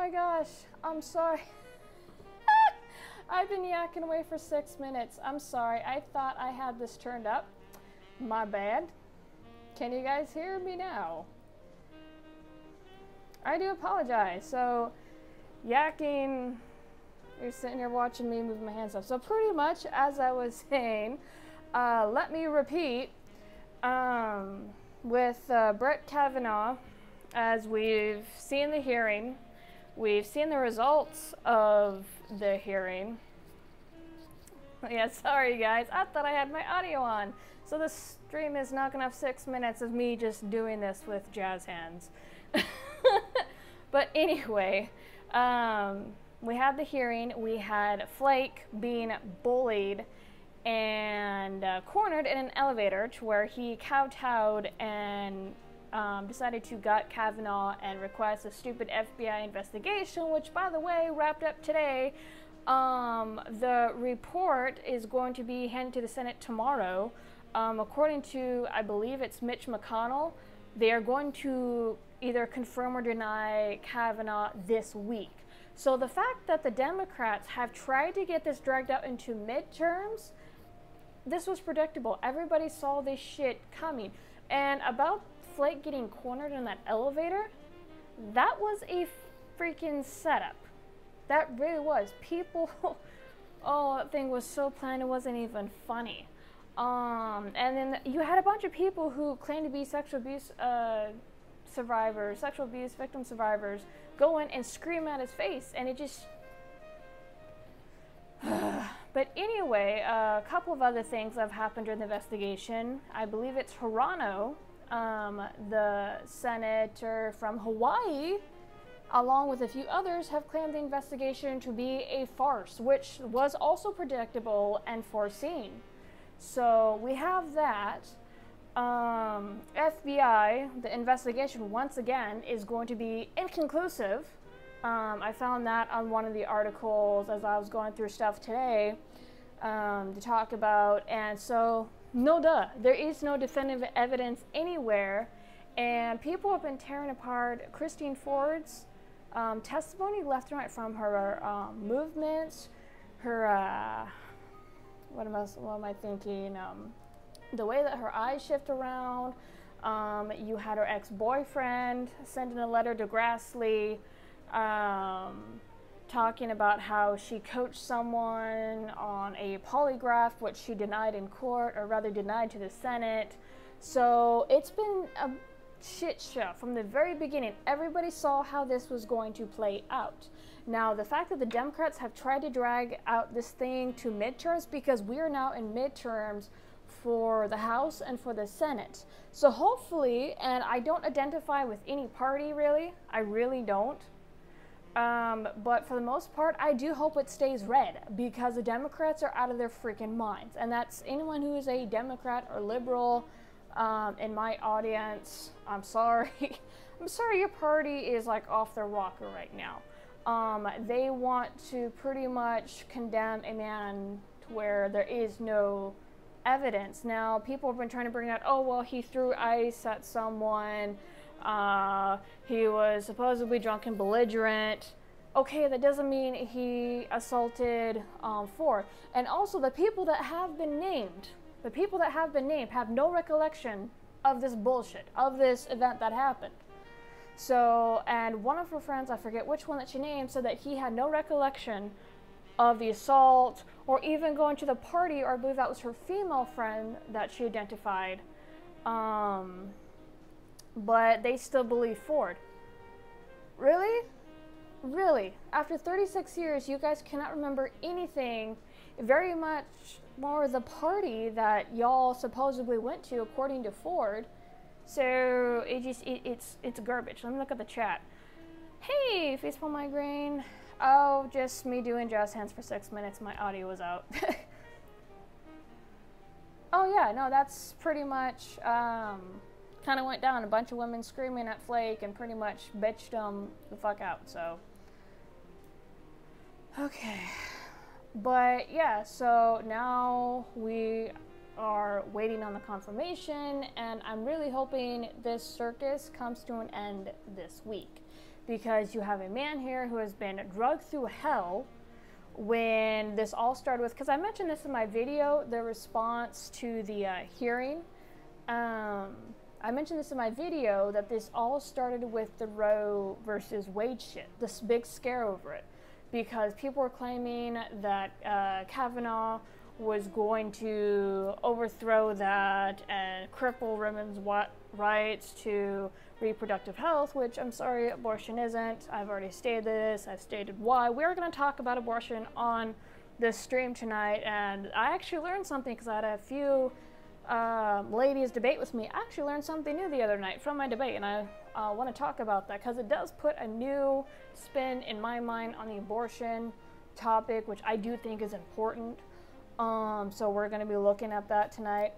my gosh, I'm sorry. I've been yakking away for 6 minutes. I'm sorry. I thought I had this turned up. My bad. Can you guys hear me now? I do apologize. So, yakking, you're sitting here watching me move my hands up. So pretty much, as I was saying, let me repeat, with Brett Kavanaugh, as we've seen the hearing, we've seen the results of the hearing. Yeah, sorry guys, I thought I had my audio on. So this stream is not gonna have 6 minutes of me just doing this with jazz hands. But anyway, we had the hearing. We had Flake being bullied and cornered in an elevator to where he kowtowed and decided to gut Kavanaugh and request a stupid FBI investigation, which, by the way, wrapped up today. The report is going to be handed to the Senate tomorrow. According to, I believe it's Mitch McConnell, they are going to either confirm or deny Kavanaugh this week. So the fact that the Democrats have tried to get this dragged out into midterms, this was predictable. Everybody saw this shit coming. And about Flake getting cornered in that elevator, that was a freaking setup. That really was. People, oh, that thing was so planned, it wasn't even funny. And then you had a bunch of people who claimed to be sexual abuse survivors, sexual abuse victim survivors, go in and scream at his face, and it just... But anyway, a couple of other things have happened during the investigation. I believe it's Hirano, the senator from Hawaii, along with a few others, have claimed the investigation to be a farce, which was also predictable and foreseen. So we have that. FBI, the investigation once again is going to be inconclusive. I found that on one of the articles as I was going through stuff today to talk about, and so no duh, there is no definitive evidence anywhere, and people have been tearing apart Christine Ford's testimony left and right, from her movements, her what am I thinking? The way that her eyes shift around. You had her ex-boyfriend sending a letter to Grassley, talking about how she coached someone on a polygraph, which she denied in court, or rather denied to the Senate. So it's been a shit show from the very beginning. Everybody saw how this was going to play out. Now, the fact that the Democrats have tried to drag out this thing to midterms, because we are now in midterms for the House and for the Senate. So hopefully, and I don't identify with any party really, I really don't. But for the most part, I do hope it stays red, because the Democrats are out of their freaking minds. And that's anyone who is a Democrat or liberal in my audience. I'm sorry. I'm sorry your party is like off their rocker right now. They want to pretty much condemn a man to where there is no evidence. Now, people have been trying to bring out, oh, well, he threw ice at someone. He was supposedly drunk and belligerent. Okay, that doesn't mean he assaulted Ford. And also, the people that have been named, have no recollection of this bullshit, of this event that happened. So, and one of her friends, I forget which one that she named, said that he had no recollection of the assault, or even going to the party, or I believe that was her female friend that she identified. But they still believe Ford. Really? Really? After 36 years, you guys cannot remember anything, very much more the party that y'all supposedly went to, according to Ford. So it's garbage. Let me look at the chat. Hey, facepalm migraine. Oh, just me doing jazz hands for 6 minutes. My audio was out. Oh yeah, no, that's pretty much kind of went down. A bunch of women screaming at Flake and pretty much bitched them the fuck out. So okay, but yeah, so now we are waiting on the confirmation, and I'm really hoping this circus comes to an end this week, because you have a man here who has been drugged through hell. When this all started with, because I mentioned this in my video, the response to the hearing. I mentioned this in my video that this all started with the Roe versus Wade shit, this big scare over it, because people were claiming that Kavanaugh was going to overthrow that and cripple women's rights to reproductive health, which I'm sorry, abortion isn't. I've already stated this. I've stated why. We're going to talk about abortion on this stream tonight, and I actually learned something because I had a few ladies debate with me. I actually learned something new the other night from my debate, and I want to talk about that because it does put a new spin in my mind on the abortion topic, which I do think is important. So we're going to be looking at that tonight.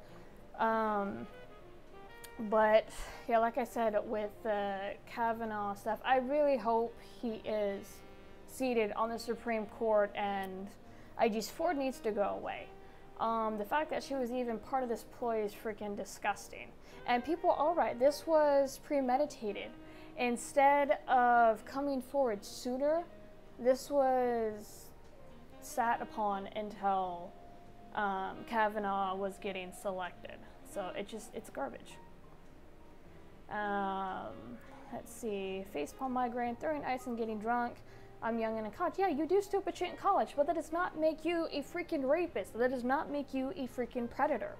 But yeah, like I said, with the Kavanaugh stuff, I really hope he is seated on the Supreme Court, and IG's Ford needs to go away. The fact that she was even part of this ploy is freaking disgusting. And people, all right, this was premeditated. Instead of coming forward sooner, this was sat upon until Kavanaugh was getting selected. So it's garbage. Let's see, facepalm migraine, throwing ice and getting drunk. I'm young and in college. Yeah, you do stupid shit in college, but that does not make you a freaking rapist. That does not make you a freaking predator.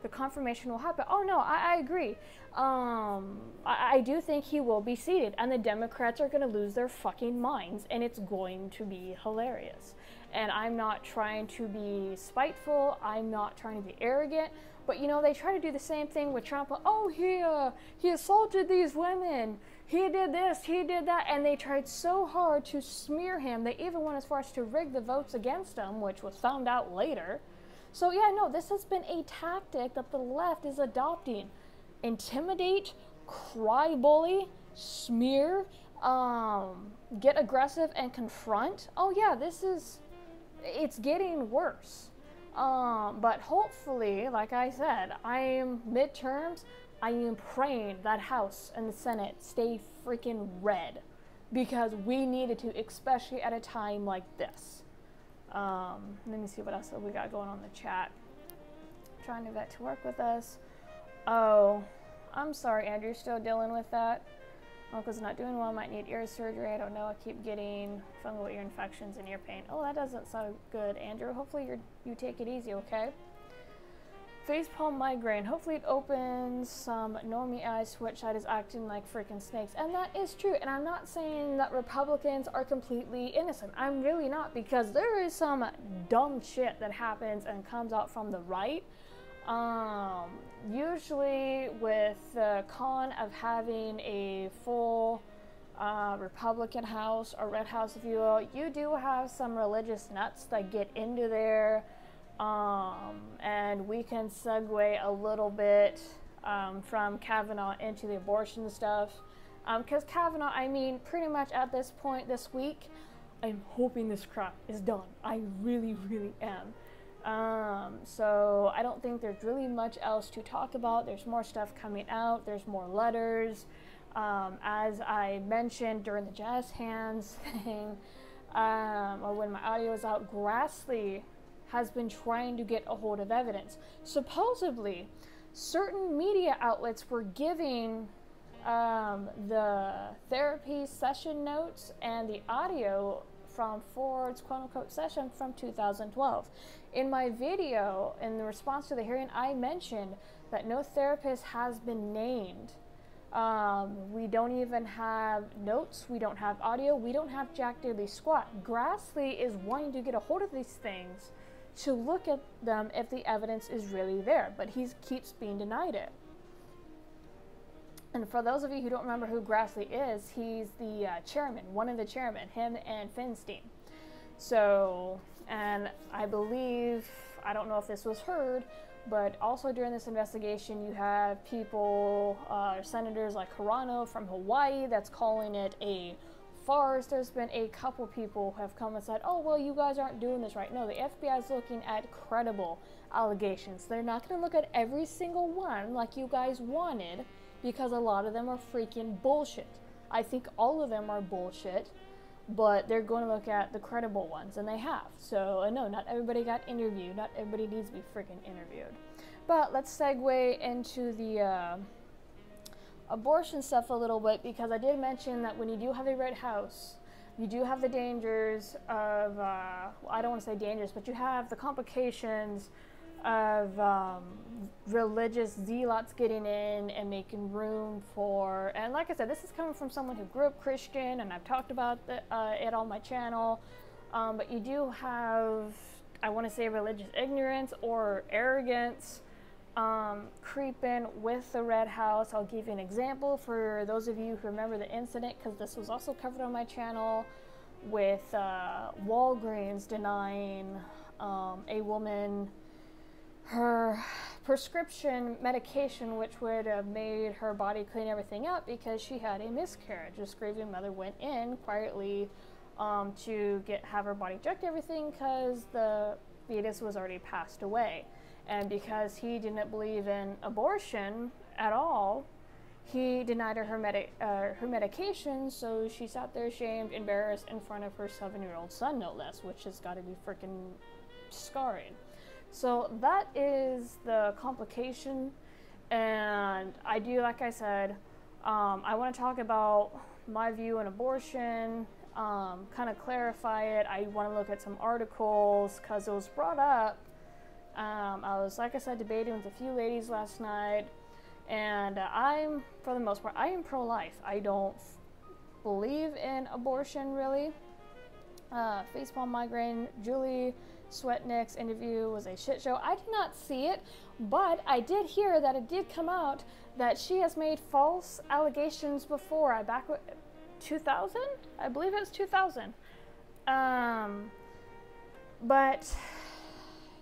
The confirmation will happen. Oh no, I agree. I do think he will be seated, and the Democrats are going to lose their fucking minds, and it's going to be hilarious. And I'm not trying to be spiteful. I'm not trying to be arrogant. But, you know, they try to do the same thing with Trump. Oh, he assaulted these women. He did this, he did that. And they tried so hard to smear him. They even went as far as to rig the votes against him, which was found out later. So, yeah, no, this has been a tactic that the left is adopting. Intimidate, cry bully, smear, get aggressive and confront. Oh, yeah, it's getting worse. But hopefully, like I said, I am midterms. I am praying that House and the Senate stay freaking red, because we needed to, especially at a time like this. Let me see what else we got going on in the chat. Trying to get to work with us. Oh, I'm sorry, Andrew. You're still dealing with that. Uncle's not doing well. Might need ear surgery. I don't know. I keep getting fungal ear infections and ear pain. Oh, that doesn't sound good, Andrew. Hopefully you take it easy, okay? Facepalm migraine. Hopefully it opens some normie eyes. Switch side is acting like freaking snakes. And that is true. And I'm not saying that Republicans are completely innocent. I'm really not, because there is some dumb shit that happens and comes out from the right. Usually with the con of having a full Republican House or Red House, if you will, you do have some religious nuts that get into there, and we can segue a little bit from Kavanaugh into the abortion stuff, because Kavanaugh, I mean, pretty much at this point this week, I'm hoping this crap is done. I really, really am. So I don't think there's really much else to talk about. There's more stuff coming out. There's more letters. As I mentioned during the jazz hands thing, or when my audio is out, Grassley has been trying to get a hold of evidence. Supposedly, certain media outlets were giving the therapy session notes and the audio from Ford's quote-unquote session from 2012. In my video, in the response to the hearing, I mentioned that no therapist has been named. We don't even have notes, we don't have audio, we don't have Jack Daly squat. Grassley is wanting to get a hold of these things to look at them if the evidence is really there, but he keeps being denied it. And for those of you who don't remember who Grassley is, he's the chairman, one of the chairmen, him and Feinstein. So, and I believe, I don't know if this was heard, but also during this investigation, you have people, senators like Kavanaugh from Hawaii that's calling it a farce. There's been a couple people who have come and said, oh, well, you guys aren't doing this right. No, the FBI is looking at credible allegations. They're not going to look at every single one like you guys wanted, because a lot of them are freaking bullshit. I think all of them are bullshit, but they're going to look at the credible ones, and they have. So no, not everybody got interviewed. Not everybody needs to be freaking interviewed. But let's segue into the abortion stuff a little bit, because I did mention that when you do have a red house, you do have the dangers of, well, I don't want to say dangers, but you have the complications of religious zealots getting in and making room for, and like I said, this is coming from someone who grew up Christian, and I've talked about it on my channel, but you do have, I want to say, religious ignorance or arrogance creep in with the red house. I'll give you an example for those of you who remember the incident, because this was also covered on my channel, with Walgreens denying a woman her prescription medication, which would have made her body clean everything up, because she had a miscarriage. This grieving mother went in quietly to have her body checked, everything, because the fetus was already passed away. And because he didn't believe in abortion at all, he denied her her medication, so she sat there ashamed, embarrassed, in front of her 7-year-old son, no less, which has got to be freaking scarring. So that is the complication, and I do, like I said, I want to talk about my view on abortion, kind of clarify it. I want to look at some articles, because it was brought up. I was, like I said, debating with a few ladies last night, and I'm, for the most part, I am pro-life. I don't believe in abortion, really. Facepalm migraine, Julie Swetnick's interview was a shit show. I did not see it, but I did hear that it did come out that she has made false allegations before. Back 2000? I believe it was 2000. But...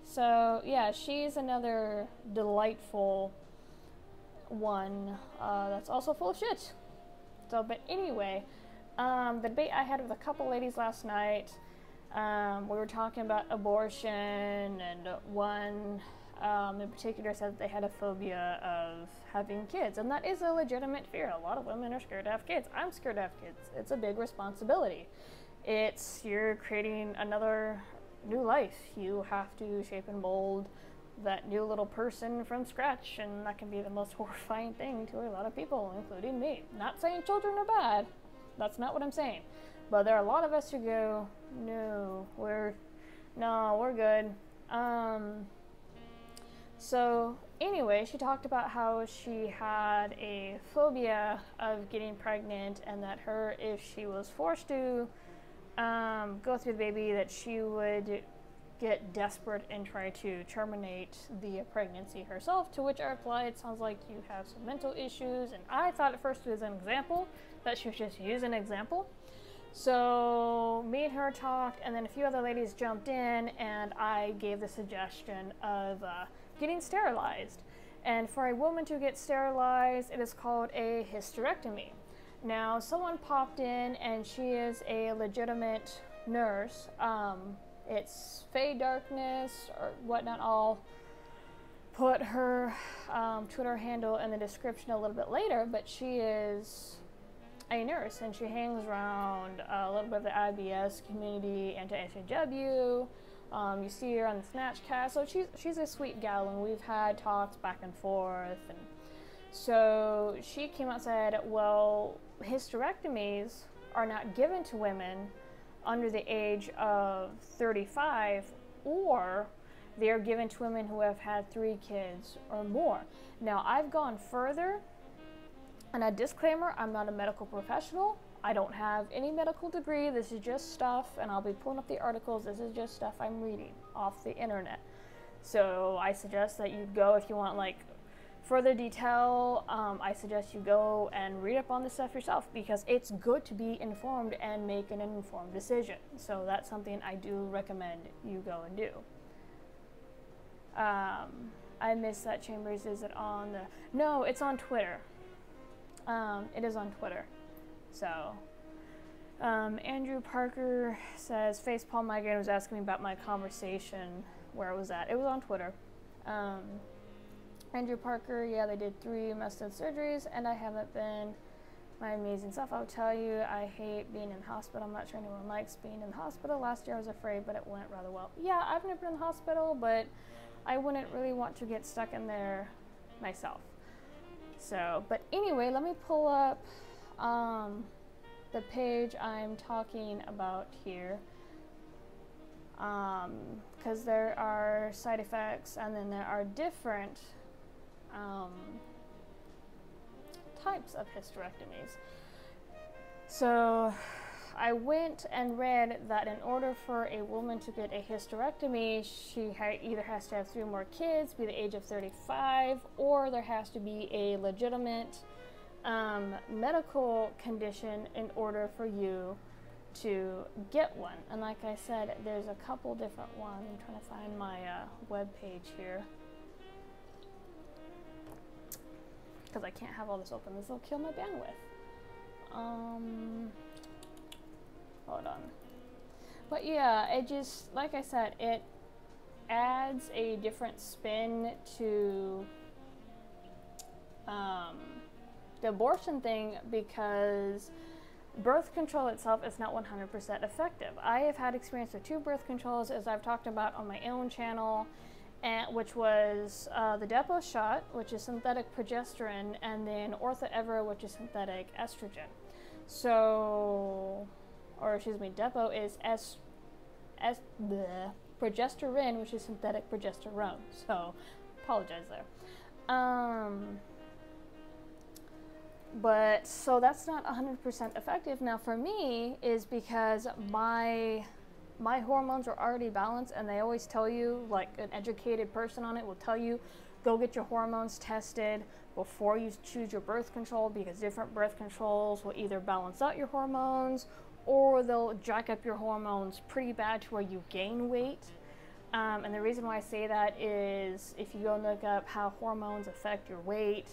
So, yeah, she's another delightful one that's also full of shit. So, but anyway, the debate I had with a couple ladies last night, we were talking about abortion, and one in particular said that they had a phobia of having kids, and that is a legitimate fear. A lot of women are scared to have kids. I'm scared to have kids. It's a big responsibility. You're creating another new life. You have to shape and mold that new little person from scratch, and that can be the most horrifying thing to a lot of people, including me. Not saying children are bad, that's not what I'm saying, but there are a lot of us who go, no, we're good. So anyway, she talked about how she had a phobia of getting pregnant, and that if she was forced to go through the baby, that she would get desperate and try to terminate the pregnancy herself, to which I replied, it sounds like you have some mental issues. And I thought at first it was an example, that she was just using an example. So me and her talked, and then a few other ladies jumped in, and I gave the suggestion of getting sterilized. And for a woman to get sterilized, it is called a hysterectomy. Now, someone popped in, and she is a legitimate nurse. It's Faye Darkness or whatnot. I'll put her Twitter handle in the description a little bit later, but she is a nurse, and she hangs around a little bit of the IBS community, anti-SJW. You see her on the Snatchcast, so she's a sweet gal, and we've had talks back and forth. And so she came out and said, well, hysterectomies are not given to women under the age of 35, or they are given to women who have had 3 kids or more. Now, I've gone further, and a disclaimer, I'm not a medical professional. I don't have any medical degree. This is just stuff, and I'll be pulling up the articles. This is just stuff I'm reading off the internet. So I suggest that you go, if you want like further detail, I suggest you go and read up on this stuff yourself, because it's good to be informed and make an informed decision. So that's something I do recommend you go and do. I missed that. Chambers, is it on the... No, it's on Twitter. It is on Twitter. So, Andrew Parker says, Facepalm Migraine was asking me about my conversation, where it was at. It was on Twitter. Andrew Parker, yeah, they did 3 messed up surgeries, and I haven't been my amazing self, I'll tell you, I hate being in the hospital. I'm not sure anyone likes being in the hospital. Last year I was afraid, but it went rather well. Yeah, I've never been in the hospital, but I wouldn't really want to get stuck in there myself. So, but anyway, let me pull up the page I'm talking about here. Because there are side effects, and then there are different types of hysterectomies. So I went and read that in order for a woman to get a hysterectomy, she either has to have 3 more kids, be the age of 35, or there has to be a legitimate medical condition in order for you to get one. And like I said, there's a couple different ones. I'm trying to find my web page here, because I can't have all this open. This will kill my bandwidth. Hold on. But yeah, it just, like I said, it adds a different spin to the abortion thing, because birth control itself is not 100% effective. I have had experience with 2 birth controls, as I've talked about on my own channel, which was the Depo shot, which is synthetic progesterone, and then Ortho-Evra, which is synthetic estrogen. So, or excuse me, Depo is progesterone, which is synthetic progesterone. So, apologize there. But so that's not 100% effective. Now for me is because my hormones are already balanced, and they always tell you, like an educated person on it will tell you, go get your hormones tested before you choose your birth control, because different birth controls will either balance out your hormones or they'll jack up your hormones pretty bad to where you gain weight. And the reason why I say that is if you go and look up how hormones affect your weight,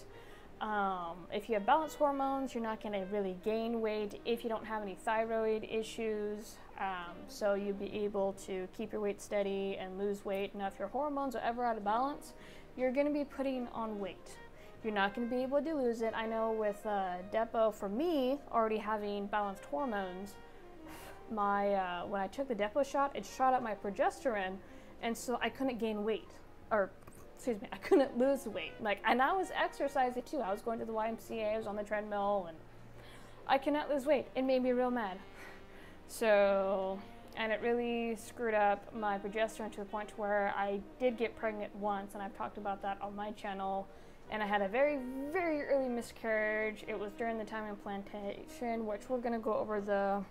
if you have balanced hormones, you're not going to really gain weight if you don't have any thyroid issues. So you'll be able to keep your weight steady and lose weight. Now, if your hormones are ever out of balance, you're going to be putting on weight. You're not going to be able to lose it. I know with Depo, for me, already having balanced hormones, my when I took the Depo shot, it shot up my progesterone, and so I couldn't gain weight, or excuse me, I couldn't lose weight. And I was exercising too. I was going to the YMCA, I was on the treadmill, and I cannot lose weight. It made me real mad. So, and it really screwed up my progesterone to the point to where I did get pregnant once, and I've talked about that on my channel, and I had a very, very early miscarriage. It was during the time of implantation, which we're going to go over the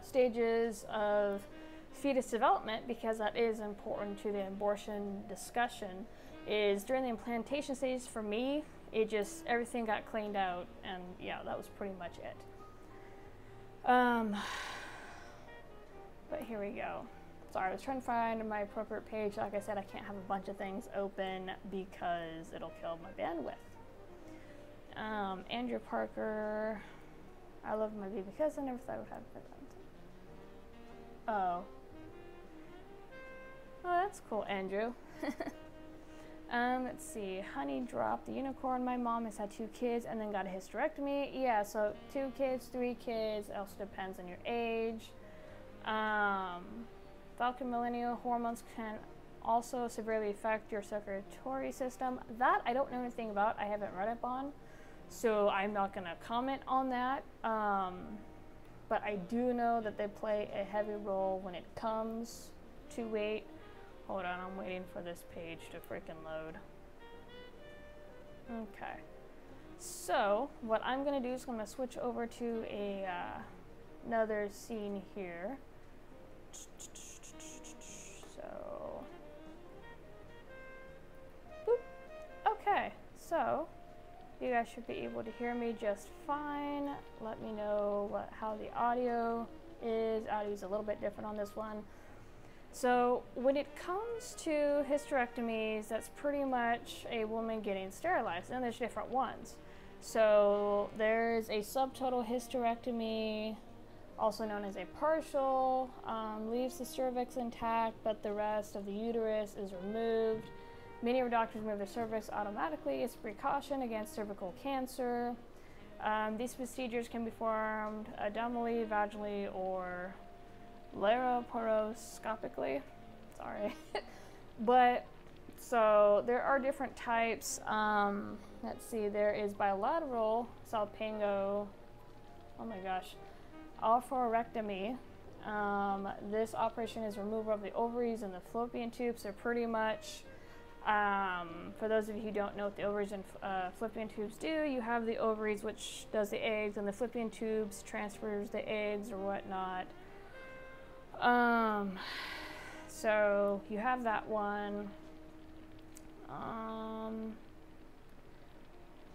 stages of fetus development, because that is important to the abortion discussion. Is during the implantation stage, for me, it just, everything got cleaned out, and yeah, that was pretty much it. But here we go. Sorry, I was trying to find my appropriate page. Like I said, I can't have a bunch of things open because it'll kill my bandwidth. Andrew Parker, I love my baby cousin, never thought I would have it. Oh, that's cool, Andrew. Let's see. Honey Drop the Unicorn. My mom has had 2 kids and then got a hysterectomy. Yeah, so 2 kids, 3 kids. It also depends on your age. Falcon Millennial, hormones can also severely affect your circulatory system. That I don't know anything about. I haven't read up on, so I'm not going to comment on that. But I do know that they play a heavy role when it comes to weight. Hold on, I'm waiting for this page to freaking load. Okay. So, what I'm going to do is I'm going to switch over to another scene here. So, boop. Okay, so you guys should be able to hear me just fine. Let me know how the audio is. Audio is a little bit different on this one. So when it comes to hysterectomies, that's pretty much a woman getting sterilized, and there's different ones. So there's a subtotal hysterectomy, also known as a partial, leaves the cervix intact, but the rest of the uterus is removed. Many of our doctors remove the cervix automatically as a precaution against cervical cancer. These procedures can be performed abdominally, vaginally, or laparoscopically. Sorry. But, so there are different types. Let's see, there is bilateral salpingo, oh my gosh, oophorectomy. This operation is removal of the ovaries and the fallopian tubes. So pretty much, for those of you who don't know what the ovaries and fallopian tubes do, you have the ovaries, which does the eggs, and the fallopian tubes transfers the eggs or whatnot. So you have that one.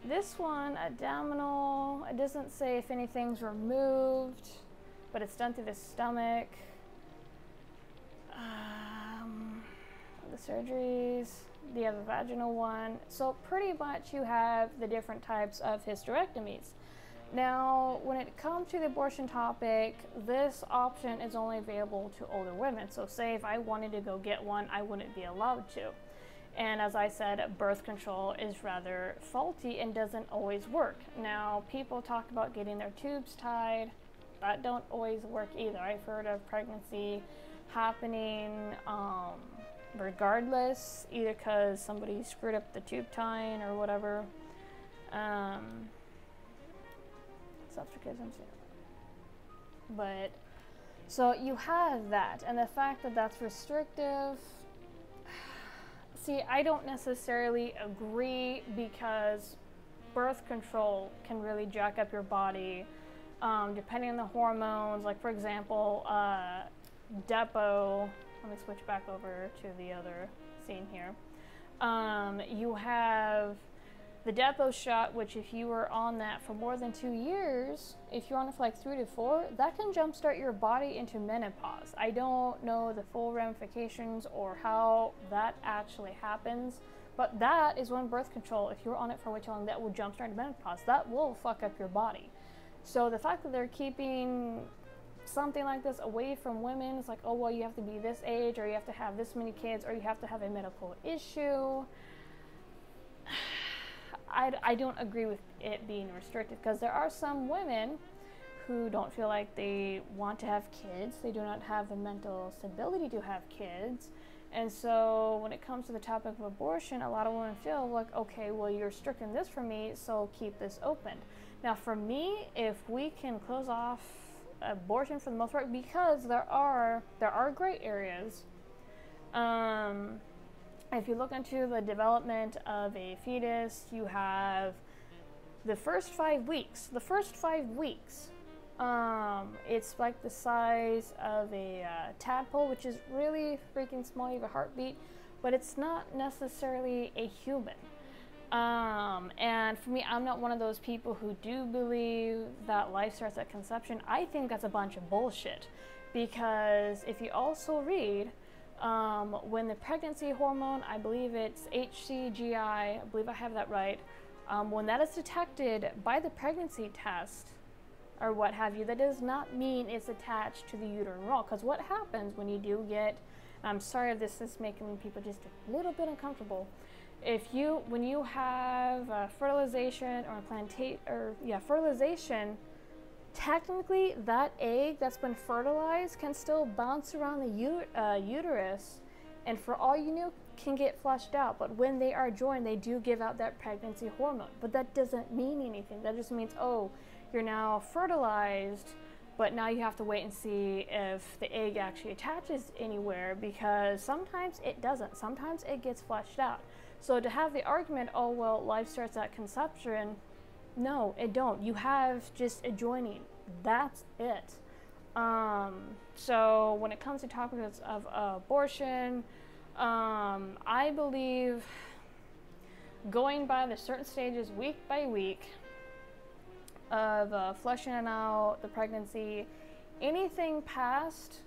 This one, abdominal, it doesn't say if anything's removed, but it's done through the stomach. The surgeries, you have a vaginal one. So pretty much you have the different types of hysterectomies. Now, when it comes to the abortion topic, this option is only available to older women. So say if I wanted to go get one, I wouldn't be allowed to. And as I said, birth control is rather faulty and doesn't always work. Now, people talk about getting their tubes tied. That don't always work either. I've heard of pregnancy happening regardless, either because somebody screwed up the tube tying or whatever. But, so you have that, and the fact that that's restrictive, see, I don't necessarily agree, because birth control can really jack up your body, depending on the hormones. Like, for example, Depo, let me switch back over to the other scene here. You have the Depo shot, which if you were on that for more than 2 years, if you're on it for like 3 to 4, that can jumpstart your body into menopause. I don't know the full ramifications or how that actually happens, but that is one birth control. If you're on it for way too long, that will jumpstart menopause. That will fuck up your body. So the fact that they're keeping something like this away from women, it's like, oh, well, you have to be this age, or you have to have this many kids, or you have to have a medical issue. I don't agree with it being restricted, because there are some women who don't feel like they want to have kids. They do not have the mental stability to have kids. And so when it comes to the topic of abortion, a lot of women feel like, okay, well, you're restricting this for me, so keep this open. Now, for me, if we can close off abortion for the most part, because there are gray areas. If you look into the development of a fetus, you have the first 5 weeks. The first 5 weeks, it's like the size of a tadpole, which is really freaking small. You have a heartbeat, but it's not necessarily a human. And for me, I'm not one of those people who do believe that life starts at conception. I think that's a bunch of bullshit, because if you also read, when the pregnancy hormone, I believe it's HCGI, I believe I have that right, when that is detected by the pregnancy test or what have you, that does not mean it's attached to the uterine wall. Because what happens when you do get, I'm sorry if this is making people just a little bit uncomfortable, when you have fertilization or fertilization, technically that egg that's been fertilized can still bounce around the uterus, and for all you know can get flushed out. But when they are joined, they do give out that pregnancy hormone, but that doesn't mean anything. That just means, oh, you're now fertilized, but now you have to wait and see if the egg actually attaches anywhere, because sometimes it doesn't. Sometimes it gets flushed out. So to have the argument, oh, well, life starts at conception, no, it don't. You have just adjoining. That's it. So when it comes to topics of abortion, I believe going by the certain stages week by week of flushing out the pregnancy, anything past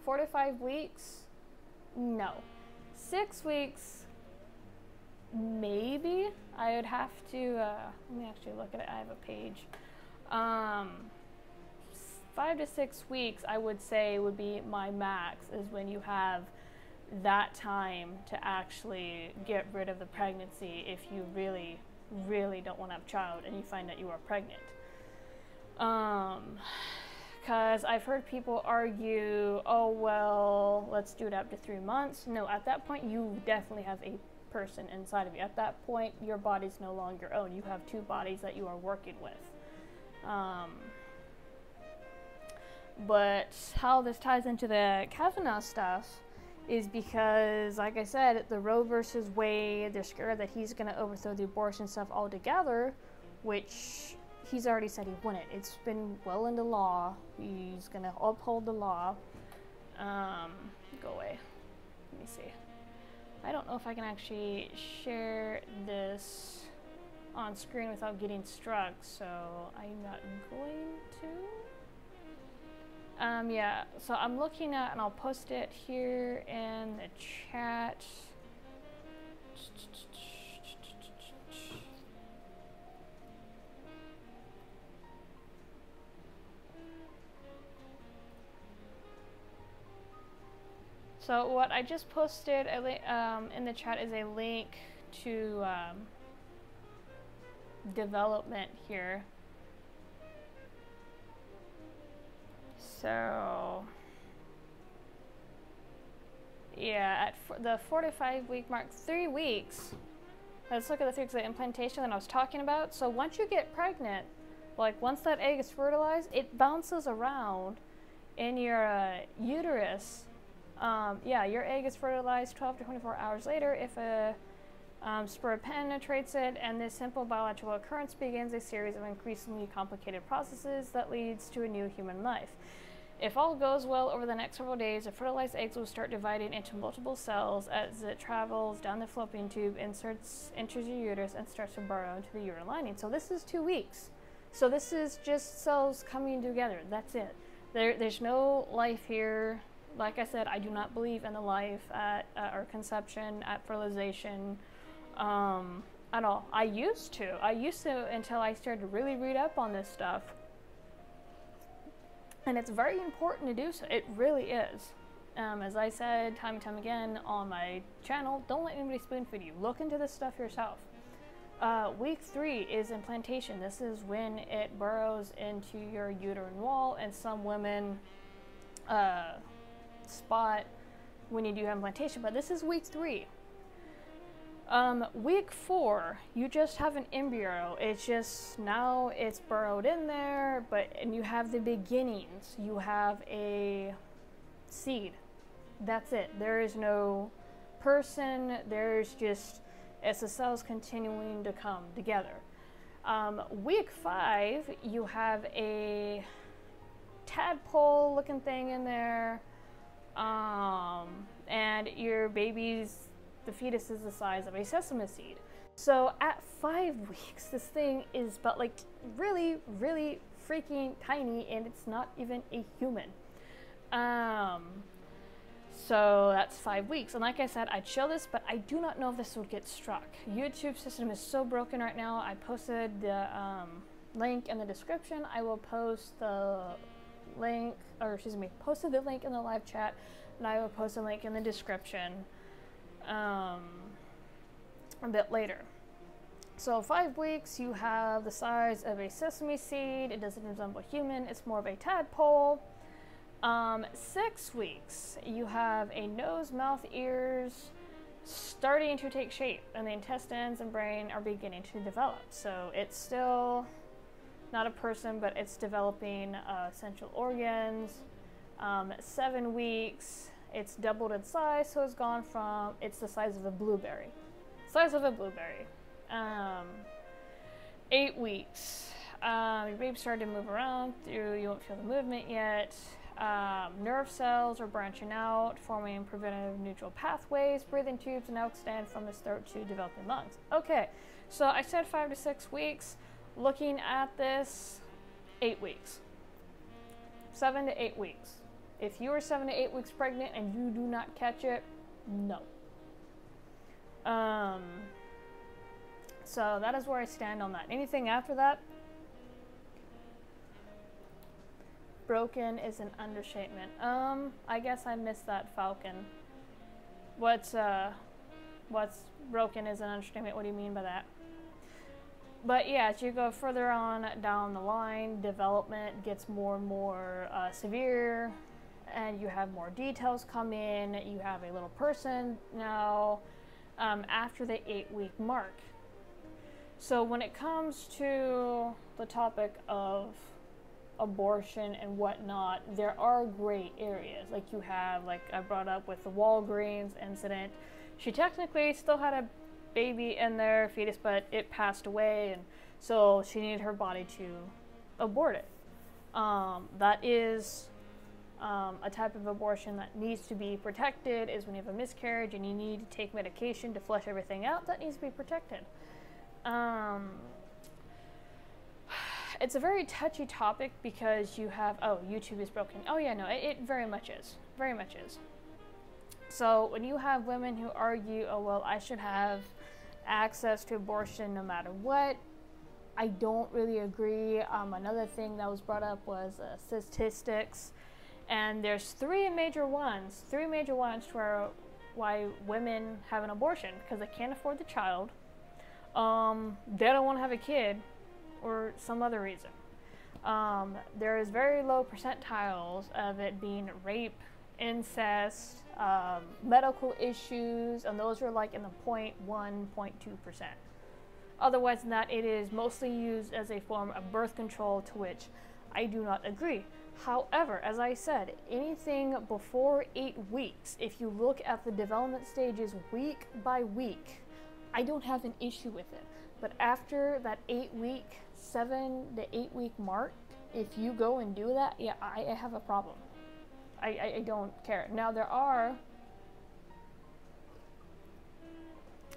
4 to 5 weeks, no. 6 weeks, maybe. I would have to, let me actually look at it. I have a page. 5 to 6 weeks, I would say, would be my max, is when you have that time to actually get rid of the pregnancy if you really really don't want to have a child and you find that you are pregnant. Because I've heard people argue, oh, well, let's do it up to 3 months. No, at that point, you definitely have a person inside of you. At that point, your body's no longer your own. You have two bodies that you are working with. But how this ties into the Kavanaugh stuff is because, like I said, the Roe versus Wade, they're scared that he's going to overthrow the abortion stuff altogether, which he's already said he wouldn't. It's been well into law. He's going to uphold the law. Go away. Let me see. I don't know if I can actually share this on screen without getting struck, so I'm not going to. Yeah, so I'm looking at, and I'll post it here in the chat. So what I just posted in the chat is a link to development here. So yeah, at the 4 to 5 week mark, 3 weeks. Let's look at the 3 weeks of implantation that I was talking about. So once you get pregnant, like once that egg is fertilized, it bounces around in your uterus. Yeah, your egg is fertilized 12 to 24 hours later if a sperm penetrates it, and this simple biological occurrence begins a series of increasingly complicated processes that leads to a new human life. If all goes well over the next several days, the fertilized eggs will start dividing into multiple cells as it travels down the fallopian tube, enters your uterus, and starts to burrow into the uterine lining. So this is 2 weeks. So this is just cells coming together. That's it. There's no life here. Like I said, I do not believe in the life at or conception, at fertilization, at all. I used to until I started to really read up on this stuff. And it's very important to do so. It really is. As I said time and time again on my channel, don't let anybody spoon feed you. Look into this stuff yourself. Week 3 is implantation. This is when it burrows into your uterine wall, and some women spot when you do implantation, but this is week 3. Week 4, you just have an embryo. It's just, now it's burrowed in there, and you have the beginnings. You have a seed. That's it. There is no person. There's just, it's the cells continuing to come together. Week 5, you have a tadpole looking thing in there. And your baby's, the fetus is the size of a sesame seed. So at 5 weeks, this thing is about like really, really freaking tiny, and it's not even a human. So that's 5 weeks. And like I said, I'd show this, but I do not know if this would get struck. YouTube system is so broken right now. I posted the link in the description. I will post the link, or excuse me, posted the link in the live chat, and I will post a link in the description a bit later. So 5 weeks, you have the size of a sesame seed. It doesn't resemble human. It's more of a tadpole. 6 weeks, you have a nose, mouth, ears starting to take shape, and the intestines and brain are beginning to develop. So it's still not a person, but it's developing essential organs. 7 weeks, it's doubled in size, so it's gone from, it's the size of a blueberry. Size of a blueberry. 8 weeks, your baby started to move around, you won't feel the movement yet. Nerve cells are branching out, forming preventive neutral pathways. Breathing tubes now extend from his throat to developing lungs. Okay, so I said 5 to 6 weeks. Looking at this, 8 weeks. 7 to 8 weeks. If you are 7 to 8 weeks pregnant and you do not catch it, no. So that is where I stand on that. Anything after that, broken is an understatement. I guess I missed that, Falcon. What's broken is an understatement? What do you mean by that? But yeah, as you go further on down the line, development gets more and more severe, and you have more details come in. You have a little person now after the 8-week mark. So when it comes to the topic of abortion and whatnot, there are gray areas. Like you have, like I brought up with the Walgreens incident, she technically still had a baby in their fetus, but it passed away, and so she needed her body to abort it. That is a type of abortion that needs to be protected. Is when you have a miscarriage and you need to take medication to flush everything out, that needs to be protected. It's a very touchy topic because you have, oh, YouTube is broken. Oh yeah, no, it very much is. Very much is. So when you have women who argue, oh well, I should have access to abortion no matter what, I don't really agree. Another thing that was brought up was statistics, and there's three major ones for why women have an abortion: because they can't afford the child, they don't want to have a kid, or some other reason. There is very low percentiles of it being rape, incest, medical issues, and those are like in the 0.1, 0.2%. Otherwise than that, it is mostly used as a form of birth control, to which I do not agree. However, as I said, anything before 8 weeks, if you look at the development stages week by week, I don't have an issue with it. But after that 7 to 8 week mark, if you go and do that, yeah, I have a problem. I don't care. Now, there are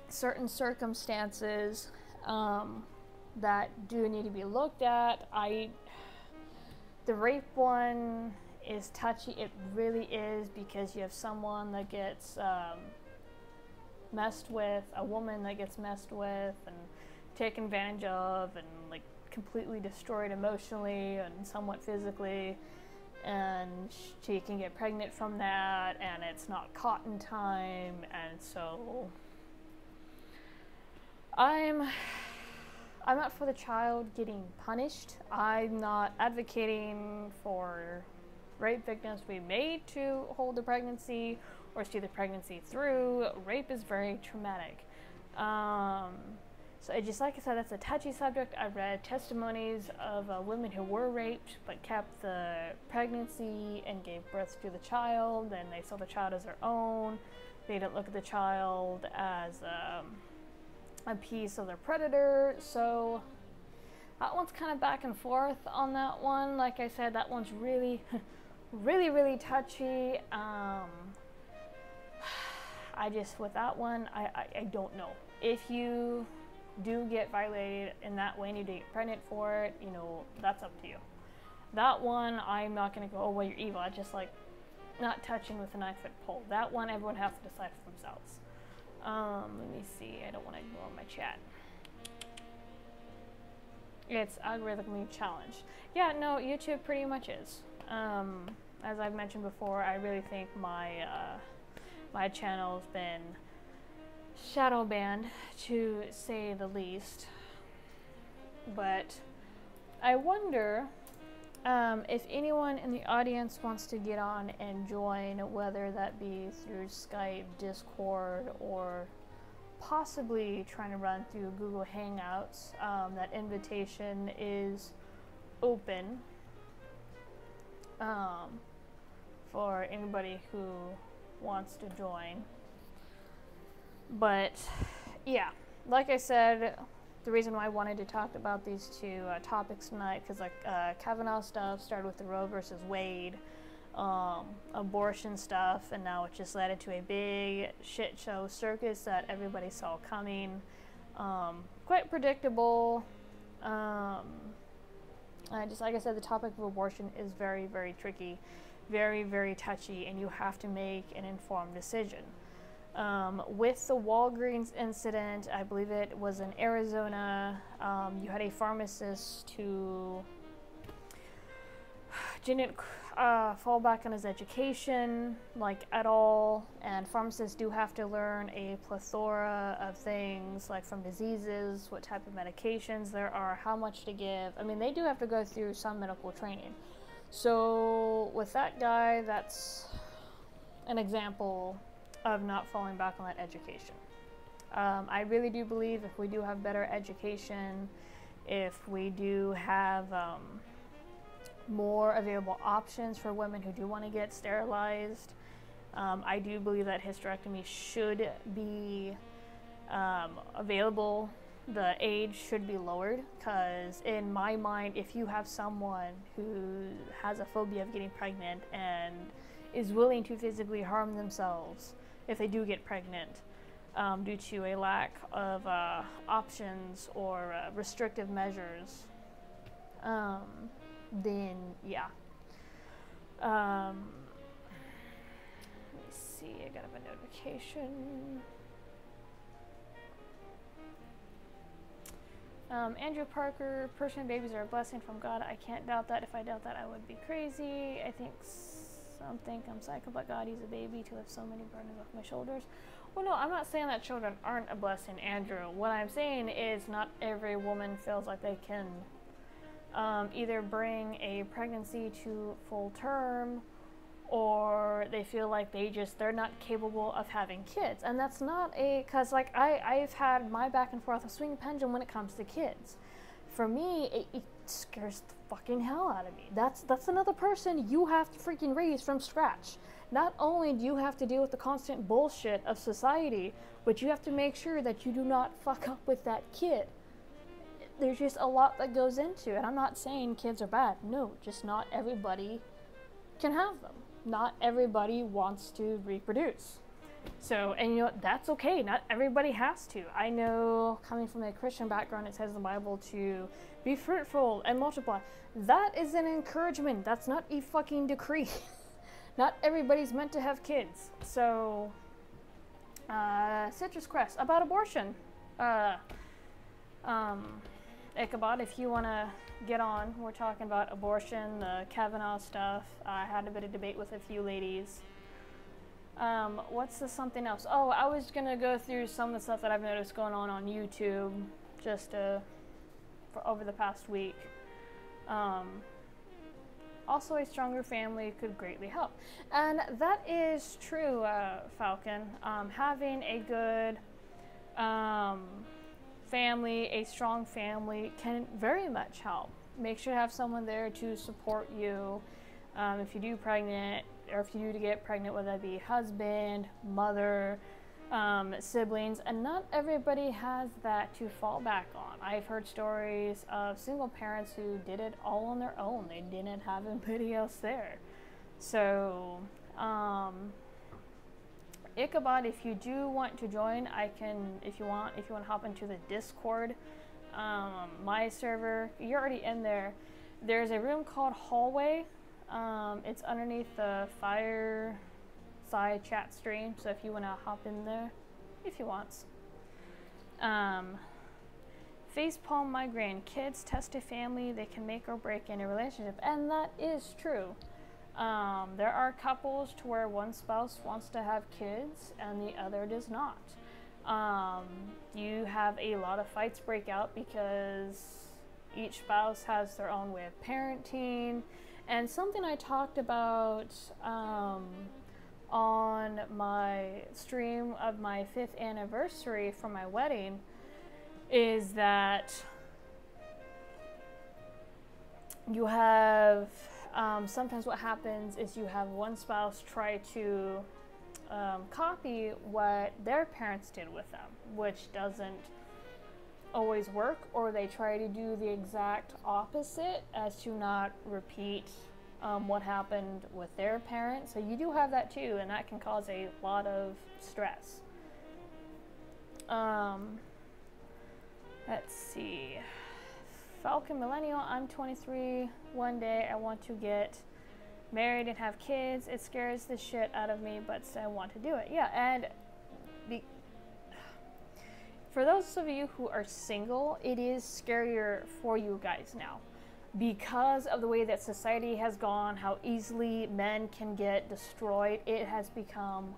certain circumstances that do need to be looked at. The rape one is touchy. It really is, because you have someone that gets messed with, a woman that gets messed with and taken advantage of and like completely destroyed emotionally and somewhat physically, and she can get pregnant from that, and it's not caught in time, and so I'm not for the child getting punished. I'm not advocating for rape victims to be made to hold the pregnancy or see the pregnancy through. Rape is very traumatic. So just like I said, that's a touchy subject. I've read testimonies of women who were raped but kept the pregnancy and gave birth to the child, and they saw the child as their own. They didn't look at the child as a piece of their predator. So that one's kind of back and forth on that one. Like I said, that one's really, really touchy. With that one, I don't know. If you do get violated in that way and you do get pregnant for it, that's up to you. That one, I'm not going to go, oh, well, you're evil. I just like not touching with a 9-foot pole. That one, everyone has to decide for themselves. Let me see. I don't want to ignore my chat. It's algorithmically challenged. Yeah, no, YouTube pretty much is. As I've mentioned before, I really think my channel's been shadow banned, to say the least. But I wonder if anyone in the audience wants to get on and join, whether that be through Skype, Discord, or possibly trying to run through Google Hangouts. That invitation is open for anybody who wants to join. But yeah, like I said, the reason why I wanted to talk about these two topics tonight, because like Kavanaugh stuff started with the Roe versus Wade abortion stuff, and now it just led into a big shit show circus that everybody saw coming. Quite predictable. Just like I said, the topic of abortion is very, very tricky, very, very touchy, and you have to make an informed decision. With the Walgreens incident, I believe it was in Arizona, you had a pharmacist who didn't fall back on his education, like, at all. And pharmacists do have to learn a plethora of things, like from diseases, what type of medications there are, how much to give. I mean, they do have to go through some medical training. So with that guy, that's an example of not falling back on that education. I really do believe if we do have better education, if we do have more available options for women who do want to get sterilized, I do believe that hysterectomy should be available. The age should be lowered, because in my mind, if you have someone who has a phobia of getting pregnant and is willing to physically harm themselves if they do get pregnant due to a lack of options or restrictive measures, then yeah. Let me see, I got a notification. Andrew Parker, Persian babies are a blessing from God. I can't doubt that. If I doubt that, I would be crazy. I think some think I'm psycho, but God, he's a baby to lift so many burdens off my shoulders. Well, no, I'm not saying that children aren't a blessing, Andrew. What I'm saying is not every woman feels like they can either bring a pregnancy to full term, or they feel like they're not capable of having kids. And that's not because like I've had my back and forth of swinging pendulum when it comes to kids. For me, it scares the fucking hell out of me. That's another person you have to freaking raise from scratch. Not only do you have to deal with the constant bullshit of society, but you have to make sure that you do not fuck up with that kid. There's just a lot that goes into it. I'm not saying kids are bad. No, just not everybody can have them. Not everybody wants to reproduce. So, and you know what, that's okay. Not everybody has to. I know, coming from a Christian background, it says in the Bible to be fruitful and multiply. That is an encouragement. That's not a fucking decree. Not everybody's meant to have kids. So, Citrus Crest, about abortion. Ichabod, if you want to get on, we're talking about abortion, the Kavanaugh stuff. I had a bit of debate with a few ladies. What's the something else? Oh, I was going to go through some of the stuff that I've noticed going on YouTube just for over the past week. Also, a stronger family could greatly help. And that is true, Falcon. Having a good family, a strong family, can very much help. Make sure to have someone there to support you if you do pregnant, or if you do get pregnant, whether that be husband, mother, siblings. And not everybody has that to fall back on. I've heard stories of single parents who did it all on their own. They didn't have anybody else there. So Ichabod, if you do want to join, I can, if you want to hop into the Discord, my server, you're already in there. There's a room called Hallway. It's underneath the Fireside chat stream, so if you want to hop in there, if you want. Facepalm migraine. Kids test a family, they can make or break any relationship, and that is true. There are couples to where one spouse wants to have kids and the other does not. You have a lot of fights break out because each spouse has their own way of parenting. And something I talked about on my stream of my 5th anniversary for my wedding is that you have sometimes what happens is you have one spouse try to copy what their parents did with them, which doesn't always work, or they try to do the exact opposite as to not repeat what happened with their parents. So you do have that too, and that can cause a lot of stress. Let's see. Falcon Millennial, I'm 23. One day I want to get married and have kids. It scares the shit out of me, but still I want to do it. Yeah, and for those of you who are single, it is scarier for you guys now. because of the way that society has gone, how easily men can get destroyed, it has become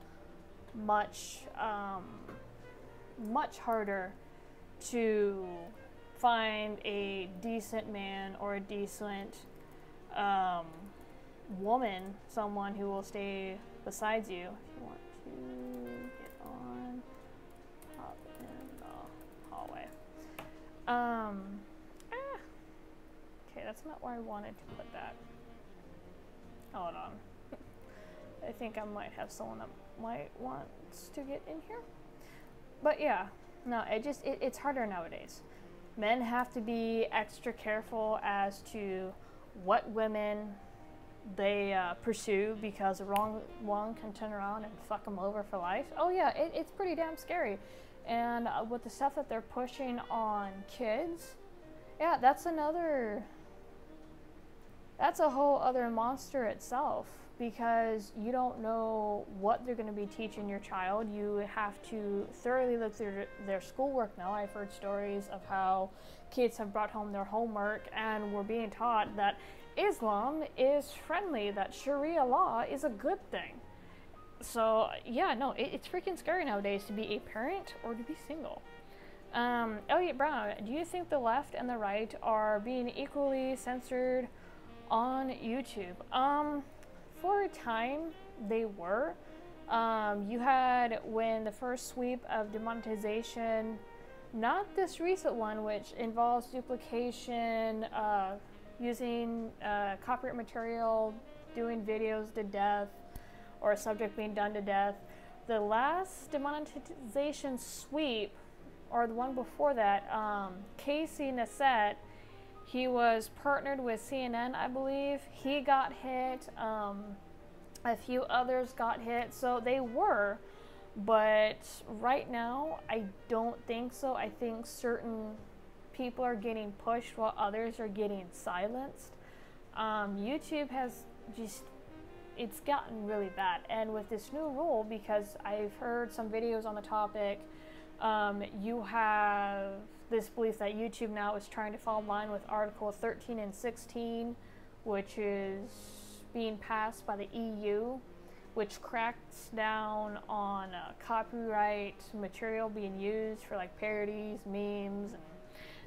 much, much harder to find a decent man or a decent woman, someone who will stay besides you. If you want to get on, hop in the hallway. Okay, that's not where I wanted to put that. Hold on. I think I might have someone that might want to get in here. But yeah, no, it's harder nowadays. Men have to be extra careful as to what women they pursue, because the wrong one can turn around and fuck them over for life. Oh yeah, it's pretty damn scary. And with the stuff that they're pushing on kids, yeah, that's a whole other monster itself, because you don't know what they're going to be teaching your child. You have to thoroughly look through their schoolwork now. I've heard stories of how kids have brought home their homework and were being taught that Islam is friendly, that Sharia law is a good thing. So yeah, no, it's freaking scary nowadays to be a parent or to be single. Elliot Brown, do you think the left and the right are being equally censored on YouTube? For a time, they were. You had, when the first sweep of demonetization, not this recent one, which involves duplication, using copyright material, doing videos to death, or a subject being done to death. The last demonetization sweep, or the one before that, Casey Neistat, he was partnered with CNN, I believe. He got hit. A few others got hit. So they were. But right now, I don't think so. I think certain people are getting pushed while others are getting silenced. YouTube has it's gotten really bad. And with this new rule, because I've heard some videos on the topic, you have this belief that YouTube now is trying to fall in line with Article 13 and 16, which is being passed by the EU, which cracks down on copyright material being used for like parodies, memes, and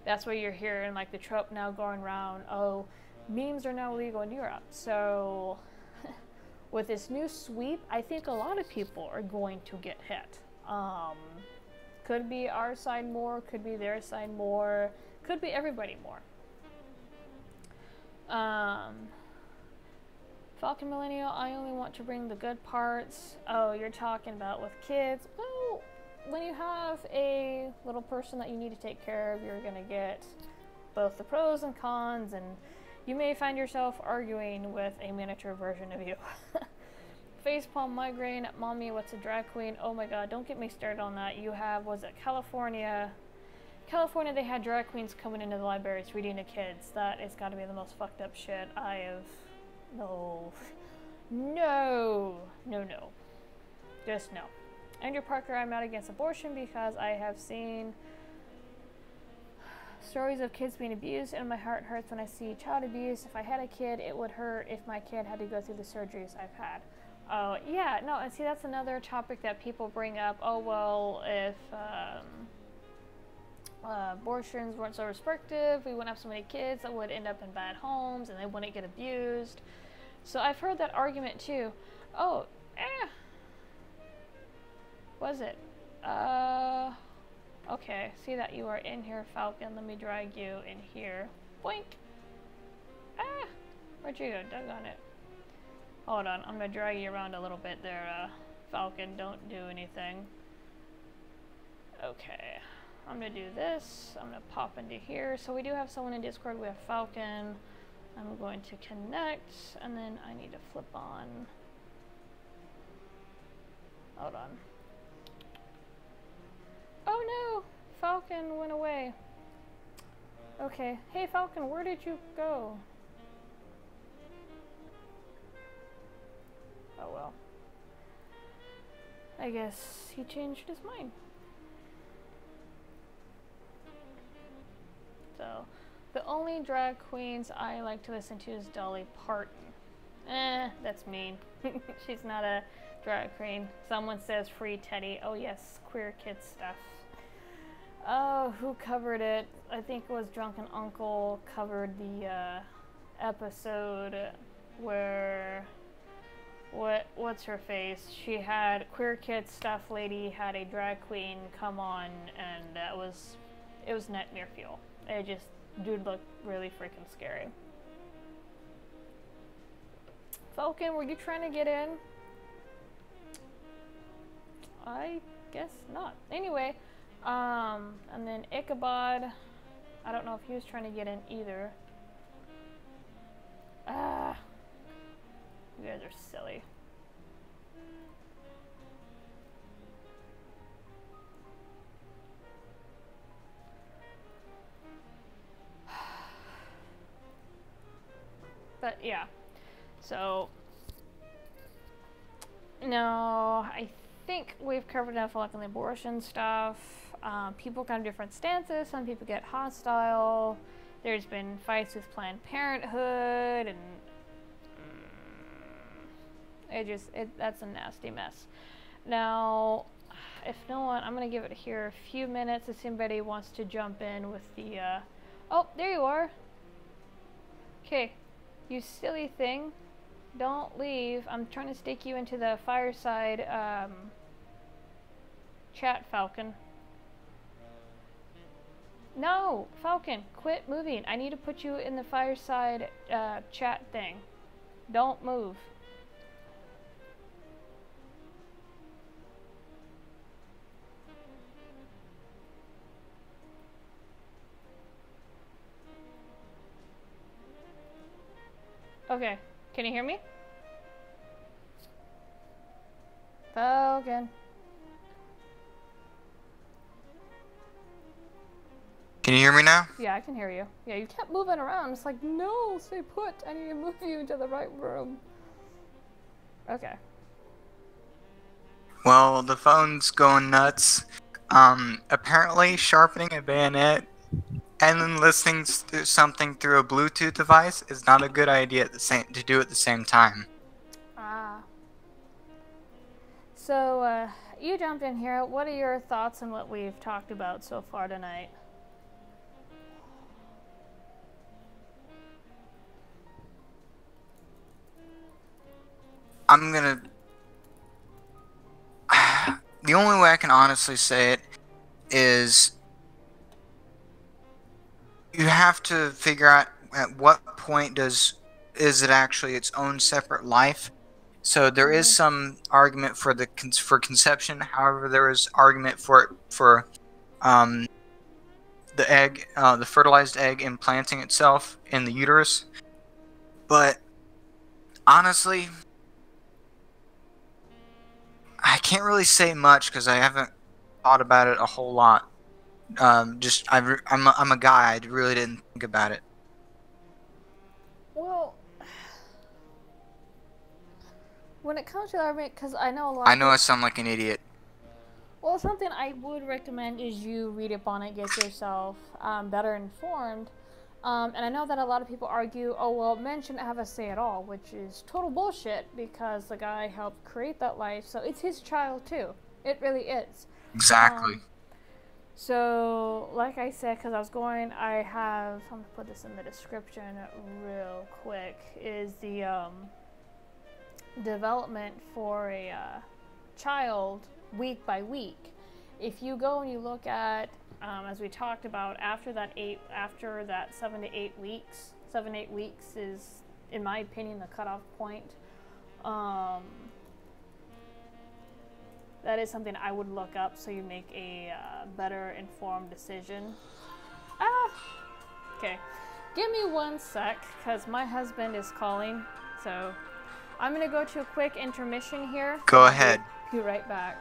that's where you're hearing like the trope now going around, oh, memes are now illegal in Europe. So with this new sweep, I think a lot of people are going to get hit. Could be our side more, could be their side more, could be everybody more. Falcon Millennial, I only want to bring the good parts. Oh, you're talking about with kids. Well, when you have a little person that you need to take care of, you're gonna get both the pros and cons, and you may find yourself arguing with a miniature version of you. Facepalm migraine, mommy, what's a drag queen? Oh my god, don't get me started on that. You have, was it California? California, they had drag queens coming into the libraries reading to kids. That has got to be the most fucked up shit I have. No. Just no. Andrew Parker, I'm not against abortion because I have seen stories of kids being abused, and my heart hurts when I see child abuse. If I had a kid, it would hurt if my kid had to go through the surgeries I've had. Oh, yeah, no, and see, that's another topic that people bring up. Oh, well, if abortions weren't so restrictive, we wouldn't have so many kids that would end up in bad homes and they wouldn't get abused. So I've heard that argument too. Oh, was it? Okay, see that you are in here, Falcon. Let me drag you in here. Boink! Where'd you go? Dug on it. Hold on, I'm gonna drag you around a little bit there, Falcon. Don't do anything. Okay, I'm gonna do this. I'm gonna pop into here. So we do have someone in Discord. We have Falcon. I'm going to connect, and then I need to flip on. Hold on. Oh no! Falcon went away. Okay. Hey Falcon, where did you go? Oh well. I guess he changed his mind. So, The only drag queens I like to listen to is Dolly Parton. That's mean. She's not a drag queen. Someone says free Teddy. Oh yes, queer kid stuff. Oh, who covered it? I think it was Drunken Uncle covered the episode where what's her face? She had queer kid stuff lady had a drag queen come on, and it was net near fuel. It just dude looked really freaking scary. Falcon, were you trying to get in? I guess not. Anyway, and then Ichabod, I don't know if he was trying to get in either. You guys are silly. But yeah, so no, I think we've covered enough like on the abortion stuff. People come different stances. Some people get hostile. There's been fights with Planned Parenthood, and that's a nasty mess. Now, if no one, I'm gonna give it here a few minutes if somebody wants to jump in with the. Oh, there you are. Okay, you silly thing. Don't leave. I'm trying to stake you into the fireside chat, Falcon. No, Falcon, quit moving. I need to put you in the fireside chat thing. Don't move. Okay, can you hear me? Falcon. Can you hear me now? Yeah, I can hear you. Yeah, you kept moving around. It's like, no, stay put. I need to move you into the right room. Okay. Well, the phone's going nuts. Apparently sharpening a bayonet and then listening to something through a Bluetooth device is not a good idea to do at the same time. Ah. So, you jumped in here. What are your thoughts on what we've talked about so far tonight? I'm gonna... The only way I can honestly say it is you have to figure out at what point is it actually its own separate life. So there is some argument for conception. However, there is argument for the egg, the fertilized egg implanting itself in the uterus. But honestly, I can't really say much because I haven't thought about it a whole lot. I'm a guy. I really didn't think about it. Well, when it comes to the argument, because I know a lot. I know I sound like an idiot. Well, something I would recommend is you read up on it, get yourself better informed. And I know that a lot of people argue, oh, well, men shouldn't have a say at all, which is total bullshit because the guy helped create that life, so it's his child too. It really is. Exactly. So, like I said, because I'm going to put this in the description real quick, is the development for a child week by week. If you go and you look at, as we talked about, after that 7 to 8 weeks, 7 to 8 weeks is, in my opinion, the cutoff point. That is something I would look up so you make a better informed decision. Okay. Give me 1 sec, because my husband is calling. So I'm going to go to a quick intermission here. Go ahead. Be right back.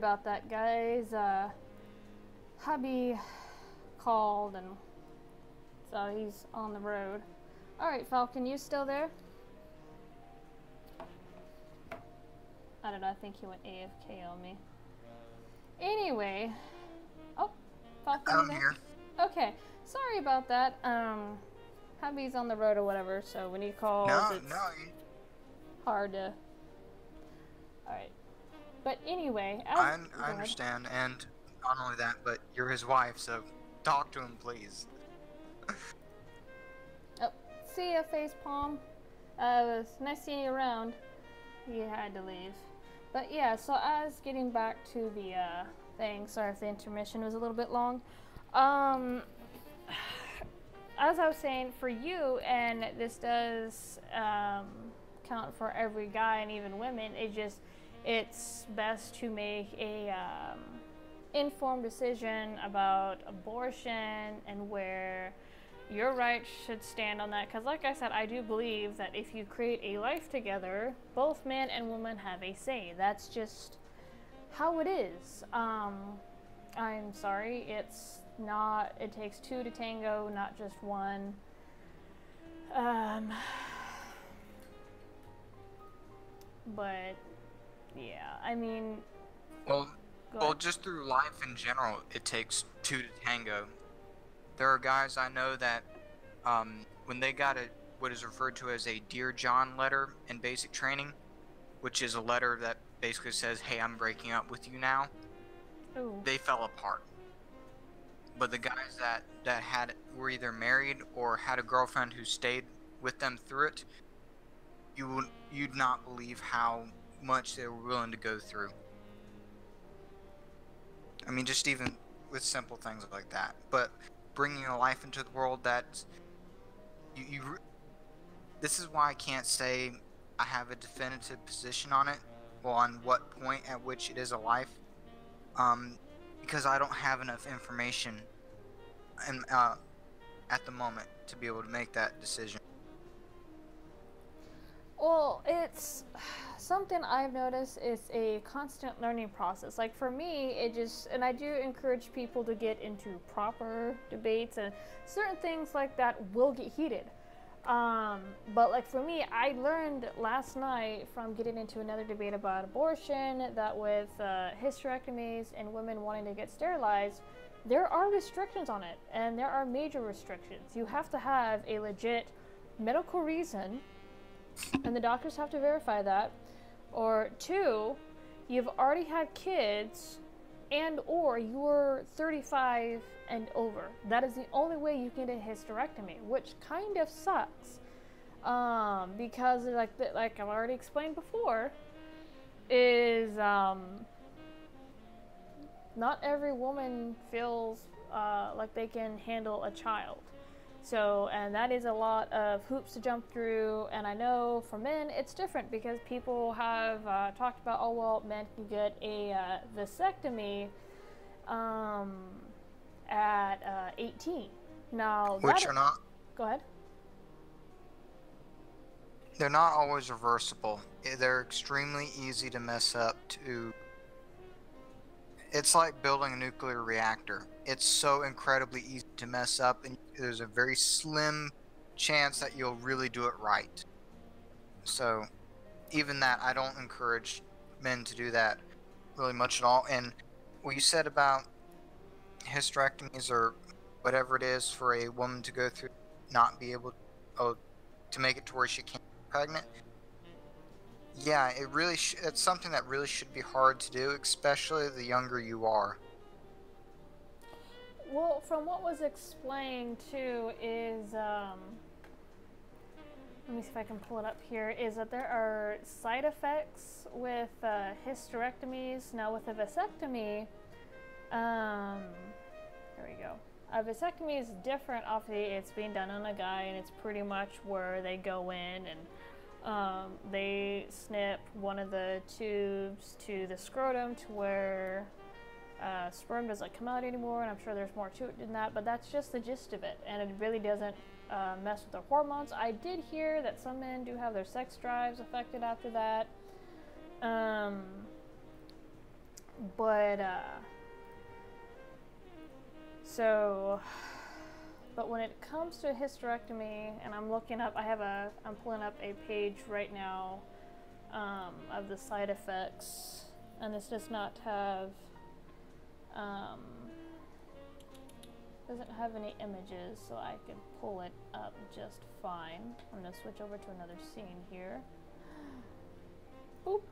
about that, guys. Hubby called, and so he's on the road. Alright, Falcon, you still there? I don't know, I think he went AFK on me. Anyway. Oh, Falcon, I'm here. Okay, sorry about that. Hubby's on the road or whatever, so when he calls, it's hard to... Alright. But anyway, I understand, and not only that, but you're his wife, so talk to him, please. Oh, see ya, Facepalm. It was nice seeing you around. He had to leave. But yeah, so as getting back to the thing, sorry if the intermission was a little bit long. As I was saying, for you, and this does count for every guy and even women, it's best to make a informed decision about abortion and where your rights should stand on that. Because like I said, I do believe that if you create a life together, both man and woman have a say. That's just how it is. I'm sorry, it's not, it takes two to tango, not just one. But yeah, I mean, Well, just through life in general, it takes two to tango. There are guys I know that, when they got what is referred to as a Dear John letter in basic training, which is a letter that basically says, "Hey, I'm breaking up with you now," ooh. they fell apart. But the guys that were either married or had a girlfriend who stayed with them through it, you'd not believe how much they were willing to go through. I mean, just even with simple things like that. But bringing a life into the world that this is why I can't say I have a definitive position on it, or on what point at which it is a life, because I don't have enough information and at the moment to be able to make that decision. Well, it's something I've noticed is a constant learning process. Like for me, and I do encourage people to get into proper debates, and certain things like that will get heated. But like for me, I learned last night from getting into another debate about abortion that with hysterectomies and women wanting to get sterilized, there are restrictions on it, and there are major restrictions. You have to have a legit medical reason, and the doctors have to verify that. Or two, you've already had kids, and or you're 35 and over. That is the only way you can get a hysterectomy, which kind of sucks. Because like I've already explained before, is not every woman feels like they can handle a child. So, and that is a lot of hoops to jump through. And I know for men, it's different because people have talked about, oh, well, men can get a vasectomy at 18. Now, Which are not. Go ahead. They're not always reversible. They're extremely easy to mess up. It's like building a nuclear reactor. It's so incredibly easy to mess up, and there's a very slim chance that you'll really do it right. So, even that, I don't encourage men to do that really much at all. And what you said about hysterectomies or whatever it is for a woman to go through, not be able to make it to where she can't get pregnant. Yeah, it's something that really should be hard to do, especially the younger you are. Well, from what was explained too is, let me see if I can pull it up here, is that there are side effects with hysterectomies. Now with a vasectomy, there we go. A vasectomy is different, obviously it's being done on a guy, and it's pretty much where they go in and they snip one of the tubes to the scrotum to where sperm doesn't come out anymore, and I'm sure there's more to it than that, but that's just the gist of it, and it really doesn't mess with their hormones. I did hear that some men do have their sex drives affected after that, but when it comes to a hysterectomy, and I'm pulling up a page right now of the side effects, and this does not have doesn't have any images, so I can pull it up just fine. I'm gonna switch over to another scene here. Boop.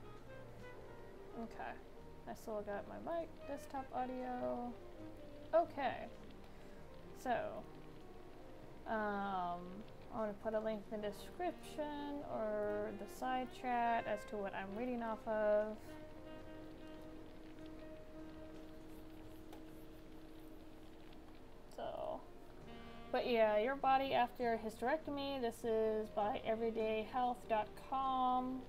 Okay, I still got my mic, desktop audio. Okay, so I'm going to put a link in the description or the side chat as to what I'm reading off of. So, but yeah, your body after hysterectomy. This is by everydayhealth.com.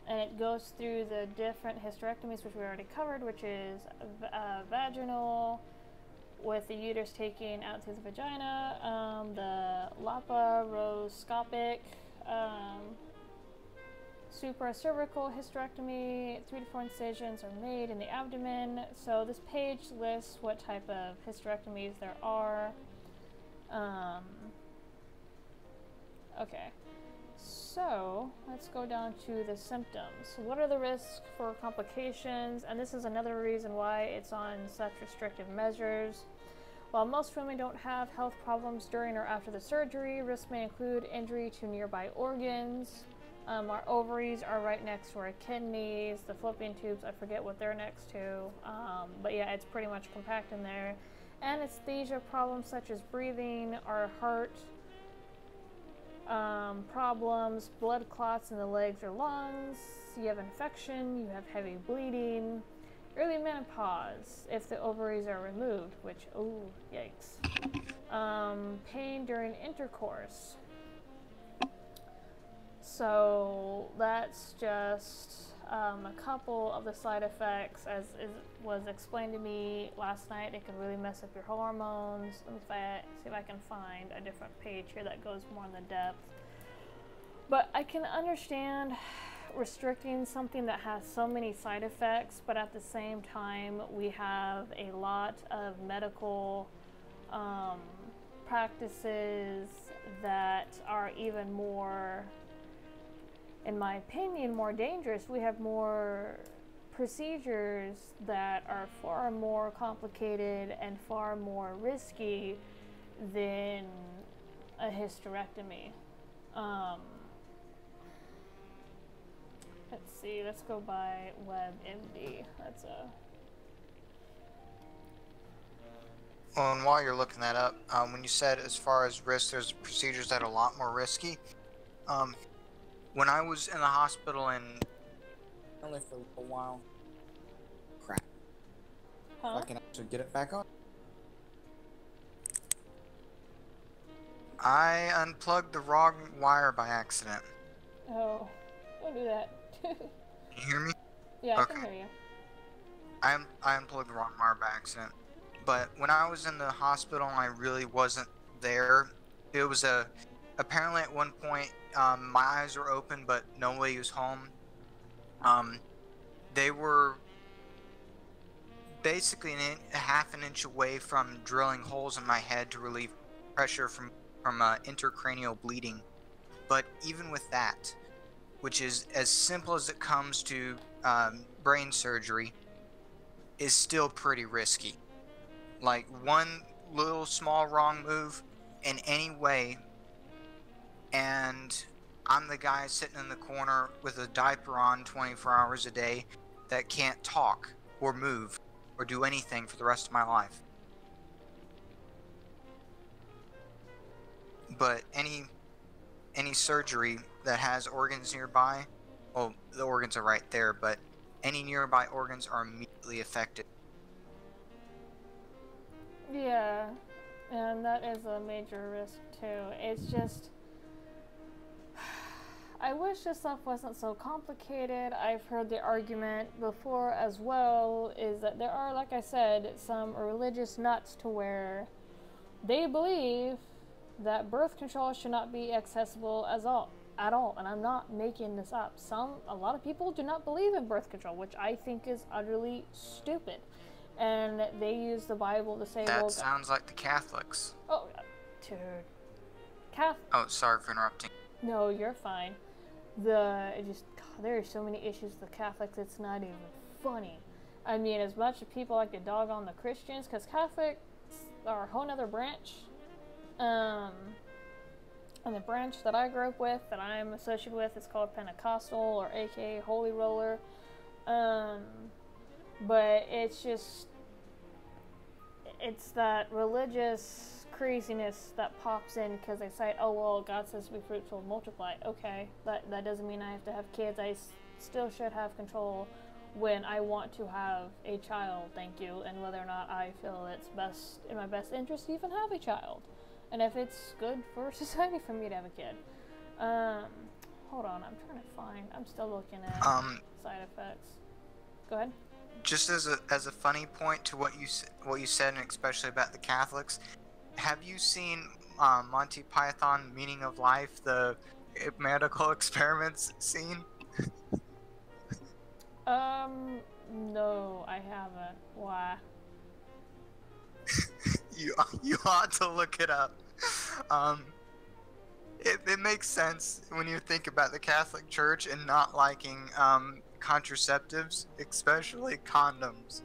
and it goes through the different hysterectomies, which we already covered, which is vaginal, with the uterus taken out through the vagina, the laparoscopic, supracervical hysterectomy. 3 to 4 incisions are made in the abdomen. So this page lists what type of hysterectomies there are. Okay, so let's go down to the symptoms. What are the risks for complications? And this is another reason why it's on such restrictive measures. While most women don't have health problems during or after the surgery, risks may include injury to nearby organs. Our ovaries are right next to our kidneys. The fallopian tubes, I forget what they're next to. But yeah, it's pretty much compact in there. Anesthesia problems such as breathing, our heart problems, blood clots in the legs or lungs. You have infection, you have heavy bleeding. Early menopause, if the ovaries are removed, which, oh, yikes. Pain during intercourse. So that's just a couple of the side effects. As was explained to me last night, it can really mess up your hormones. Let me see if I can find a different page here that goes more in the depth. But I can understand restricting something that has so many side effects, but at the same time we have a lot of medical practices that are even more, in my opinion, more dangerous. We have more procedures that are far more complicated and far more risky than a hysterectomy. Let's see, let's go by WebMD. That's a... Well, and while you're looking that up, when you said as far as risk, there's procedures that are a lot more risky. When I was in the hospital and only for a little while, crap. Huh? If I can actually get it back on. I unplugged the wrong wire by accident. Oh, don't do that. Can you hear me? Yeah, Okay. I can hear you. I unplugged the wrong wire by accident. But when I was in the hospital and I really wasn't there, it was apparently at one point, my eyes were open, but nobody was home. They were basically a half an inch away from drilling holes in my head to relieve pressure from intracranial bleeding. But even with that, which is as simple as it comes to brain surgery, is still pretty risky. Like, one little small wrong move in any way, and I'm the guy sitting in the corner with a diaper on 24 hours a day that can't talk or move or do anything for the rest of my life. But any surgery that has organs nearby, well, the organs are right there, but any nearby organs are immediately affected. Yeah, and that is a major risk too. It's just, I wish this stuff wasn't so complicated. I've heard the argument before as well, is that there are, like I said, some religious nuts to where they believe that birth control should not be accessible at all, and I'm not making this up. A lot of people do not believe in birth control, which I think is utterly stupid. And they use the Bible to say, That sounds like the Catholics. Oh, dude. Oh, sorry for interrupting. No, you're fine. God, there are so many issues with the Catholics, it's not even funny. I mean, as much as people like to dog on the Christians, because Catholics are a whole nother branch. And the branch that I grew up with, that I'm associated with, is called Pentecostal, or aka Holy Roller. But it's that religious craziness that pops in because they say, oh, well, God says be fruitful and multiply. Okay, that doesn't mean I have to have kids. I still should have control when I want to have a child, thank you, and whether or not I feel it's best in my best interest to even have a child. And if it's good for society for me to have a kid. hold on, I'm trying to find. I'm still looking at side effects. Go ahead. Just as a funny point to what you said, and especially about the Catholics, have you seen Monty Python Meaning of Life, the medical experiments scene? No, I haven't. Why? You ought to look it up. It makes sense when you think about the Catholic Church and not liking contraceptives, especially condoms.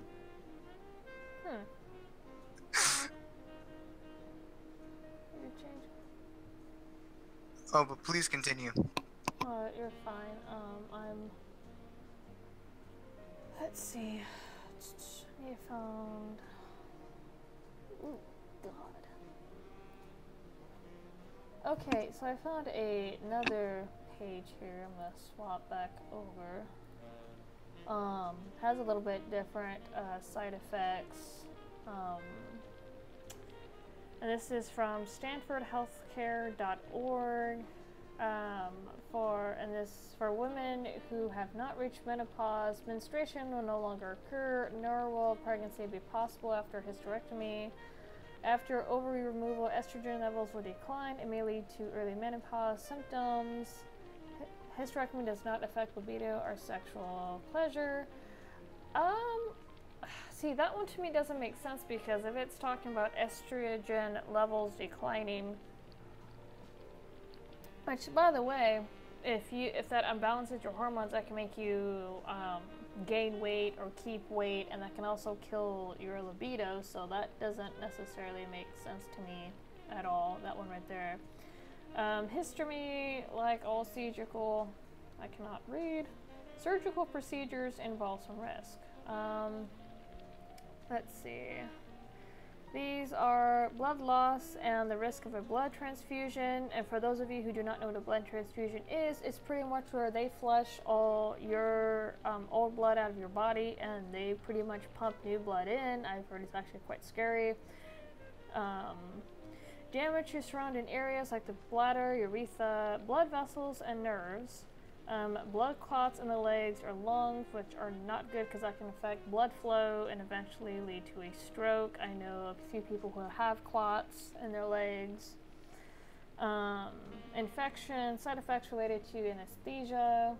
Oh, but please continue. You're fine. Let's see. I found. Ooh, God. Okay, so I found another page here. I'm gonna swap back over. Has a little bit different side effects. And this is from StanfordHealthcare.org. For women who have not reached menopause, menstruation will no longer occur, nor will pregnancy be possible after hysterectomy. After ovary removal, estrogen levels will decline. It may lead to early menopause symptoms. Hysterectomy does not affect libido or sexual pleasure. See, that one to me doesn't make sense, because if it's talking about estrogen levels declining, which, by the way, if that unbalances your hormones, that can make you gain weight or keep weight, and that can also kill your libido. So that doesn't necessarily make sense to me at all. That one right there. Hysterectomy, like all surgical, I cannot read. Surgical procedures involve some risk. Let's see. These are blood loss and the risk of a blood transfusion. And for those of you who do not know what a blood transfusion is, it's pretty much where they flush all your old blood out of your body, and they pretty much pump new blood in. I've heard it's actually quite scary. Damage to surrounding areas like the bladder, urethra, blood vessels, and nerves. Blood clots in the legs or lungs, which are not good because that can affect blood flow and eventually lead to a stroke. I know a few people who have clots in their legs. Infection, side effects related to anesthesia,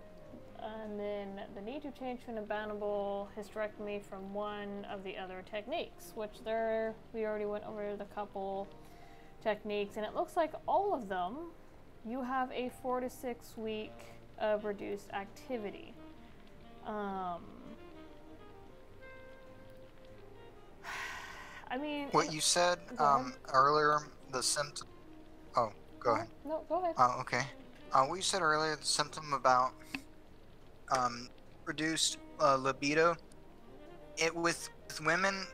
and then the need to change to an abominable hysterectomy from one of the other techniques, which we already went over the couple techniques, and it looks like all of them you have a 4 to 6 week of reduced activity. I mean, what you said earlier, the symptom. Oh, go ahead. No, go ahead. Oh, okay. What you said earlier, the symptom about reduced libido. With women,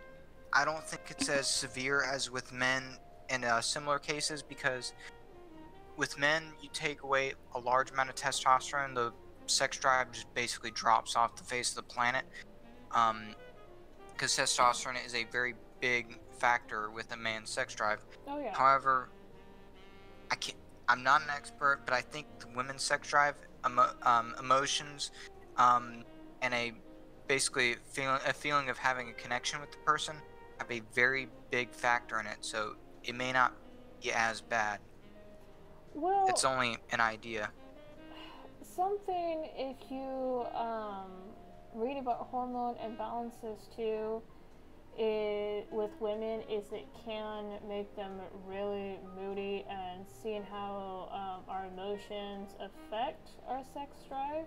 I don't think it's as severe as with men in similar cases, because with men, you take away a large amount of testosterone, the sex drive just basically drops off the face of the planet. Because testosterone is a very big factor with a man's sex drive. Oh yeah. However, I'm not an expert, but I think the women's sex drive, emotions, and basically a feeling of having a connection with the person have a very big factor in it. So it may not be as bad. Well, it's only an idea. Something, if you read about hormone imbalances too, with women, is it can make them really moody, and seeing how our emotions affect our sex drive.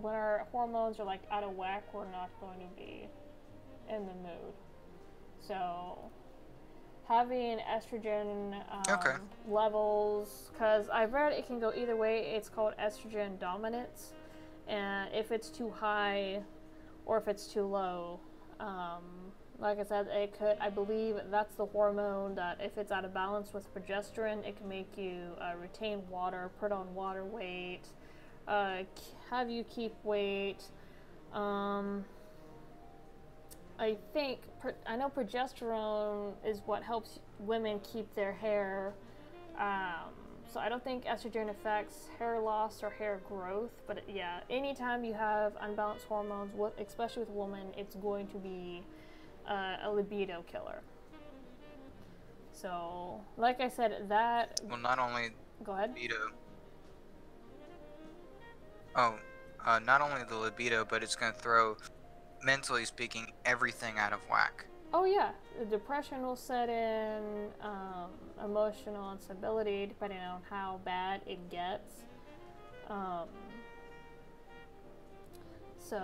When our hormones are like out of whack, we're not going to be in the mood. So having estrogen levels, because I've read it can go either way. It's called estrogen dominance, and if it's too high or if it's too low, like I said, I believe that's the hormone that if it's out of balance with progesterone, it can make you retain water, put on water weight, have you keep weight. I know progesterone is what helps women keep their hair So I don't think estrogen affects hair loss or hair growth, but yeah, anytime you have unbalanced hormones, especially with a woman, it's going to be a libido killer. So, like I said, that... Well, not only Go ahead. libido. Oh, not only the libido, but it's going to throw, mentally speaking, everything out of whack. Oh yeah, the depression will set in, emotional instability, depending on how bad it gets. So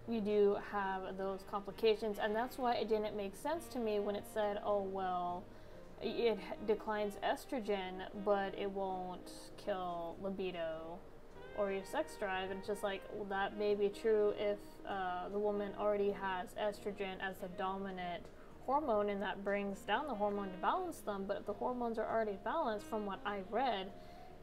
you do have those complications, and that's why it didn't make sense to me when it said, oh well, it declines estrogen, but it won't kill libido or your sex drive. And it's just like, well, that may be true if the woman already has estrogen as the dominant hormone, and that brings down the hormone to balance them. But if the hormones are already balanced, from what I read,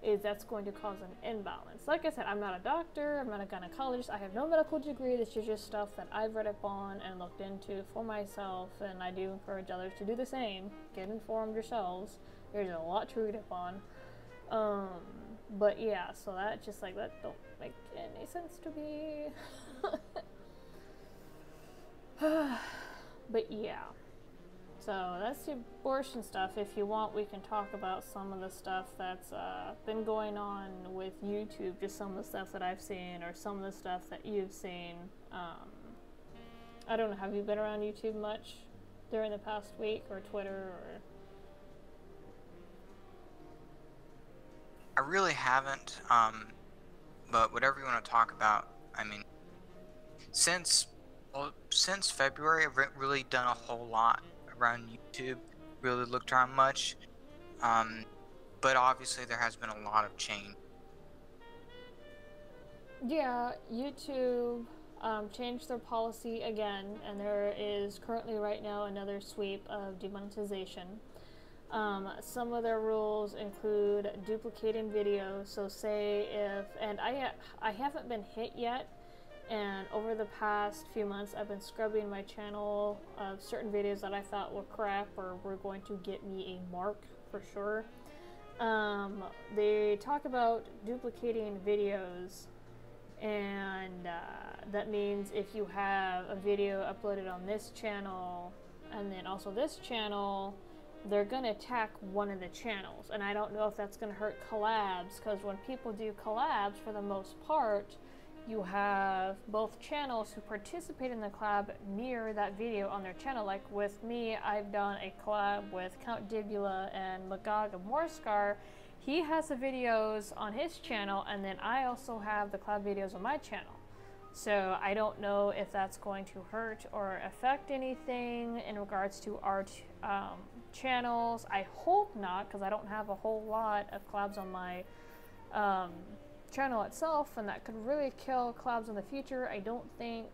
is that's going to cause an imbalance. Like I said, I'm not a doctor, I'm not a gynecologist, I have no medical degree. This is just stuff that I've read up on and looked into for myself, and I do encourage others to do the same. Get informed yourselves. There's a lot to read up on. But yeah, so that just like, that don't make any sense to me. But yeah. So that's the abortion stuff. If you want, we can talk about some of the stuff that's been going on with YouTube, just some of the stuff that I've seen, or some of the stuff that you've seen. I don't know, have you been around YouTube much during the past week, or Twitter, or... I really haven't, but whatever you want to talk about, I mean, since February, I've really done a whole lot around YouTube, really looked around much, but obviously there has been a lot of change. Yeah, YouTube changed their policy again, and there is currently right now another sweep of demonetization. Some of their rules include duplicating videos. So say if, and I haven't been hit yet, and over the past few months I've been scrubbing my channel of certain videos that I thought were crap or were going to get me a mark for sure. They talk about duplicating videos, and that means if you have a video uploaded on this channel and then also this channel, they're gonna attack one of the channels. And I don't know if that's gonna hurt collabs, because when people do collabs, for the most part, you have both channels who participate in the collab mirror that video on their channel. Like with me, I've done a collab with Count Dibula and Magog of Morscar. He has the videos on his channel, and then I also have the collab videos on my channel. So I don't know if that's going to hurt or affect anything in regards to our channels. I hope not, because I don't have a whole lot of collabs on my channel itself, and that could really kill collabs in the future. I don't think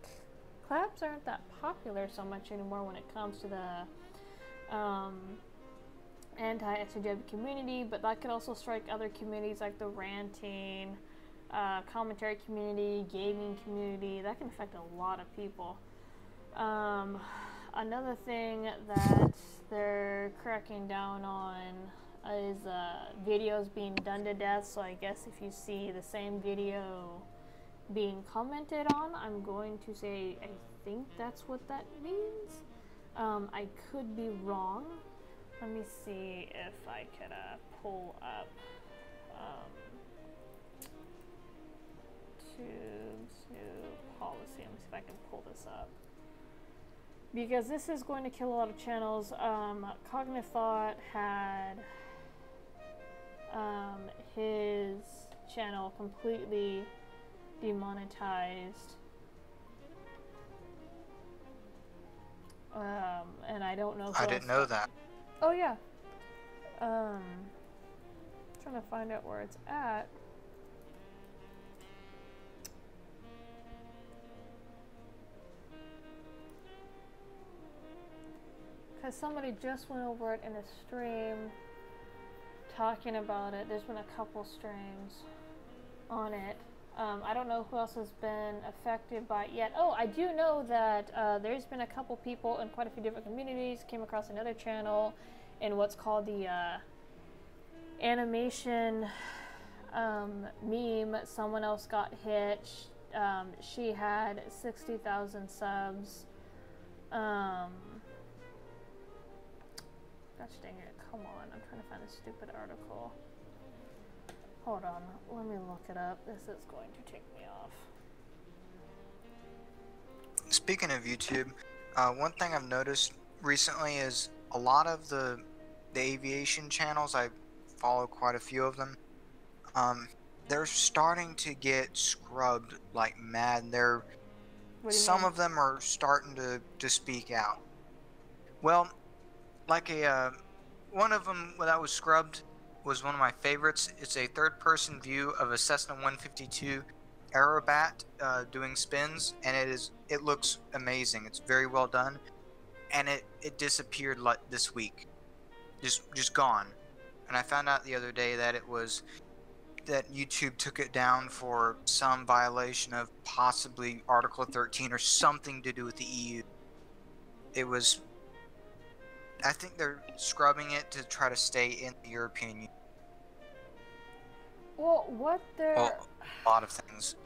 collabs aren't that popular so much anymore when it comes to the anti-SJW community, but that could also strike other communities like the ranting, commentary community, gaming community. That can affect a lot of people. Another thing that they're cracking down on is videos being done to death. So I guess if you see the same video being commented on, I'm going to say I think that's what that means. I could be wrong. Let me see if I could pull up policy. Let me see if I can pull this up, because this is going to kill a lot of channels. Cognitive Thought had his channel completely demonetized, and I don't know. I didn't know that. Oh yeah. Trying to find out where it's at. Because somebody just went over it in a stream talking about it. There's been a couple streams on it. I don't know who else has been affected by it yet. Oh, I do know that there's been a couple people in quite a few different communities came across another channel in what's called the animation meme, someone else got hit. She had 60,000 subs. Gosh dang it, come on, I'm trying to find this stupid article. Hold on, let me look it up. This is going to take me off. Speaking of YouTube, one thing I've noticed recently is a lot of the aviation channels, I follow quite a few of them, they're starting to get scrubbed like mad. Some of them are starting to speak out. Well, like one of them that was scrubbed was one of my favorites. It's a third-person view of a Cessna 152 Aerobat doing spins, and it looks amazing. It's very well done, and it disappeared like this week, just gone. And I found out the other day that that YouTube took it down for some violation of possibly Article 13 or something to do with the EU. I think they're scrubbing it to try to stay in the European Union. Well, a lot of things.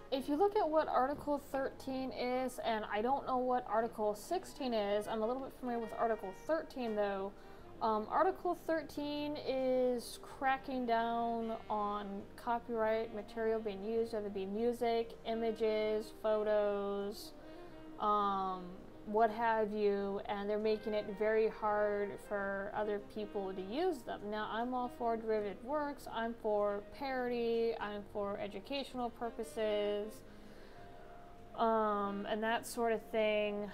If you look at what Article 13 is, and I don't know what Article 16 is, I'm a little bit familiar with Article 13 though. Article 13 is cracking down on copyright material being used, whether it be music, images, photos, what have you, and they're making it very hard for other people to use them. Now, I'm all for derivative works, I'm for parody, I'm for educational purposes, and that sort of thing.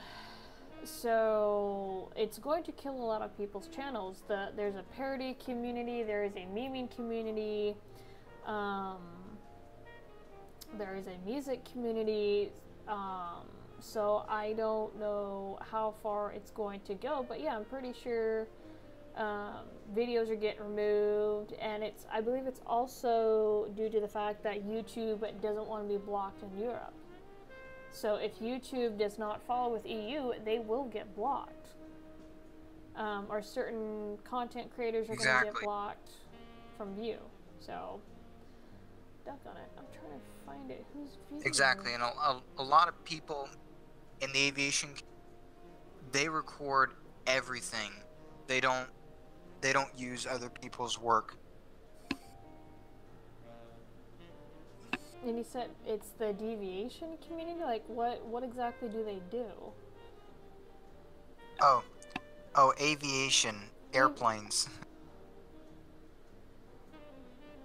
So it's going to kill a lot of people's channels. There's a parody community, there is a memeing community, there is a music community, so I don't know how far it's going to go, but yeah, I'm pretty sure videos are getting removed, and I believe it's also due to the fact that YouTube doesn't want to be blocked in Europe. So if YouTube does not follow with EU, they will get blocked. Or certain content creators are going to get blocked from view. So, duck on it. I'm trying to find it. Who's video? Exactly, and a lot of people in the aviation, they record everything. They don't use other people's work. And you said it's the deviation community? Like, what exactly do they do? Oh, aviation, airplanes.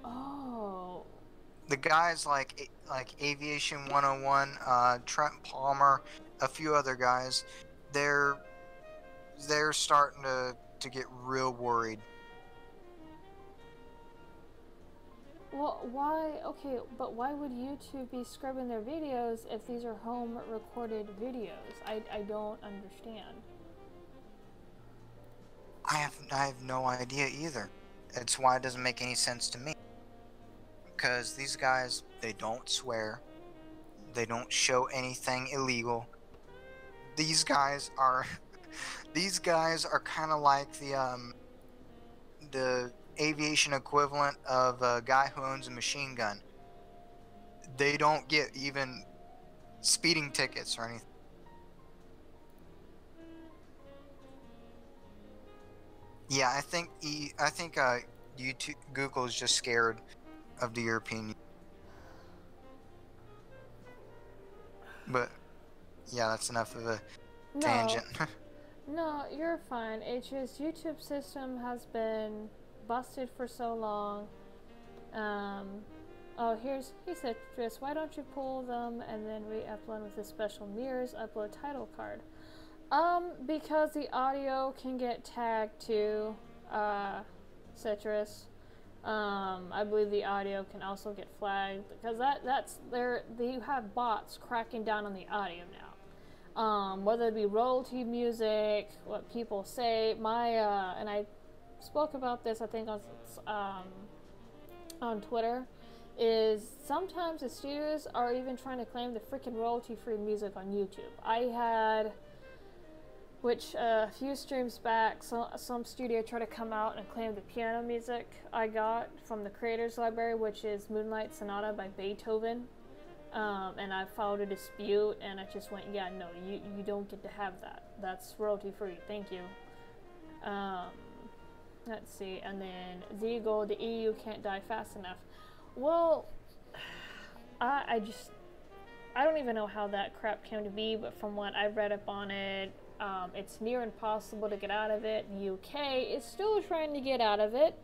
Oh. The guys like Aviation 101, Trent Palmer, a few other guys, they're starting to get real worried. Well, why? Okay, but why would YouTube be scrubbing their videos if these are home recorded videos? I don't understand. I have no idea either. That's why it doesn't make any sense to me. Because these guys, they don't swear. They don't show anything illegal. These guys are kind of like the aviation equivalent of a guy who owns a machine gun. They don't get even speeding tickets or anything. Yeah, I think YouTube, Google is just scared of the European Union. But yeah, that's enough of a tangent. No, you're fine. It's just YouTube system has been busted for so long. Oh, he said, Tris, why don't you pull them and then re-upload with the special mirrors upload title card? Because the audio can get tagged to Citrus. I believe the audio can also get flagged because you have bots cracking down on the audio now. Whether it be royalty music, what people say, and I spoke about this I think on Twitter, is sometimes the studios are even trying to claim the freaking royalty-free music on YouTube. I had which a few streams back, some studio tried to come out and claim the piano music I got from the Creators Library, which is Moonlight Sonata by Beethoven. And I filed a dispute, and I just went, yeah, no, you don't get to have that. That's royalty free. Thank you. Let's see. And then Ziegel, the EU can't die fast enough. Well, I don't even know how that crap came to be, but from what I've read up on it, it's near impossible to get out of it. The UK is still trying to get out of it.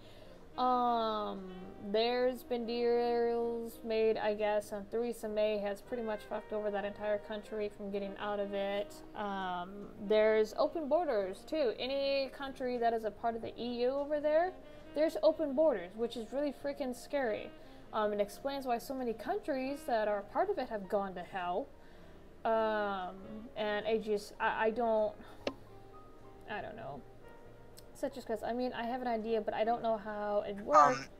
There's been deals made, I guess, and Theresa May has pretty much fucked over that entire country from getting out of it. There's open borders, too. Any country that is a part of the EU over there, there's open borders, which is really freaking scary. It explains why so many countries that are a part of it have gone to hell. And I don't know. Such as because, I mean, I have an idea, but I don't know how it works.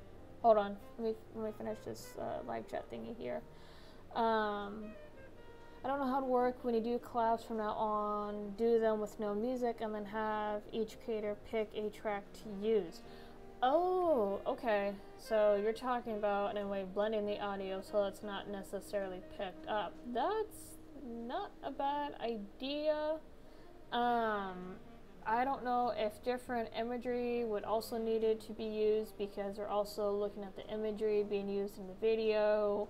Hold on, let me finish this live chat thingy here. I don't know how to work when you do collabs from now on, do them with no music, and then have each creator pick a track to use. Oh, okay. So you're talking about, in a way, blending the audio so it's not necessarily picked up. That's not a bad idea. I don't know if different imagery would also needed to be used because they're also looking at the imagery being used in the video.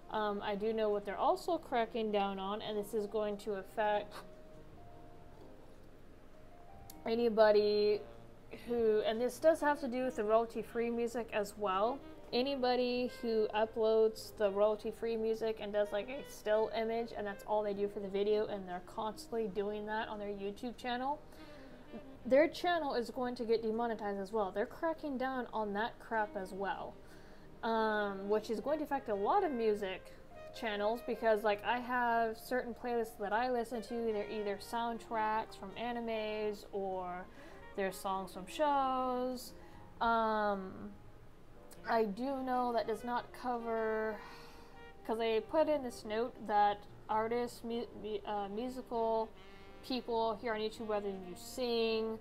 I do know what they're also cracking down on, and this is going to affect anybody who, and this does have to do with the royalty-free music as well. Anybody who uploads the royalty-free music and does like a still image and that's all they do for the video, and they're constantly doing that on their YouTube channel, their channel is going to get demonetized as well. They're cracking down on that crap as well, which is going to affect a lot of music channels because, like, I have certain playlists that I listen to. They're either soundtracks from animes or they're songs from shows. I do know that does not cover, because they put in this note that artists, musical people here on YouTube, whether you sing,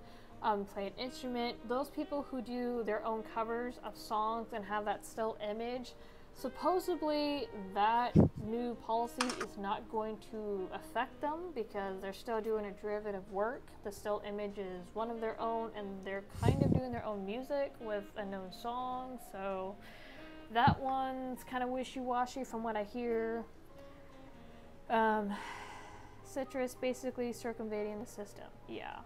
play an instrument, those people who do their own covers of songs and have that still image, supposedly that new policy is not going to affect them because they're still doing a derivative work. The still image is one of their own, and they're kind of doing their own music with a known song, so that one's kind of wishy-washy from what I hear. Citrus basically circumventing the system. Yeah.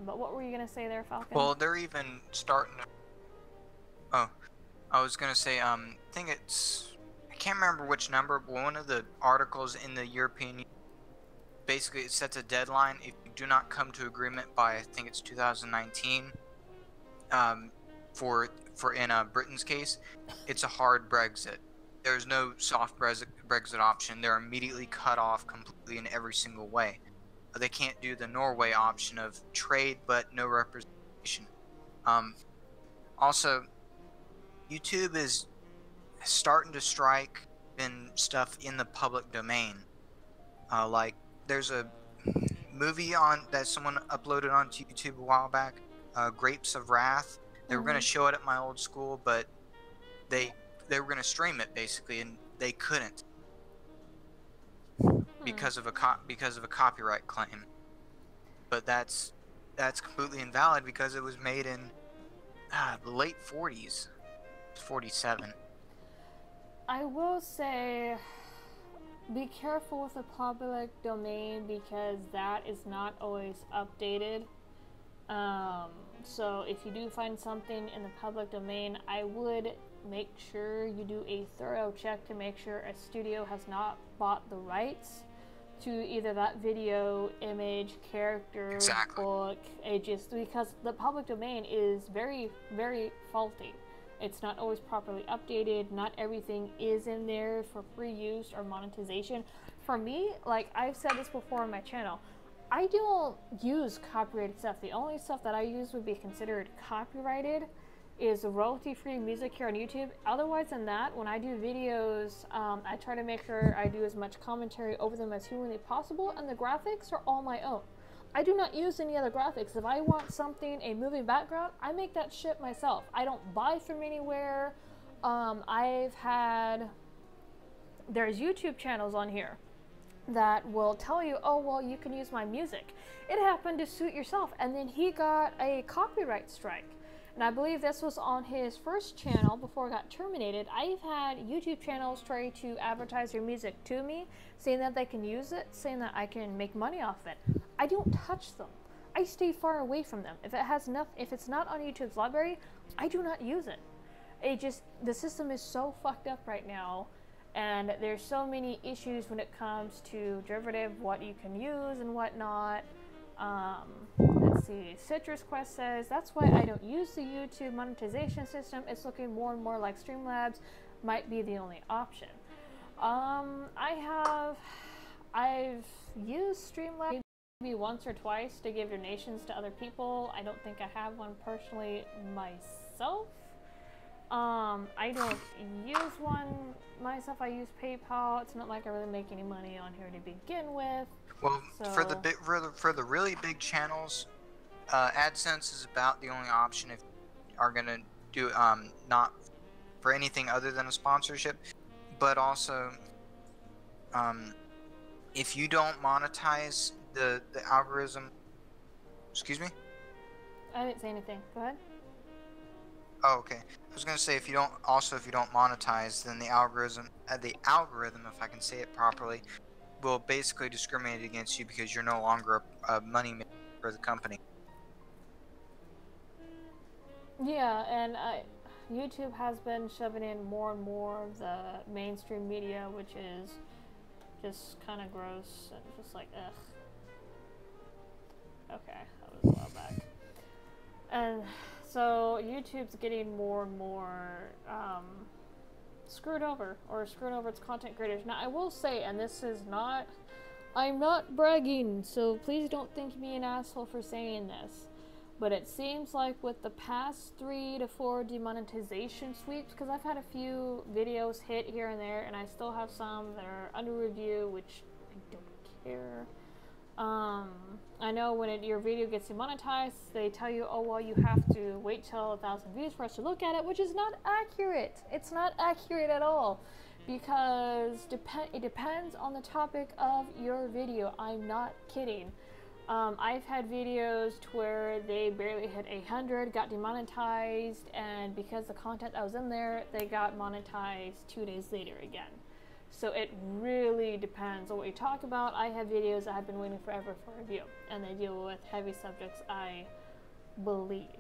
But what were you gonna say there, Falcon? Well, they're even starting to... Oh, I was gonna say, I think it's... I can't remember which number, but one of the articles in the European Union, basically it sets a deadline. If you do not come to agreement by, I think it's 2019, for in Britain's case, it's a hard Brexit. There's no soft Brexit option. They're immediately cut off completely in every single way. They can't do the Norway option of trade but no representation. Also, YouTube is starting to strike in stuff in the public domain. Like, there's a movie that someone uploaded onto YouTube a while back, Grapes of Wrath. They were going to show it at my old school, but they were going to stream it basically, and they couldn't because of a copyright claim. But that's completely invalid because it was made in the late 40s, 47. I will say, be careful with the public domain because that is not always updated. So if you do find something in the public domain, I would make sure you do a thorough check to make sure a studio has not bought the rights to either that video, image, character, book, just because the public domain is very, very faulty. It's not always properly updated. Not everything is in there for free use or monetization. For me, like I've said this before on my channel, I don't use copyrighted stuff. The only stuff that I use would be considered copyrighted is royalty-free music here on YouTube. Otherwise than that, when I do videos, I try to make sure I do as much commentary over them as humanly possible, and the graphics are all my own. I do not use any other graphics. If I want something, a movie background, I make that shit myself. I don't buy from anywhere. There's YouTube channels on here that will tell you, oh, well, you can use my music. It happened to suit yourself. And then he got a copyright strike. And I believe this was on his first channel before it got terminated. I've had YouTube channels try to advertise their music to me, saying that they can use it, saying that I can make money off it. I don't touch them. I stay far away from them. If it's not on YouTube's library, I do not use it. The system is so fucked up right now, and there's so many issues when it comes to derivative, what you can use and whatnot. Let's see, Citrus Quest says, that's why I don't use the YouTube monetization system. It's looking more and more like Streamlabs might be the only option. I've used Streamlabs maybe once or twice to give donations to other people. I don't think I have one personally myself. I don't use one myself. I use PayPal. It's not like I really make any money on here to begin with. Well, so, for the really big channels, AdSense is about the only option if you are gonna do not for anything other than a sponsorship. But also, if you don't monetize the algorithm, excuse me. I didn't say anything. Go ahead. Oh, okay. I was gonna say if you don't monetize, then the algorithm, if I can say it properly, will basically discriminate against you because you're no longer a money maker for the company. Yeah, and YouTube has been shoving in more and more of the mainstream media, which is just kind of gross and just like, ugh. Okay, that was a while back. And so YouTube's getting more and more screwed over its content creators. Now I will say, and this is not, I'm not bragging, so please don't think me an asshole for saying this, but it seems like with the past 3 to 4 demonetization sweeps, because I've had a few videos hit here and there, and I still have some that are under review, which I don't care. I know when your video gets demonetized, they tell you, oh, well, you have to wait till 1,000 views for us to look at it, which is not accurate. It's not accurate at all, because it depends on the topic of your video. I'm not kidding. I've had videos to where they barely hit 100, got demonetized, and because the content that was in there, they got monetized 2 days later again. So it really depends on what you talk about. I have videos that have been waiting forever for review, and they deal with heavy subjects, I believe.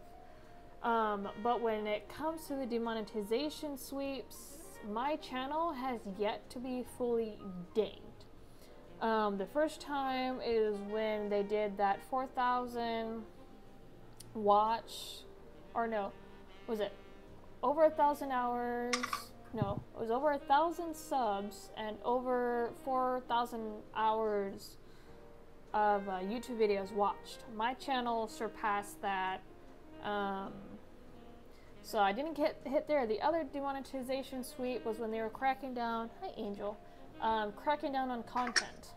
But when it comes to the demonetization sweeps, my channel has yet to be fully dinged. The first time is when they did that 4,000 watch, or no, was it over 1,000 hours? No, it was over 1,000 subs and over 4,000 hours of YouTube videos watched. My channel surpassed that, so I didn't get hit there. The other demonetization sweep was when they were cracking down, hi Angel, cracking down on content.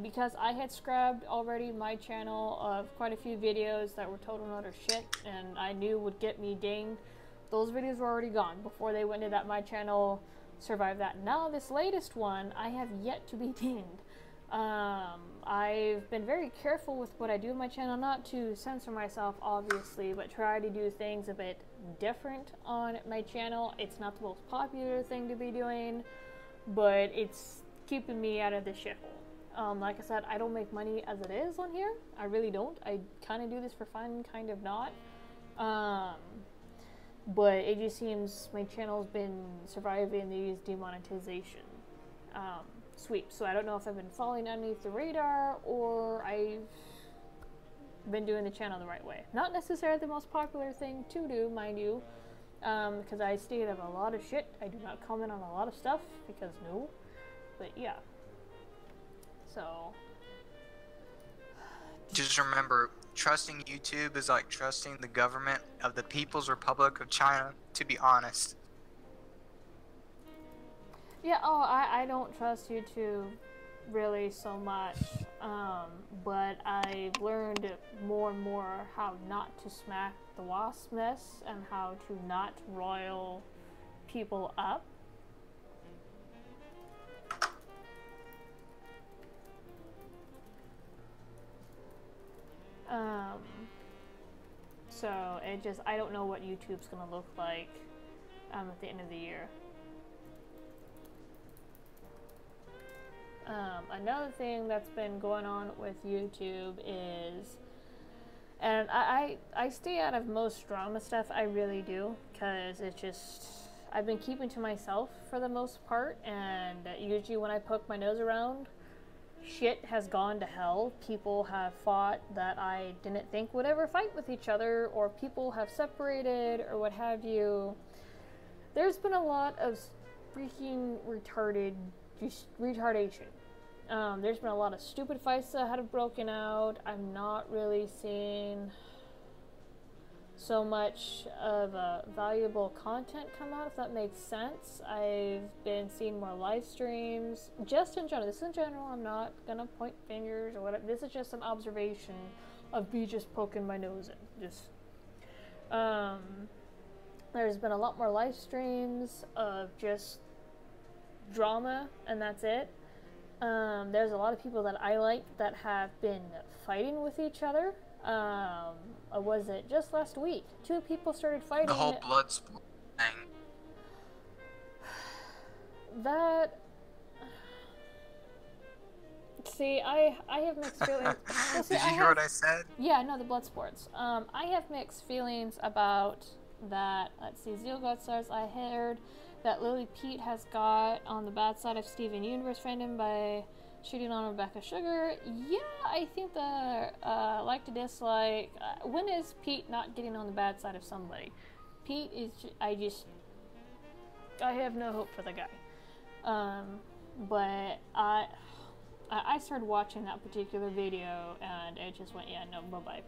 Because I had scrubbed already my channel of quite a few videos that were total and utter shit and I knew would get me dinged. Those videos were already gone before they went into that. My channel survived that. Now this latest one, I have yet to be dinged. I've been very careful with what I do on my channel, not to censor myself obviously, but try to do things a bit different on my channel. It's not the most popular thing to be doing, but it's keeping me out of the shithole. Like I said, I don't make money as it is on here. I really don't. I kind of do this for fun, kind of not. But it just seems my channel's been surviving these demonetization sweeps. So I don't know if I've been falling underneath the radar or I've been doing the channel the right way. Not necessarily the most popular thing to do, mind you, because I stay out of a lot of shit. I do not comment on a lot of stuff because no. But yeah. So Just remember, trusting YouTube is like trusting the government of the People's Republic of China, to be honest. Yeah, I don't trust YouTube really so much, but I've learned more and more how not to smack the wasp nest and how to not roil people up. So it just, I don't know what YouTube's gonna look like at the end of the year. Another thing that's been going on with YouTube is, and I stay out of most drama stuff, I really do, because it's just, I've been keeping to myself for the most part, and usually when I poke my nose around, shit has gone to hell. People have fought that I didn't think would ever fight with each other, or people have separated, or what have you. There's been a lot of freaking retardation. There's been a lot of stupid fights that have broken out. I'm not really seeing so much of valuable content come out, if that makes sense. I've been seeing more live streams, just in general. This is in general. I'm not gonna point fingers or whatever. This is just an observation of me just poking my nose in. Just there's been a lot more live streams of just drama, and that's it. There's a lot of people that I like that have been fighting with each other. Was it just last week? 2 people started fighting. The whole blood sport thing. That... See, I have mixed feelings. Well, see, Did you hear what I said? Yeah, no, the blood sports. I have mixed feelings about that. Let's see, Zeal God Stars, I heard that Lily Pete has got on the bad side of Steven Universe fandom by shooting on Rebecca Sugar. Yeah, I think the like to dislike. When is Pete not getting on the bad side of somebody? Pete is. I have no hope for the guy. But I started watching that particular video and it just went, yeah, no, bye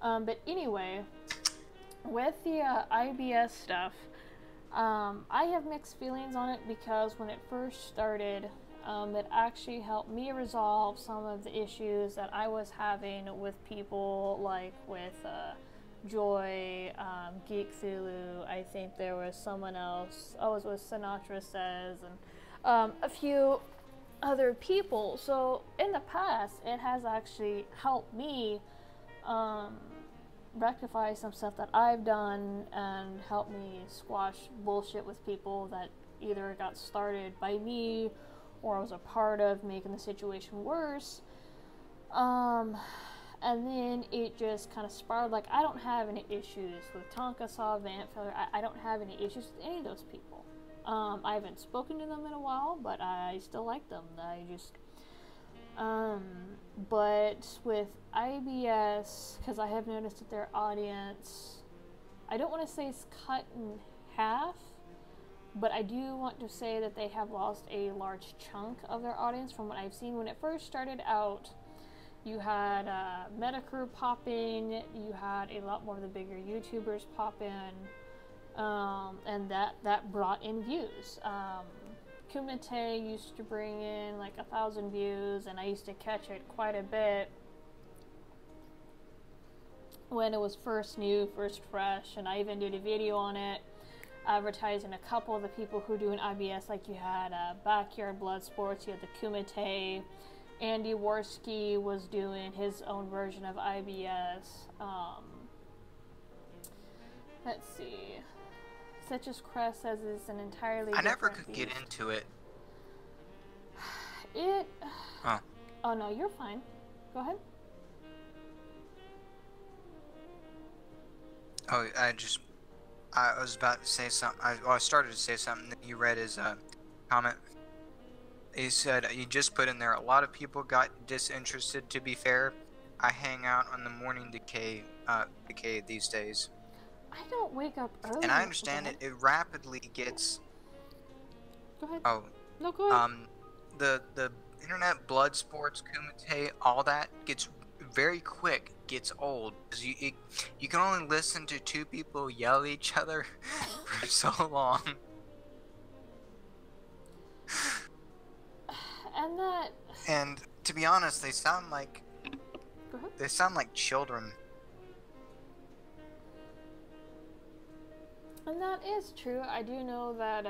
bye. But anyway, with the IBS stuff. I have mixed feelings on it because when it first started, it actually helped me resolve some of the issues that I was having with people, like with Joy, Geek Zulu. I think there was someone else. I was with Sinatra Says, and a few other people. So in the past, it has actually helped me rectify some stuff that I've done and help me squash bullshit with people that either got started by me or I was a part of making the situation worse. And then it just kind of spiraled. Like, I don't have any issues with Tonka Saw, Vant Failure. I don't have any issues with any of those people. I haven't spoken to them in a while, but I still like them. I just... but with IBS, because I have noticed that their audience, I don't want to say it's cut in half, but I do want to say that they have lost a large chunk of their audience from what I've seen. When it first started out, you had Metacrew pop in, you had a lot more of the bigger YouTubers pop in, and that brought in views. Kumite used to bring in like 1,000 views, and I used to catch it quite a bit when it was first new, first fresh, and I even did a video on it advertising a couple of the people who do an IBS. Like you had Backyard Blood Sports, you had the Kumite, Andy Worski was doing his own version of IBS. Let's see. Citrus Crest says it's an entirely I never different could beast. get into it. Oh no, you're fine. Go ahead. Oh, I was about to say something. I started to say something that you read his comment. He said, you just put in there, a lot of people got disinterested, to be fair. I hang out on the morning decay these days. I don't wake up early. And I understand it rapidly gets... Go ahead. Oh. No, go ahead. The internet blood sports, Kumite, all that gets very quick gets old. 'Cause you can only listen to two people yell at each other for so long. And to be honest, they sound like children. And that is true. I do know that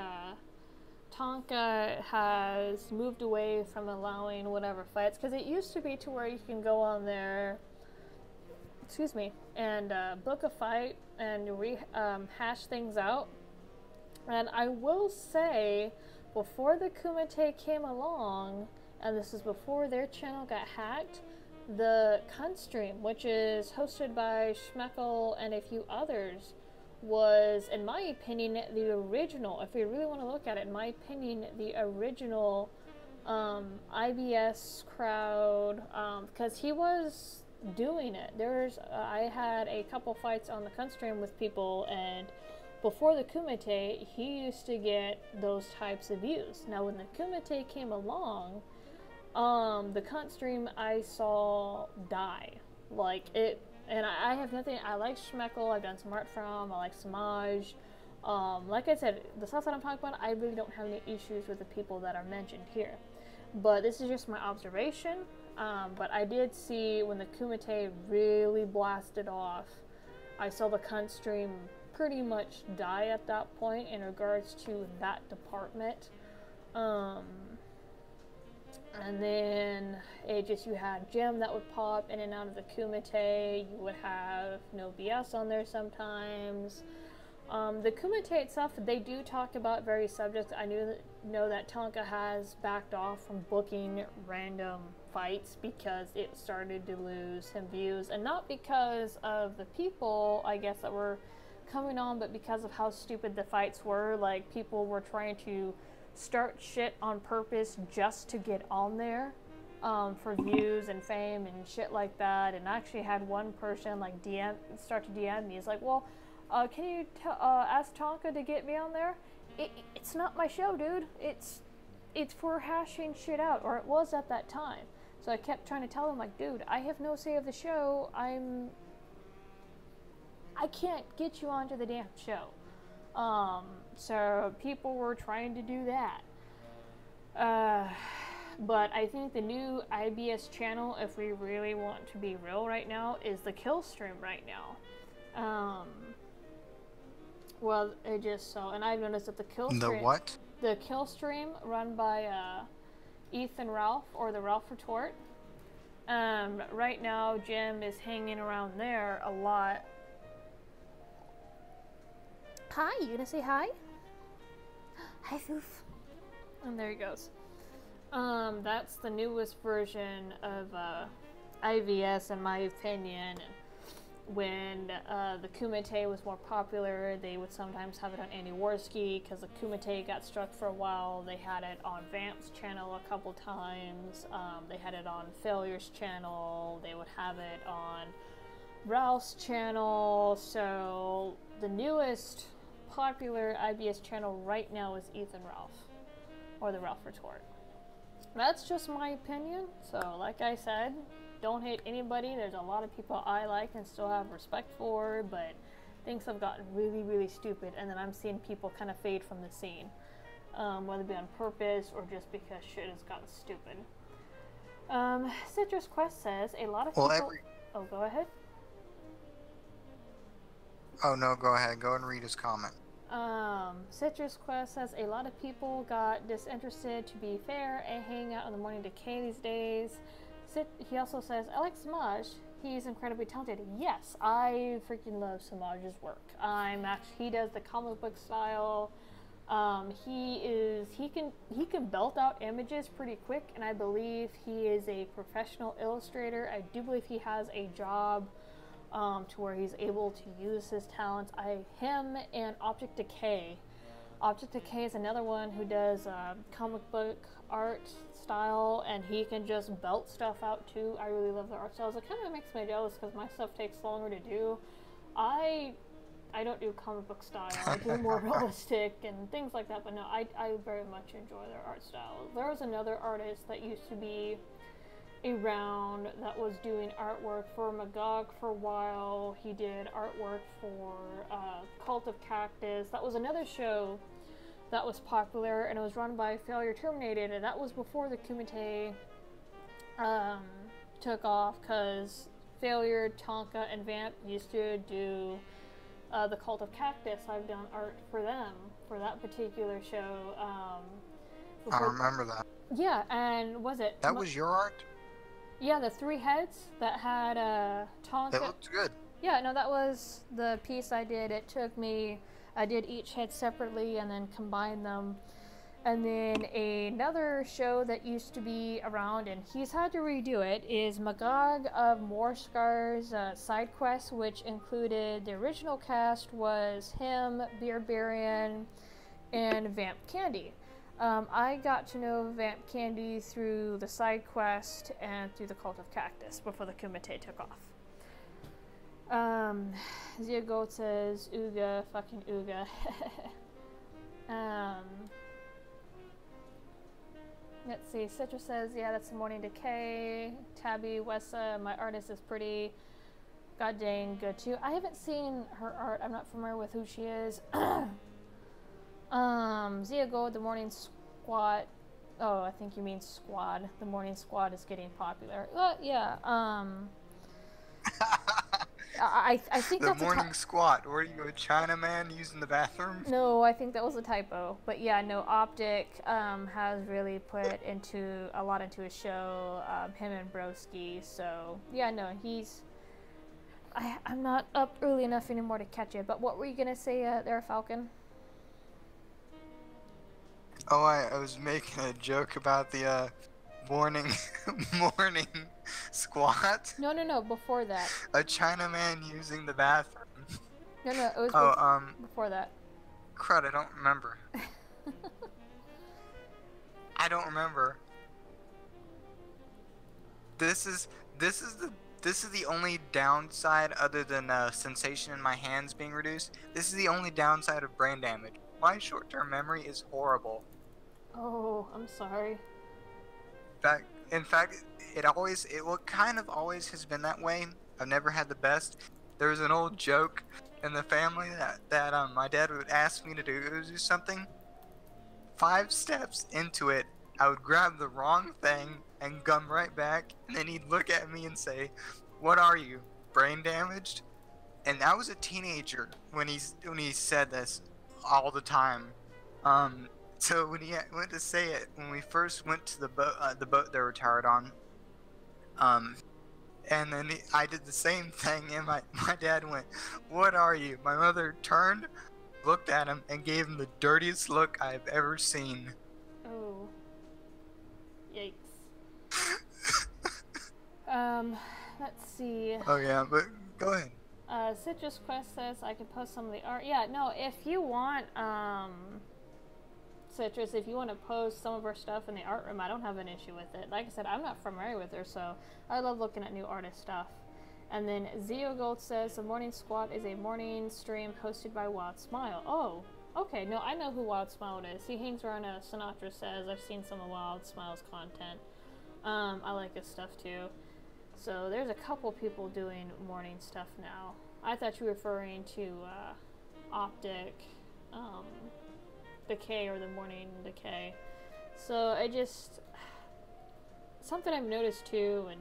Tonka has moved away from allowing whatever fights, because it used to be to where you can go on there, and book a fight and hash things out. And I will say, before the Kumite came along, and this is before their channel got hacked, the Cunt Stream, which is hosted by Schmeckel and a few others, was, in my opinion, the original, if we really want to look at it, in my opinion, the original IBS crowd, because he was doing it. I had a couple fights on the Cunt Stream with people, and before the Kumite, he used to get those types of views. Now, when the Kumite came along, the Cunt Stream I saw die. Like, it. And I have nothing. I like Schmeckel. I've done some art from. I like Samaj. Like I said, the stuff that I'm talking about, I really don't have any issues with the people that are mentioned here. But this is just my observation. But I did see when the Kumite really blasted off, I saw the Cunt Stream pretty much die at that point in regards to that department. And then you had Jim that would pop in and out of the Kumite. You would have No BS on there sometimes. The Kumite itself, they do talk about various subjects. I know that Tonka has backed off from booking random fights because it started to lose him views. And not because of the people, I guess, that were coming on, but because of how stupid the fights were. Like, people were trying to start shit on purpose just to get on there for views and fame and shit like that. And I actually had one person like start to DM me. It's like, well, can you ask Tonka to get me on there? It's not my show, dude. It's for hashing shit out, or it was at that time. So I kept trying to tell him, like, dude, I have no say of the show. I can't get you onto the damn show. So people were trying to do that. But I think the new IBS channel, if we really want to be real right now, is the Kill Stream right now. Well, and I've noticed that the Kill Stream... The what? The Kill Stream, run by Ethan Ralph, or the Ralph Retort. Right now, Jim is hanging around there a lot. Hi, you gonna say hi? Hi, Foof. And there he goes. That's the newest version of IVS, in my opinion. When the Kumite was more popular, they would sometimes have it on Andy Worski, because the Kumite got struck for a while. They had it on Vamp's channel a couple times. They had it on Failure's channel. They would have it on Ralph's channel. So the newest popular IBS channel right now is Ethan Ralph, or the Ralph Retort. That's just my opinion. So like I said, don't hate anybody. There's a lot of people I like and still have respect for, but things have gotten really, really stupid, and then I'm seeing people kind of fade from the scene, whether it be on purpose or just because shit has gotten stupid. Citrus Quest says a lot of people... Oh, go ahead. Oh no, go ahead. Go and read his comment. Citrus Quest says a lot of people got disinterested, to be fair, and hang out in the morning decay these days. He also says, I like Samaj. He's incredibly talented. Yes, I freaking love Samaj's work. He does the comic book style. He can belt out images pretty quick, and I believe he is a professional illustrator. I do believe he has a job to where he's able to use his talents. Him and Object Decay. Object Decay is another one who does comic book art style, and he can just belt stuff out too. I really love the art styles. It kind of makes me jealous because my stuff takes longer to do. I don't do comic book style. I do more realistic and things like that, but no, I very much enjoy their art style. There was another artist that used to be around that was doing artwork for Magog for a while. He did artwork for Cult of Cactus. That was another show that was popular, and it was run by Failure Terminated, and that was before the Kumite took off, because Failure, Tonka, and Vamp used to do the Cult of Cactus. I've done art for them, for that particular show. I remember that. Yeah, and was it... That was your art? Yeah, the 3 heads that had Tonka. They looked good. Yeah, no, that was the piece I did. It took me... I did each head separately and then combined them. And then another show that used to be around, and he's had to redo it, is Magog of Morscar's side quest, which included the original cast was him, Beardbarian, and Vamp Candy. I got to know Vamp Candy through the side quest and through the Cult of Cactus before the Kumite took off. Zia Goat says, Ooga, fucking Ooga. Let's see, Citra says, yeah, that's the Morning Decay. Tabby, Wessa, my artist is pretty god dang good too. I haven't seen her art, I'm not familiar with who she is. Zia Goat, the Morning Squad. Oh, I think you mean Squad. The Morning Squad is getting popular. Yeah, I think the that's morning squat. Where you a Chinaman using the bathroom? No, I think that was a typo. But yeah, no, Optic has really put into a lot into his show. Him and Broski. So yeah, no, he's. I'm not up early enough anymore to catch it. But what were you gonna say there, Falcon? Oh, I was making a joke about the morning squat. No, before that. A Chinaman using the bathroom. No, it was before that. Crud, I don't remember. I don't remember. This is the only downside other than sensation in my hands being reduced. This is the only downside of brain damage. My short-term memory is horrible. Oh, I'm sorry. In fact, it kind of always has been that way. I've never had the best. There's an old joke in the family that my dad would ask me to do something. 5 steps into it, I would grab the wrong thing and come right back, and then he'd look at me and say, "What are you, brain damaged?" And I was a teenager when he said this all the time. So when he went to say it, when we first went to the boat they were retired on, and then I did the same thing, and my dad went, "What are you?" My mother turned, looked at him, and gave him the dirtiest look I've ever seen. Oh. Yikes. Let's see. Oh yeah, but go ahead. Citrus Quest says I can post some of the art. Yeah, no, if you want, Citrus, if you want to post some of her stuff in the art room, I don't have an issue with it. Like I said, I'm not familiar with her, so I love looking at new artist stuff. And then Zio Gold says the Morning Squat is a morning stream hosted by Wild Smile. Oh, okay. No, I know who Wild Smile is. He hangs around Sinatra Says. I've seen some of Wild Smile's content. I like his stuff too. So there's a couple people doing morning stuff now. I thought you were referring to Optic, Decay, or the Morning Decay. So I just, something I've noticed too, and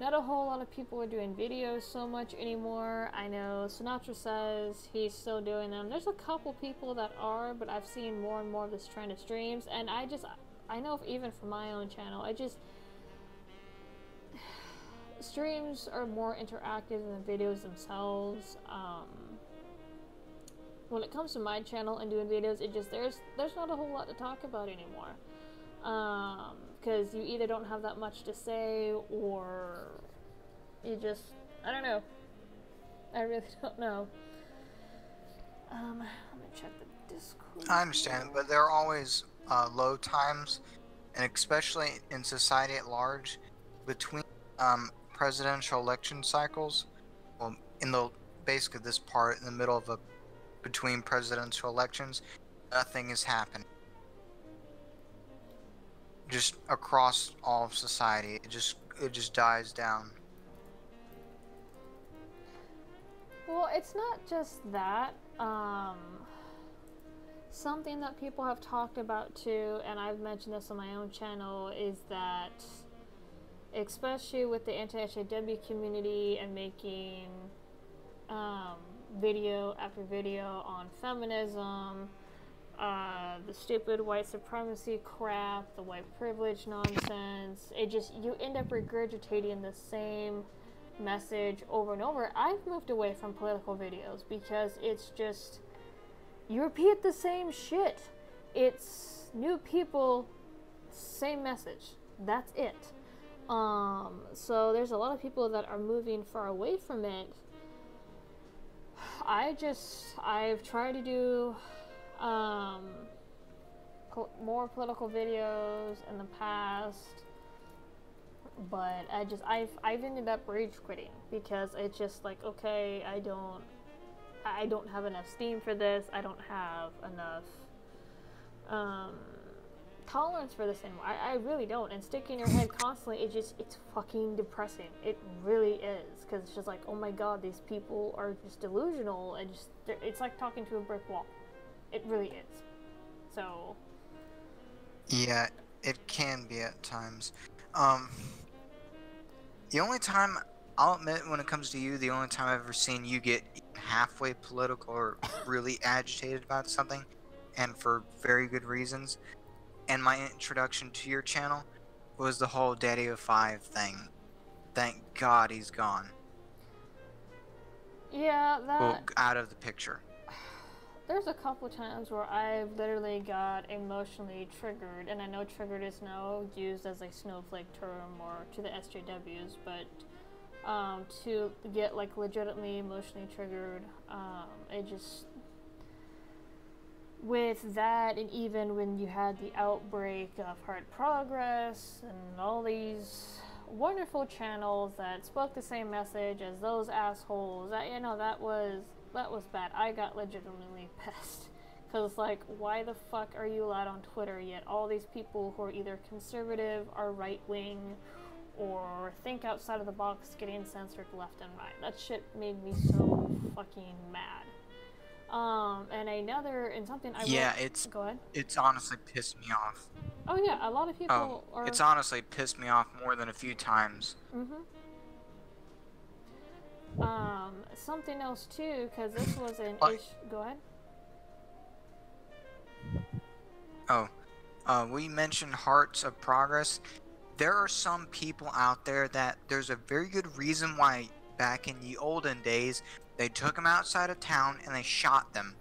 not a whole lot of people are doing videos so much anymore. I know Sinatra Says he's still doing them. There's a couple people that are, but I've seen more and more of this trend of streams, and I know even for my own channel, streams are more interactive than the videos themselves. When it comes to my channel and doing videos, there's not a whole lot to talk about anymore. Because you either don't have that much to say, or you just, I don't know. I really don't know. Let me check the Discord. I understand, but there are always low times, and especially in society at large, between presidential election cycles. Well, basically this part in the middle of between presidential elections, nothing is happening. Just across all of society, it just it just dies down. Well, it's not just that. Something that people have talked about too, and I've mentioned this on my own channel, is that especially with the anti-HIW community and making video after video on feminism, the stupid white supremacy crap, the white privilege nonsense, you end up regurgitating the same message over and over. I've moved away from political videos because it's just, you repeat the same shit. It's new people, same message. That's it. So there's a lot of people that are moving far away from it. I've tried to do more political videos in the past, but I've ended up rage quitting because it's just like, okay, I don't have enough steam for this. I don't have enough tolerance for this anymore. I really don't. And sticking your head constantly, it's fucking depressing. It really is, because it's just like, oh my god, these people are just delusional, and it's like talking to a brick wall. It really is. So yeah, it can be at times. The only time, I'll admit, when it comes to you, the only time I've ever seen you get halfway political or really agitated about something, and for very good reasons, and my introduction to your channel, was the whole Daddy of Five thing. Thank God he's gone. Yeah, well, out of the picture. There's a couple times where I've literally got emotionally triggered, and I know triggered is now used as a snowflake term or to the SJWs, but to get like legitimately emotionally triggered, it just, with that, and even when you had the outbreak of Hard Progress and all these wonderful channels that spoke the same message as those assholes, that was bad. I got legitimately pissed, because like, why the fuck are you allowed on Twitter, yet all these people who are either conservative or right wing or think outside of the box getting censored left and right? That shit made me so fucking mad. Go ahead. It's honestly pissed me off. Oh yeah, a lot of people are. It's honestly pissed me off more than a few times. Something else too, because this was an issue. Go ahead. We mentioned Hearts of Progress. There are some people out there that there's a very good reason why back in the olden days they took them outside of town and they shot them,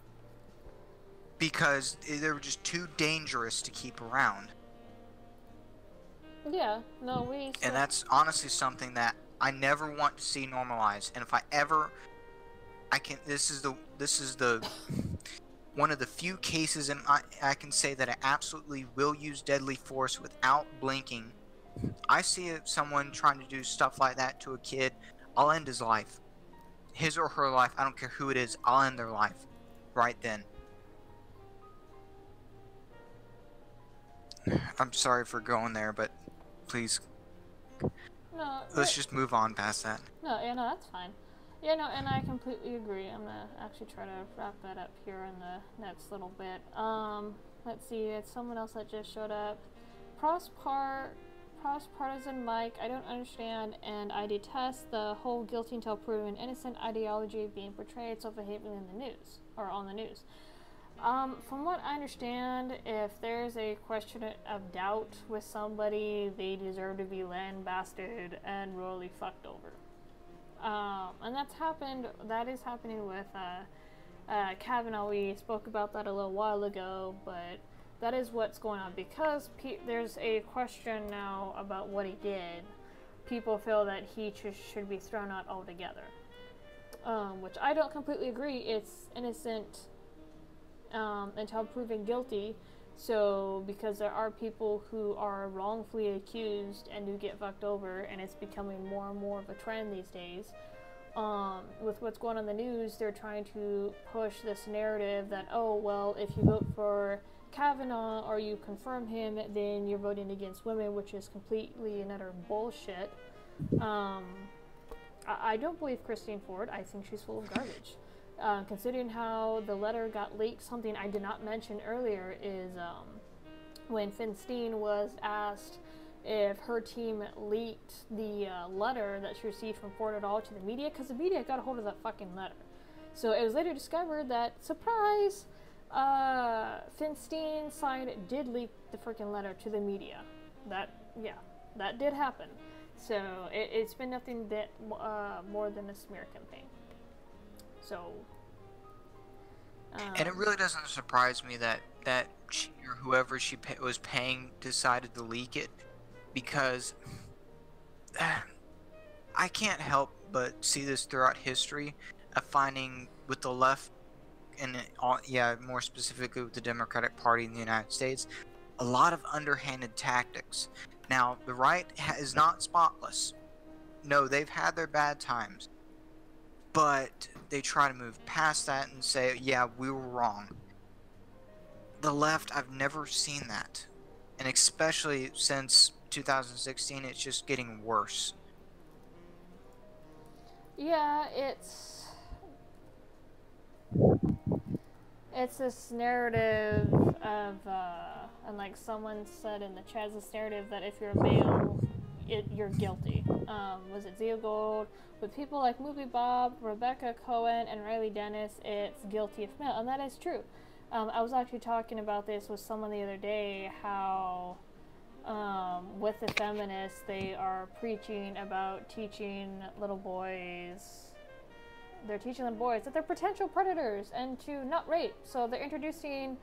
because they were just too dangerous to keep around. Yeah, no, and that's honestly something that I never want to see normalized. And if I ever, this is the one of the few cases, and I can say that I absolutely will use deadly force without blinking. I see someone trying to do stuff like that to a kid, I'll end his life. His or her life, I don't care who it is, I'll end their life right then. I'm sorry for going there, but please, let's just move on past that. No, that's fine. Yeah, no, and I completely agree. I'm gonna actually try to wrap that up here in the next little bit. Let's see, it's someone else that just showed up. Partisan Mike, I don't understand, and I detest the whole guilty until proven innocent ideology being portrayed so vehemently in the news, or on the news. From what I understand, if there's a question of doubt with somebody, they deserve to be lambasted and royally fucked over. And that is happening with Kavanaugh. We spoke about that a little while ago, but that is what's going on, because there's a question now about what he did. People feel that he should be thrown out altogether, which I don't completely agree. It's innocent until proven guilty. So, because there are people who are wrongfully accused and who get fucked over, and it's becoming more and more of a trend these days. With what's going on in the news, they're trying to push this narrative that, oh, well, if you vote for Kavanaugh or you confirm him, then you're voting against women, which is completely and utter bullshit. Um, I don't believe Christine Ford. I think she's full of garbage. Considering how the letter got leaked, something I did not mention earlier is when Feinstein was asked if her team leaked the letter that she received from Ford at all to the media, because the media got a hold of that fucking letter. So it was later discovered that, surprise, Feinstein's side did leak the freaking letter to the media. That did happen. So it's been nothing but more than a smear campaign. So. And it really doesn't surprise me that she or whoever she was paying decided to leak it, because I can't help but see this throughout history of finding with the left, and more specifically with the Democratic Party in the United States, a lot of underhanded tactics. Now, the right is not spotless. No, they've had their bad times. But they try to move past that and say, yeah, we were wrong. The left, I've never seen that. And especially since 2016, it's just getting worse. Yeah, it's this narrative of, and like someone said in the chat, this narrative that if you're a male, you're guilty. Was it Zia Gold? With people like Movie Bob, Rebecca Cohen, and Riley Dennis, it's guilty if male, and that is true. I was actually talking about this with someone the other day, how with the feminists, they are preaching about teaching little boys. They're teaching little boys that they're potential predators and to not rape. So they're introducing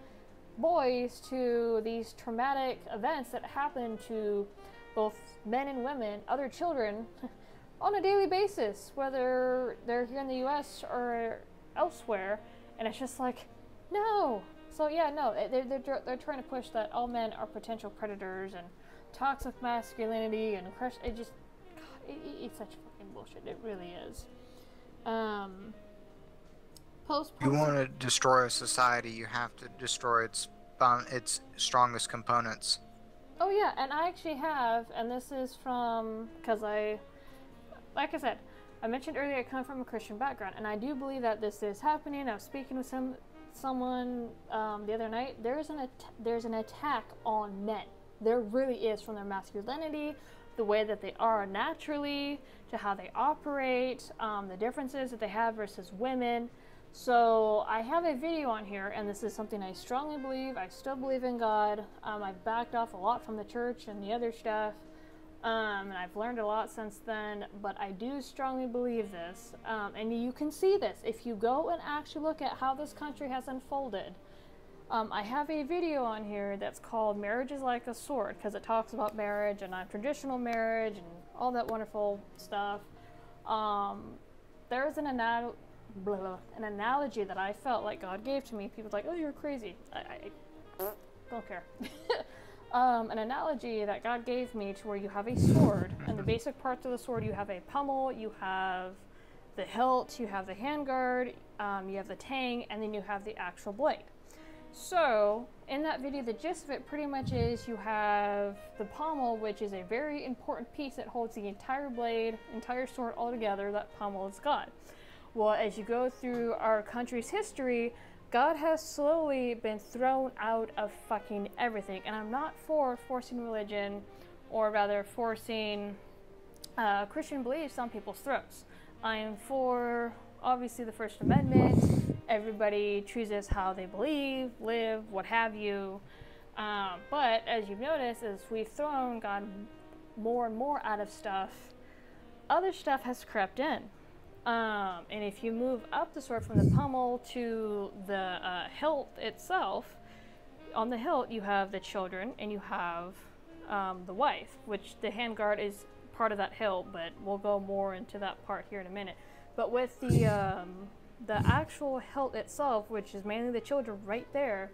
boys to these traumatic events that happen to both men and women, other children, on a daily basis, whether they're here in the US or elsewhere. And it's just like, no. So yeah, no, they're trying to push that all men are potential predators and toxic masculinity and crush. It just, God, it's such fucking bullshit. It really is. You want to destroy a society, you have to destroy its strongest components. Oh yeah, and I actually have, and this is from, because like I said, I mentioned earlier I come from a Christian background, and I do believe that this is happening. I was speaking with someone the other night. There's an attack on men. There really is, from their masculinity, the way that they are naturally, to how they operate, the differences that they have versus women. So I have a video on here, and this is something I strongly believe. I still believe in God. I've backed off a lot from the church and the other stuff, and I've learned a lot since then, but I do strongly believe this. And you can see this if you go and actually look at how this country has unfolded. I have a video on here that's called Marriage is Like a Sword, because it talks about marriage and non-traditional marriage and all that wonderful stuff. There's an analogy that I felt like God gave to me. People like, oh, you're crazy. I don't care. An analogy that God gave me to where you have a sword, and the basic parts of the sword, you have a pommel, you have the hilt, you have the handguard, you have the tang, and then you have the actual blade. So, in that video, the gist of it pretty much is you have the pommel, which is a very important piece that holds the entire blade, entire sword all together. That pommel is God. Well, as you go through our country's history, God has slowly been thrown out of fucking everything. And I'm not for forcing religion, or rather forcing Christian beliefs on people's throats. I am for, obviously, the First Amendment. Everybody chooses how they believe, live, what have you. But as you've noticed, as we've thrown God more and more out of stuff, other stuff has crept in. And if you move up the sword from the pommel to the hilt itself, on the hilt you have the children and you have the wife, which the handguard is part of that hilt, but we'll go more into that part here in a minute. But with the actual hilt itself, which is mainly the children right there,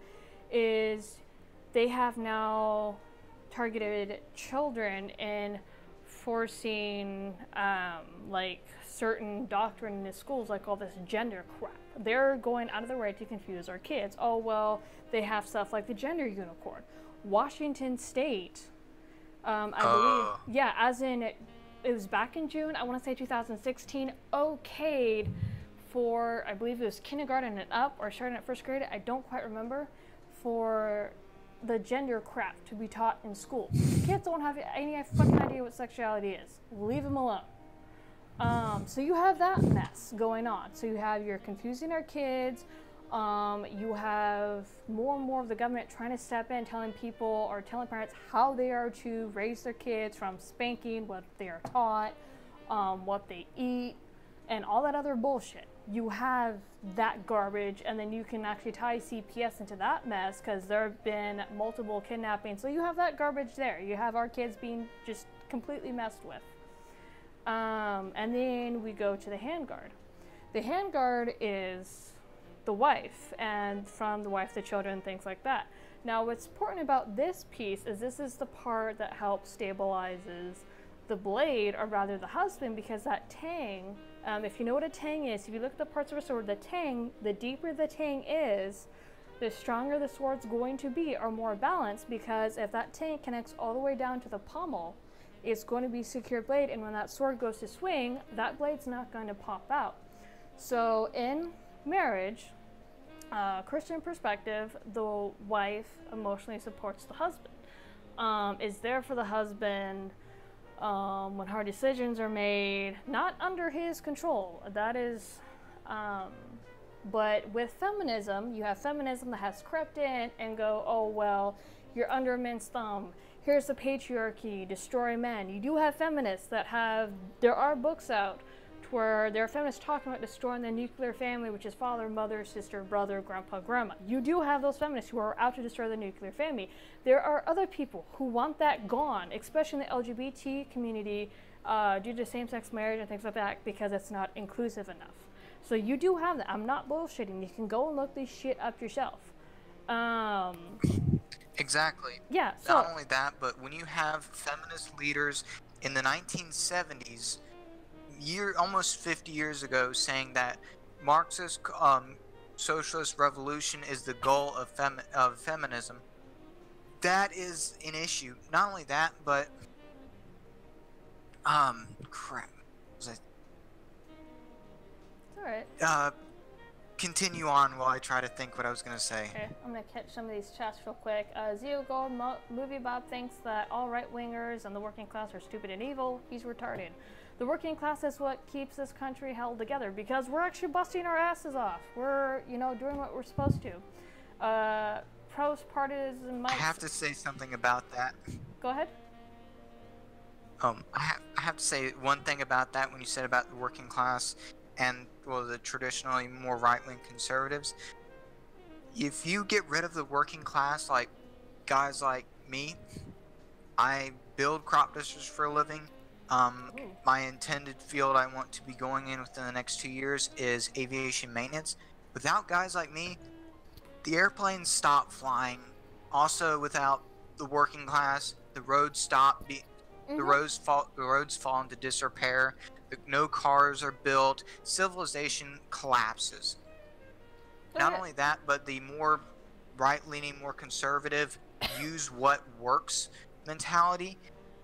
is they have now targeted children in forcing like certain doctrine in the schools, like all this gender crap. They're going out of their way to confuse our kids. Oh, well, they have stuff like the gender unicorn. Washington State, I believe, yeah, as in it was back in June, I want to say 2016, okayed for, I believe it was kindergarten and up, or starting at first grade, I don't quite remember, for the gender crap to be taught in school. Kids don't have any fucking idea what sexuality is. Leave them alone. So you have that mess going on. So you have, you're confusing our kids. You have more and more of the government trying to step in, telling people or telling parents how they are to raise their kids, from spanking, what they are taught, what they eat, and all that other bullshit. You have that garbage, and then you can actually tie CPS into that mess because there have been multiple kidnappings. So you have that garbage there. You have our kids being just completely messed with. And then we go to the handguard. The handguard is the wife, and from the wife, the children, things like that. Now, what's important about this piece is this is the part that helps stabilizes the blade, or rather the husband, because that tang, if you know what a tang is, if you look at the parts of a sword, the tang, the deeper the tang is, the stronger the sword's going to be, or more balanced, because if that tang connects all the way down to the pommel, it's going to be secure blade, and when that sword goes to swing, that blade's not going to pop out. So in marriage, Christian perspective, the wife emotionally supports the husband, is there for the husband when hard decisions are made, not under his control. That is, but with feminism, you have feminism that has crept in and go, oh, well, you're under men's thumb. Here's the patriarchy, destroy men. You do have feminists that have, there are books out where there are feminists talking about destroying the nuclear family, which is father, mother, sister, brother, grandpa, grandma. You do have those feminists who are out to destroy the nuclear family. There are other people who want that gone, especially in the LGBT community, due to same-sex marriage and things like that, because it's not inclusive enough. So you do have that. I'm not bullshitting. You can go and look this shit up yourself. Exactly. Yeah. So, not only that, but when you have feminist leaders in the 1970s, almost 50 years ago, saying that Marxist socialist revolution is the goal of feminism, that is an issue. Not only that, but crap. it's alright. Continue on while I try to think what I was going to say. Okay, I'm going to catch some of these chats real quick. Zio Gold, Movie Bob thinks that all right-wingers and the working class are stupid and evil. He's retarded. The working class is what keeps this country held together, because we're actually busting our asses off. We're, doing what we're supposed to. Post-partisan Mike... I have to say something about that. Go ahead. I have to say one thing about that when you said about the working class and, well, the traditionally more right-wing conservatives. If you get rid of the working class, like guys like me, I build crop dusters for a living. My intended field I want to be going in within the next 2 years is aviation maintenance. Without guys like me, the airplanes stop flying. Also, without the working class, the roads stop. The roads fall into disrepair. No cars are built. Civilization collapses. Not only that, but the more right-leaning, more conservative, use what works mentality.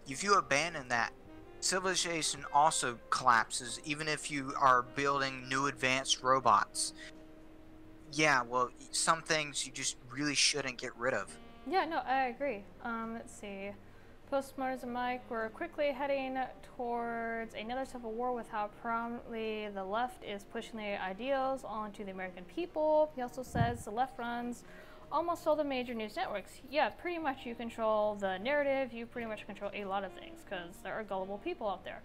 If you abandon that, civilization also collapses, even if you are building new advanced robots. Yeah, well, some things you just really shouldn't get rid of. Yeah, no, I agree. Let's see. Postmodernism Mike, we're quickly heading towards another civil war with how prominently the left is pushing their ideals onto the American people. He also says the left runs almost all the major news networks. Yeah, pretty much you control the narrative, you pretty much control a lot of things, because there are gullible people out there.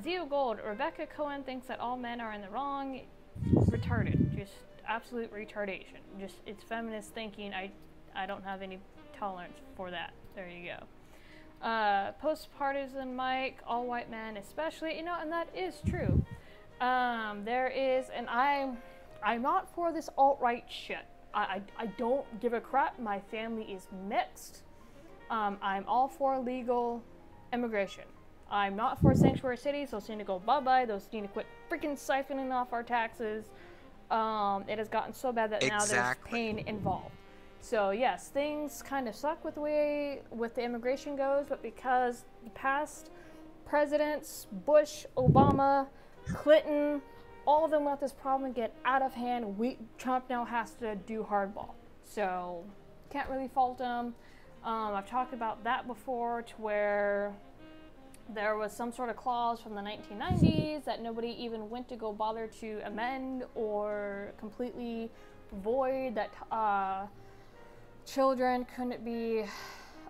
Zio Gold, Rebecca Cohen thinks that all men are in the wrong. Retarded. Just absolute retardation. Just, it's feminist thinking. I don't have any tolerance for that. There you go. Post-partisan Mike, all white men especially, and that is true. There is, and I'm not for this alt-right shit. I don't give a crap. My family is mixed. I'm all for legal immigration. I'm not for sanctuary cities. Those need to go bye-bye. Those need to quit freaking siphoning off our taxes. It has gotten so bad that now there's pain involved. So yes, things kind of suck with the way the immigration goes, but because the past presidents, Bush, Obama, Clinton, all of them let this problem get out of hand. Trump now has to do hardball. So, can't really fault him. I've talked about that before, to where there was some sort of clause from the 1990s that nobody even went to go bother to amend or completely void, that children couldn't be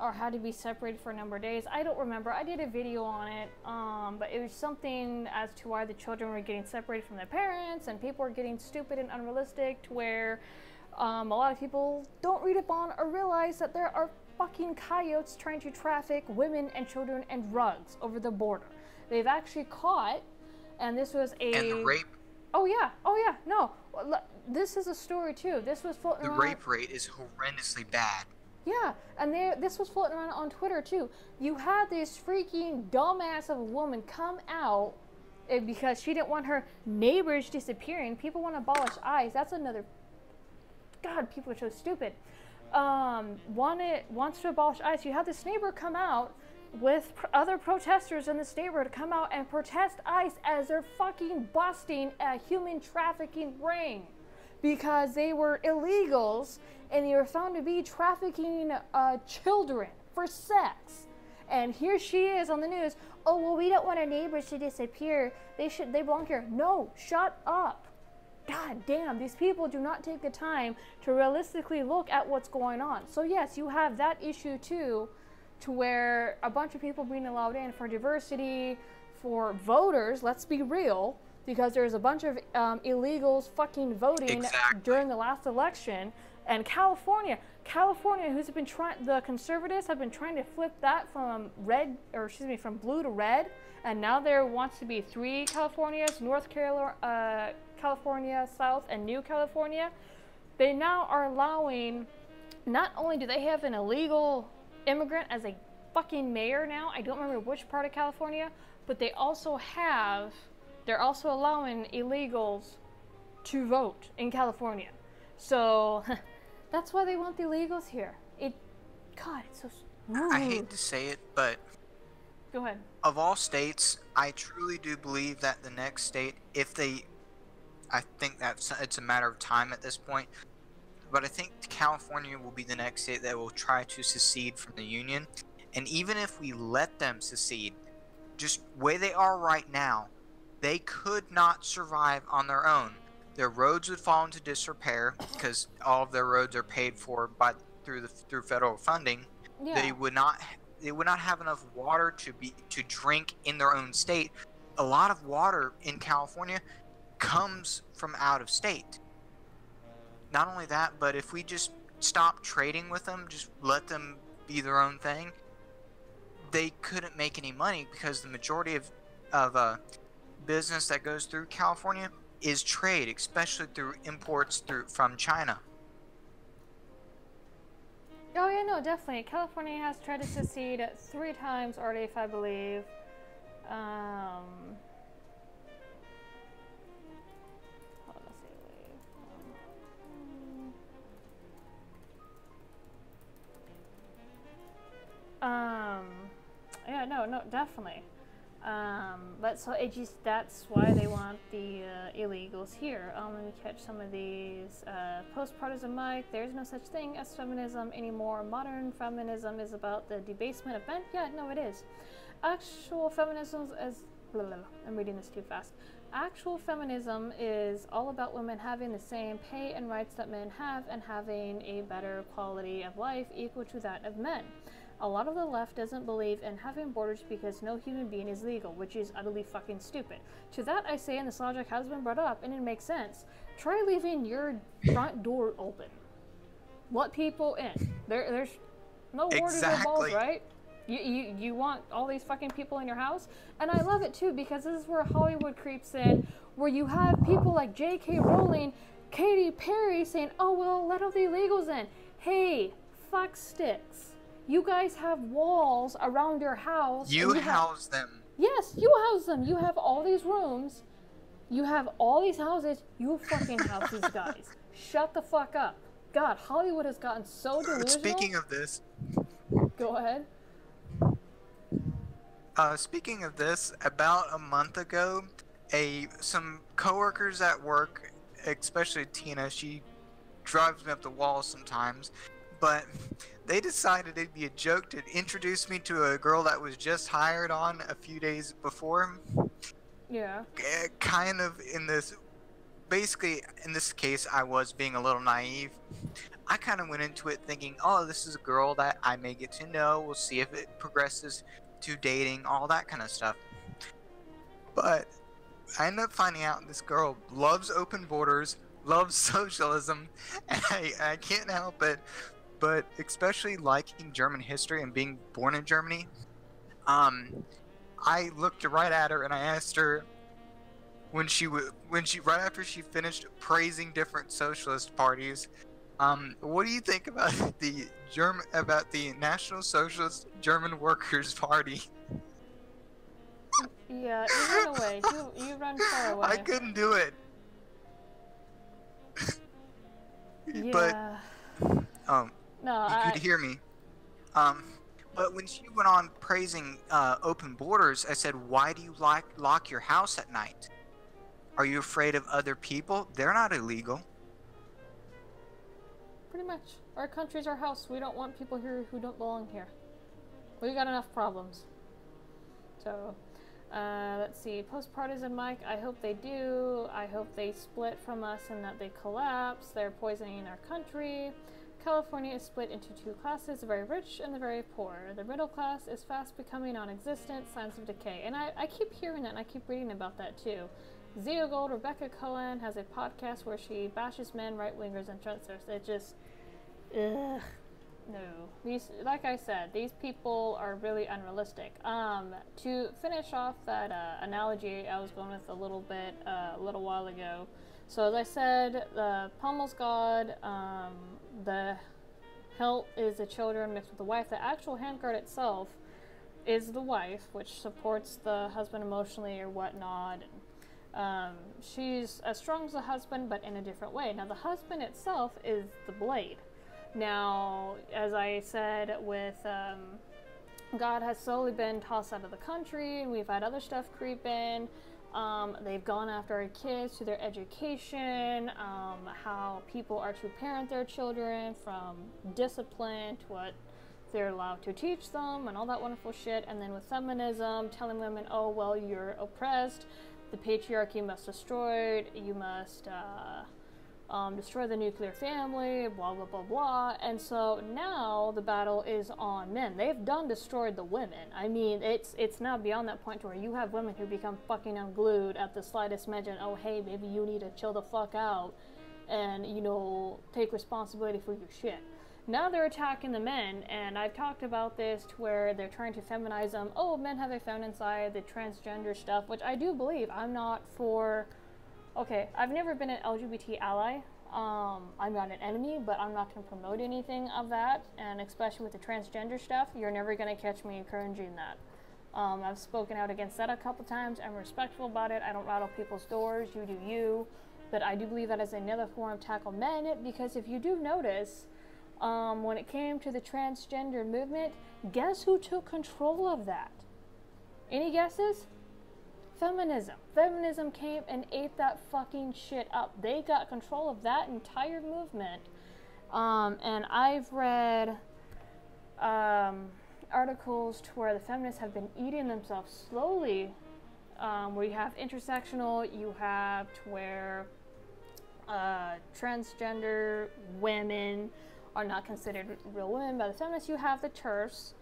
or had to be separated for a number of days. I don't remember. I did a video on it, but it was something as to why the children were getting separated from their parents, and people were getting stupid and unrealistic, to where a lot of people don't read up on or realize that there are fucking coyotes trying to traffic women and children and drugs over the border. They've actually caught, and this was a... And the rape. Oh yeah, no. This is a story too. This was floating around. The rape rate is horrendously bad. Yeah, and this was floating around on Twitter too. You had this freaking dumbass of a woman come out because she didn't want her neighbors disappearing. People want to abolish ICE. That's another... God, people are so stupid. Wants to abolish ICE. You have this neighbor come out with other protesters in this neighborhood to come out and protest ICE as they're fucking busting a human trafficking ring, because they were illegals and they were found to be trafficking children for sex. And here she is on the news. Oh, well, we don't want our neighbors to disappear. They belong here. No, shut up. God damn, these people do not take the time to realistically look at what's going on. So yes, you have that issue too, to where a bunch of people being allowed in for diversity, for voters, let's be real, because there's a bunch of illegals fucking voting during the last election. And California, who's been trying, the conservatives have been trying to flip that from blue to red, and now there wants to be 3 Californias: North Carolina, California, South, and New California. They now are allowing, not only do they have an illegal immigrant as a fucking mayor now, I don't remember which part of California, but they're also allowing illegals to vote in California. So that's why they want the illegals here. God, it's so... I hate to say it, but... Go ahead. Of all states, I truly do believe that the next state, I think it's a matter of time at this point, but I think California will be the next state that will try to secede from the Union. And even if we let them secede, just the way they are right now, they could not survive on their own. Their roads would fall into disrepair because all of their roads are paid for through federal funding. Yeah. They would not have enough water to drink in their own state. A lot of water in California comes from out of state. Not only that, but if we just stop trading with them, just let them be their own thing, they couldn't make any money, because the majority of business that goes through California is trade, especially through imports from China. Oh yeah, no, definitely. California has tried to secede 3 times already, if I believe. Yeah, no, definitely. But so that's why they want the illegals here. Let me catch some of these. Postpartism Mike, there's no such thing as feminism anymore. Modern feminism is about the debasement of men. Yeah, no, it is. Actual feminism I'm reading this too fast. Actual feminism is all about women having the same pay and rights that men have, and having a better quality of life equal to that of men. A lot of the left doesn't believe in having borders because no human being is legal, which is utterly fucking stupid. To that I say, and this logic has been brought up, and it makes sense. Try leaving your front door open. Let people in. There's no borders or balls, right? You want all these fucking people in your house? And I love it too, because this is where Hollywood creeps in, where you have people like J.K. Rowling, Katy Perry saying, oh, well, let all the illegals in. Hey, fuck sticks. You guys have walls around your house. You house them. Yes, you house them. You have all these rooms. You have all these houses. You fucking house these guys. Shut the fuck up. God, Hollywood has gotten so delusional. Speaking of this. Go ahead. Speaking of this, about a month ago, some coworkers at work, especially Tina, she drives me up the wall sometimes, but they decided it'd be a joke to introduce me to a girl that was just hired on a few days before. Yeah. Kind of in this, basically, in this case, I was being a little naive. I kind of went into it thinking, oh, this is a girl that I may get to know. We'll see if it progresses to dating, all that kind of stuff. But I ended up finding out this girl loves open borders, loves socialism, and I can't help it, but especially liking German history and being born in Germany. I looked right at her and I asked her when she right after she finished praising different socialist parties, what do you think about the National Socialist German Workers' Party? Yeah, you run away. You run far away. I couldn't do it. Yeah. But no, you could hear me. But when she went on praising open borders, I said, "Why do you lock your house at night? Are you afraid of other people? They're not illegal." Pretty much. Our country's our house. We don't want people here who don't belong here. We got enough problems. So, let's see. Post-partisan Mike, I hope they do. I hope they split from us and that they collapse. They're poisoning our country. California is split into two classes, the very rich and the very poor. The middle class is fast becoming non-existent, signs of decay. And I keep hearing that and I keep reading about that too. Zia Gold, Rebecca Cohen has a podcast where she bashes men, right-wingers, and trendsetters. It just, ugh, no. These, like I said, these people are really unrealistic. To finish off that analogy I was going with a little while ago. So as I said, the pommel's God, the hilt is the children mixed with the wife. The actual handguard itself is the wife, which supports the husband emotionally or whatnot. She's as strong as the husband, but in a different way. Now, the husband itself is the blade. Now, as I said, with God has slowly been tossed out of the country, and we've had other stuff creep in. They've gone after our kids to their education, how people are to parent their children, from discipline to what they're allowed to teach them, and all that wonderful shit. And then with feminism, telling women, oh, well, you're oppressed. The patriarchy must be destroyed. You must destroy the nuclear family, blah, blah, blah, blah. And so now the battle is on men. They've done destroyed the women. I mean, it's now beyond that point to where you have women who become fucking unglued at the slightest mention, oh, hey, maybe you need to chill the fuck out and, you know, take responsibility for your shit. Now they're attacking the men, and I've talked about this to where they're trying to feminize them. Oh, men have a feminine side, the transgender stuff, which I do believe. I'm not for... Okay, I've never been an LGBT ally. I'm not an enemy, but I'm not going to promote anything of that. And especially with the transgender stuff, you're never going to catch me encouraging that. I've spoken out against that a couple times. I'm respectful about it. I don't rattle people's doors. You do you. But I do believe that is another form of tackle men, because if you do notice... when it came to the transgender movement, guess who took control of that? Any guesses? Feminism. Feminism came and ate that fucking shit up. They got control of that entire movement. And I've read articles to where the feminists have been eating themselves slowly. Where you have intersectional, you have to where transgender women are not considered real women by the feminists. You have the TERFs,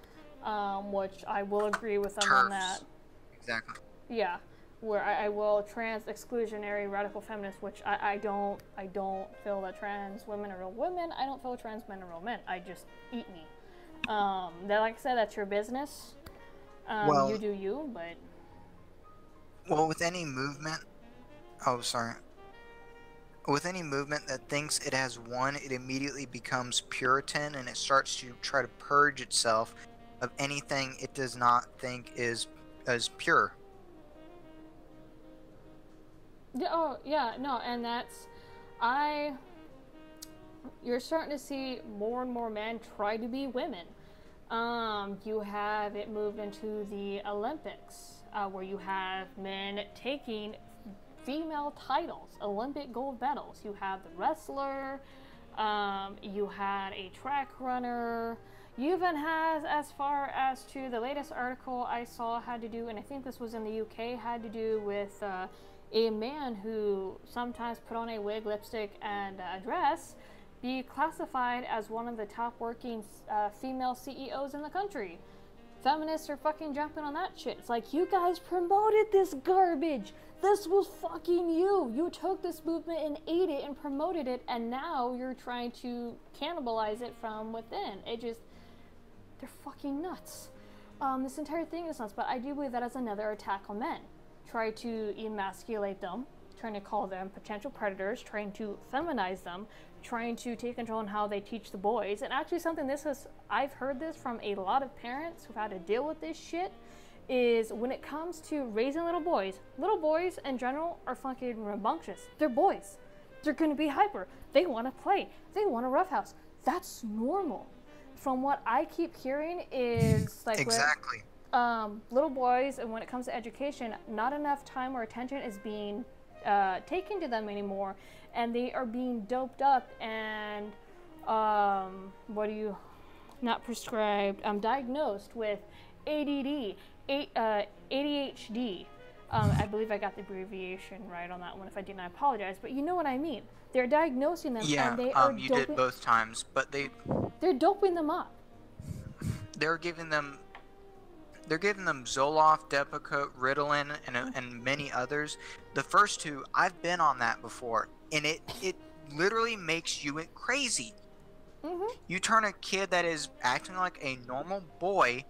which I will agree with them on that. Exactly. Yeah, where I will trans exclusionary radical feminist, which I don't feel that trans women are real women. I don't feel trans men are real men. I just eat me. That, like I said, that's your business. Well, you do you, but well, with any movement, oh sorry. With any movement that thinks it has won, it immediately becomes Puritan, and it starts to try to purge itself of anything it does not think is as pure. yeah, oh yeah, no, and that's you're starting to see more and more men try to be women. You have it moved into the Olympics, where you have men taking female titles, Olympic gold medals. You have the wrestler, you had a track runner. You even have, as far as to the latest article I saw had to do, and I think this was in the UK, had to do with a man who sometimes put on a wig, lipstick, and a dress, be classified as one of the top working female CEOs in the country. Feminists are fucking jumping on that shit. It's like, you guys promoted this garbage. This was fucking you. You took this movement and ate it and promoted it, and now you're trying to cannibalize it from within. They're fucking nuts. This entire thing is nuts, but I do believe that is another attack on men. Try to emasculate them, trying to call them potential predators, trying to feminize them, trying to take control on how they teach the boys. And actually I've heard this from a lot of parents who've had to deal with this shit, is when it comes to raising little boys in general are fucking rambunctious. They're boys. They're gonna be hyper. They wanna play. They want a roughhouse. That's normal. From what I keep hearing is like exactly. Little boys, and when it comes to education, not enough time or attention is being taken to them anymore, and they are being doped up and diagnosed with ADD, ADHD. I believe I got the abbreviation right on that one. If I didn't, I apologize, but you know what I mean. They're diagnosing them, and they are you did both times, but they're doping them up. They're giving them Zoloft, Depakote, Ritalin, and many others. The first two, I've been on that before, and it literally makes you crazy. Mm-hmm. You turn a kid that is acting like a normal boy,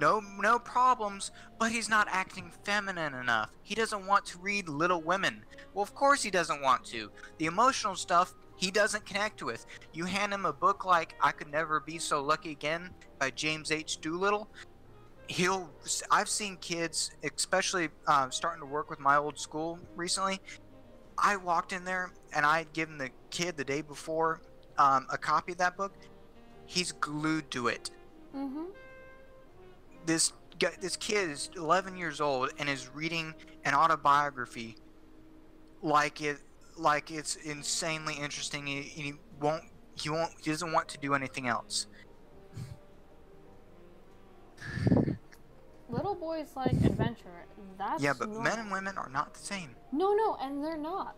no problems, but he's not acting feminine enough. He doesn't want to read Little Women. Well, of course he doesn't want to. The emotional stuff he doesn't connect with. You hand him a book like I Could Never Be So Lucky Again by James H. Doolittle. I've seen kids, especially starting to work with my old school recently. I walked in there and I had given the kid the day before a copy of that book. He's glued to it. Mm-hmm. This kid is 11 years old and is reading an autobiography like it's insanely interesting. He doesn't want to do anything else. Little boys like adventure. That's yeah, but normal. Men and women are not the same. No, and they're not.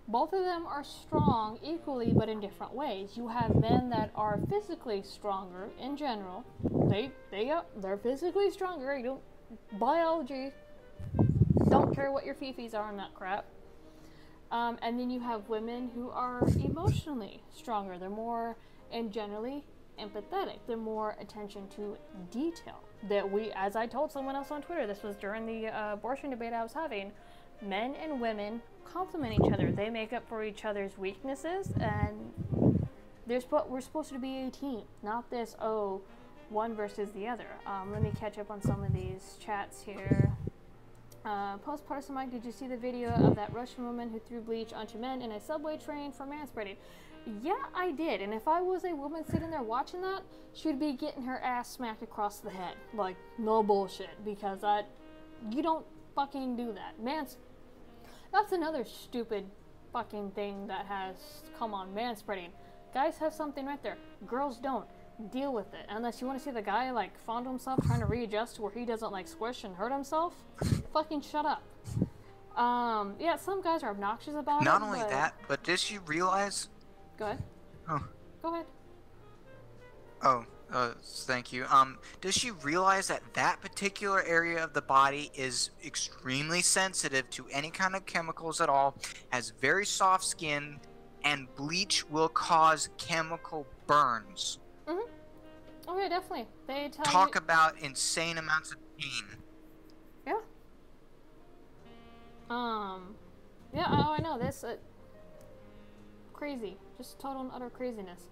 Both of them are strong equally, but in different ways. You have men that are physically stronger in general. They're physically stronger. Biology. Don't care what your fifis are on that crap. And then you have women who are emotionally stronger. They're more, and generally, empathetic. They're more attention to detail. As I told someone else on Twitter, this was during the abortion debate I was having, men and women complement each other. They make up for each other's weaknesses, and we're supposed to be a team, not this, one versus the other. Let me catch up on some of these chats here. Postpartum Mike, did you see the video of that Russian woman who threw bleach onto men in a subway train for manspreading? Yeah, I did. And if I was a woman sitting there watching that, she'd be getting her ass smacked across the head. Like, no bullshit. Because you don't fucking do that. That's another stupid fucking thing that has come on, manspreading. Guys have something right there. Girls don't. Deal with it. Unless you want to see the guy, like, fondle himself, trying to readjust to where he doesn't, like, squish and hurt himself, fucking shut up. Yeah, some guys are obnoxious about it. Not only that, but did you realize... Go ahead. Oh. Go ahead. Thank you. Does she realize that that particular area of the body is extremely sensitive to any kind of chemicals at all, has very soft skin, and bleach will cause chemical burns? Mm-hmm. Oh yeah, definitely. They tell Talk about insane amounts of pain. Yeah. Yeah, I know this. Crazy. Just total and utter craziness.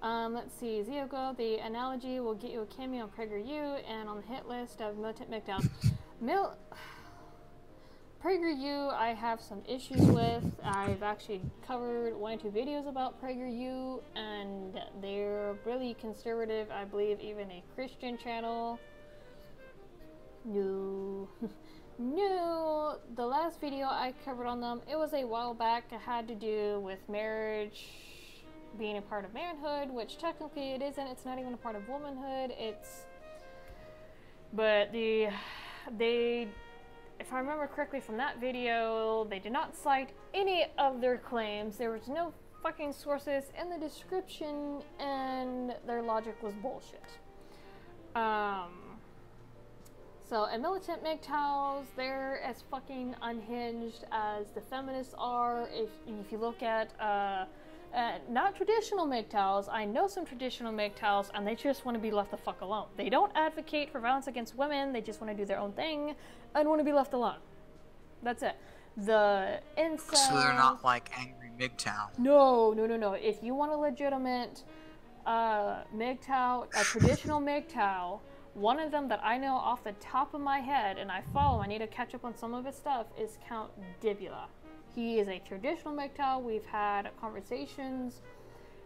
Let's see. Ziogo, the analogy will get you a cameo on PragerU and on the hit list of Militant McDowell. PragerU, I have some issues with. I've actually covered 1 or 2 videos about PragerU, and they're really conservative. I believe even a Christian channel. No. No. The last video I covered on them, it was a while back. It had to do with marriage being a part of manhood, which technically it isn't. It's not even a part of womanhood. But if I remember correctly from that video, they did not cite any of their claims. There was no fucking sources in the description, and their logic was bullshit. So, and militant MGTOWs, they're as fucking unhinged as the feminists are. If you look at, not traditional MGTOWs, I know some traditional MGTOWs, and they just want to be left the fuck alone. They don't advocate for violence against women, they just want to do their own thing, and want to be left alone. That's it. The incels... So they're not like angry MGTOW. No. If you want a legitimate MGTOW, a traditional MGTOW, one of them that I know off the top of my head, and I follow, I need to catch up on some of his stuff, is Count Dibula. He is a traditional MGTOW. We've had conversations.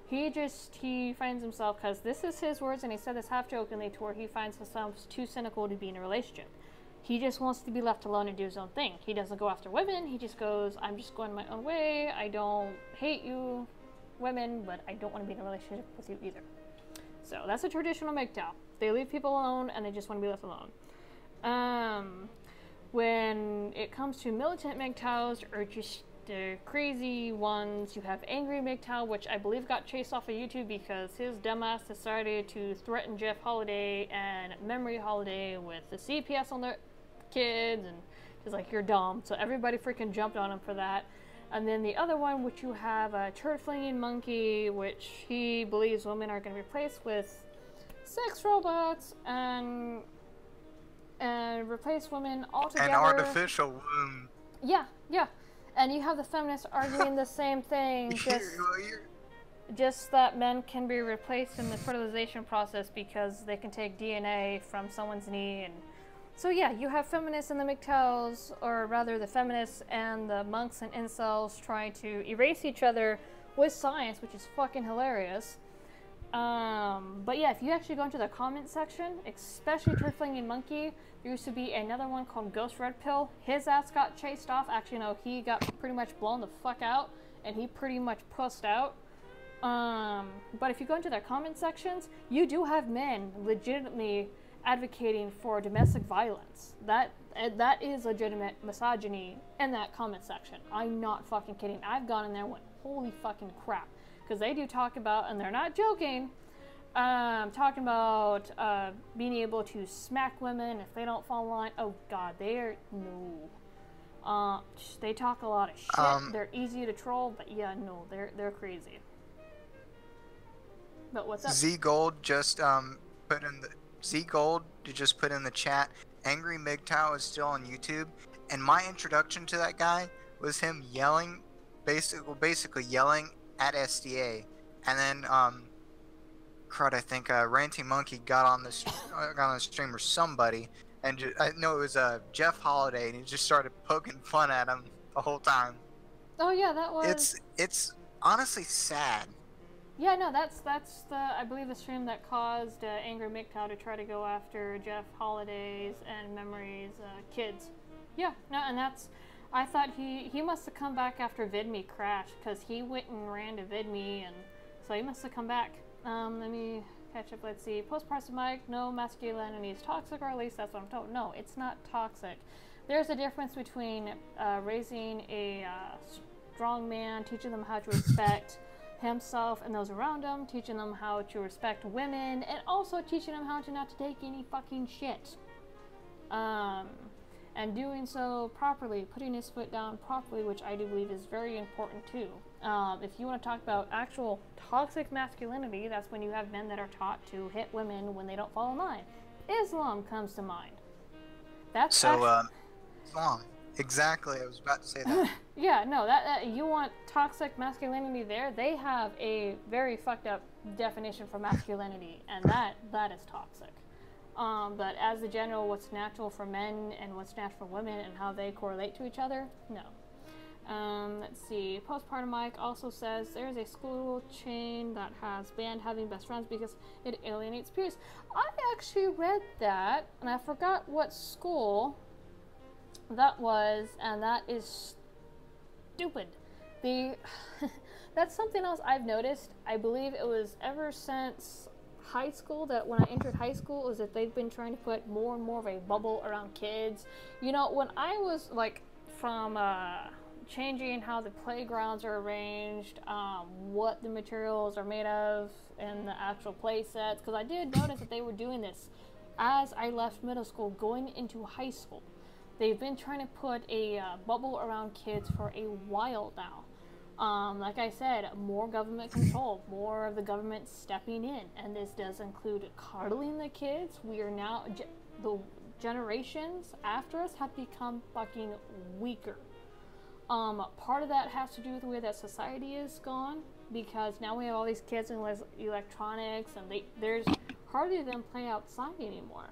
He finds himself, because this is his words, and he said this half-jokingly, to where he finds himself too cynical to be in a relationship. He just wants to be left alone and do his own thing. He doesn't go after women. He just goes, I'm just going my own way. I don't hate you, women, but I don't want to be in a relationship with you either. So that's a traditional MGTOW. They leave people alone, and they just want to be left alone. When it comes to militant MGTOWs, or just the crazy ones, you have angry MGTOW, which I believe got chased off of YouTube because his dumbass decided to threaten Jeff Holiday and Memory Holiday with the CPS on their kids, and he's like, you're dumb. So everybody freaking jumped on him for that. And then the other one, which you have a turd-flinging monkey, which he believes women are going to be replaced with sex robots and replace women altogether. An artificial womb. Yeah. And you have the feminists arguing the same thing, just that men can be replaced in the fertilization process because they can take DNA from someone's knee. And so yeah, you have feminists and the MGTOWs, or rather the feminists and the monks and incels, trying to erase each other with science, which is fucking hilarious. But yeah, if you actually go into the comment section, especially Turfling Monkey, there used to be another one called Ghost Red Pill. His ass got chased off. Actually, no, he got pretty much blown the fuck out, and he pretty much pussed out. But if you go into their comment sections, you do have men legitimately advocating for domestic violence. That is legitimate misogyny in that comment section. I'm not fucking kidding. I've gone in there and went, holy fucking crap. Because they do talk about, and they're not joking, talking about being able to smack women if they don't fall in line. Oh god, they talk a lot of shit. They're easy to troll, but yeah, no, they're crazy. But what's up? Z Gold just put in the chat. Angry MGTOW is still on YouTube, and my introduction to that guy was him yelling, basically yelling at SDA, and then crud, I think Ranting Monkey got on the stream, or somebody, and I know it was Jeff Holiday, and he just started poking fun at him the whole time. Oh yeah, that was. It's honestly sad. Yeah, no, that's the, I believe, the stream that caused Angry MGTOW to try to go after Jeff Holiday's and Memory's kids. Yeah, no, and that's, I thought he must have come back after VidMe crashed, because he went and ran to VidMe, and so he must have come back. Let me catch up, let's see. Postpartum Mike, no, masculinity is toxic, or at least that's what I'm told. No, it's not toxic. There's a difference between raising a strong man, teaching them how to respect himself and those around him, teaching them how to respect women, and also teaching them how to not to take any fucking shit. And doing so properly, putting his foot down properly, which I do believe is very important too. If you want to talk about actual toxic masculinity, that's when you have men that are taught to hit women when they don't fall in line. Islam comes to mind. That's so, Islam. Exactly, I was about to say that. Yeah, no, that you want toxic masculinity there, they have a very fucked up definition for masculinity, and that is toxic. But as a general, what's natural for men and what's natural for women and how they correlate to each other, no. Let's see. Postpartum Mike also says there's a school chain that has banned having best friends because it alienates peers. I actually read that, and I forgot what school that was, and that is stupid. That's something else I've noticed. I believe it was ever since high school, that when I entered high school, is that they've been trying to put more and more of a bubble around kids. You know, when I was like from changing how the playgrounds are arranged, what the materials are made of, and the actual play sets, because I did notice that they were doing this as I left middle school going into high school. They've been trying to put a bubble around kids for a while now. Like I said, more government control, more of the government stepping in, and this does include coddling the kids. We are now, the generations after us have become fucking weaker. Part of that has to do with the way that society is gone, because now we have all these kids in electronics, and there's hardly them play outside anymore.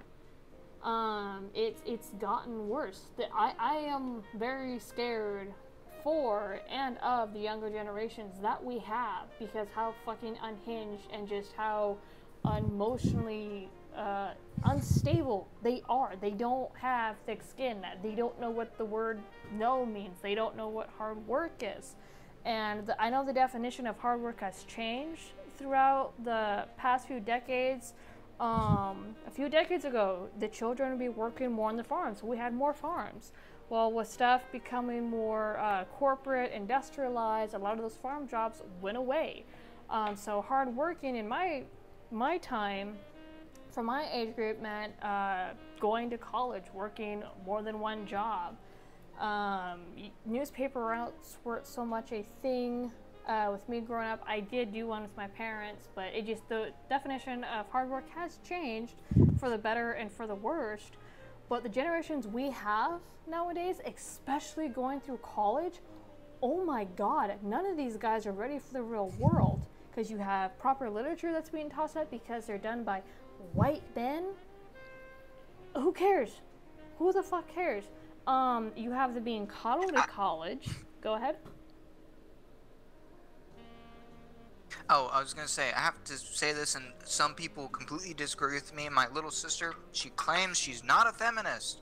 It's gotten worse. I am very scared for and of the younger generations that we have, because how fucking unhinged and just how emotionally unstable they are. They don't have thick skin. They don't know what the word no means. They don't know what hard work is. And I know the definition of hard work has changed throughout the past few decades. A few decades ago, the children would be working more on the farms. We had more farms. Well, with stuff becoming more corporate, industrialized, a lot of those farm jobs went away. So hard working in my time, for my age group, meant going to college, working more than one job. Newspaper routes weren't so much a thing. With me growing up, I did do one with my parents, but the definition of hard work has changed for the better and for the worst. But the generations we have nowadays, especially going through college, oh my god, none of these guys are ready for the real world. Because you have proper literature that's being tossed out because they're done by white men. Who cares? Who the fuck cares? You have them being coddled at college. Go ahead. Oh, I was gonna say, I have to say this, and some people completely disagree with me. My little sister, she claims she's not a feminist,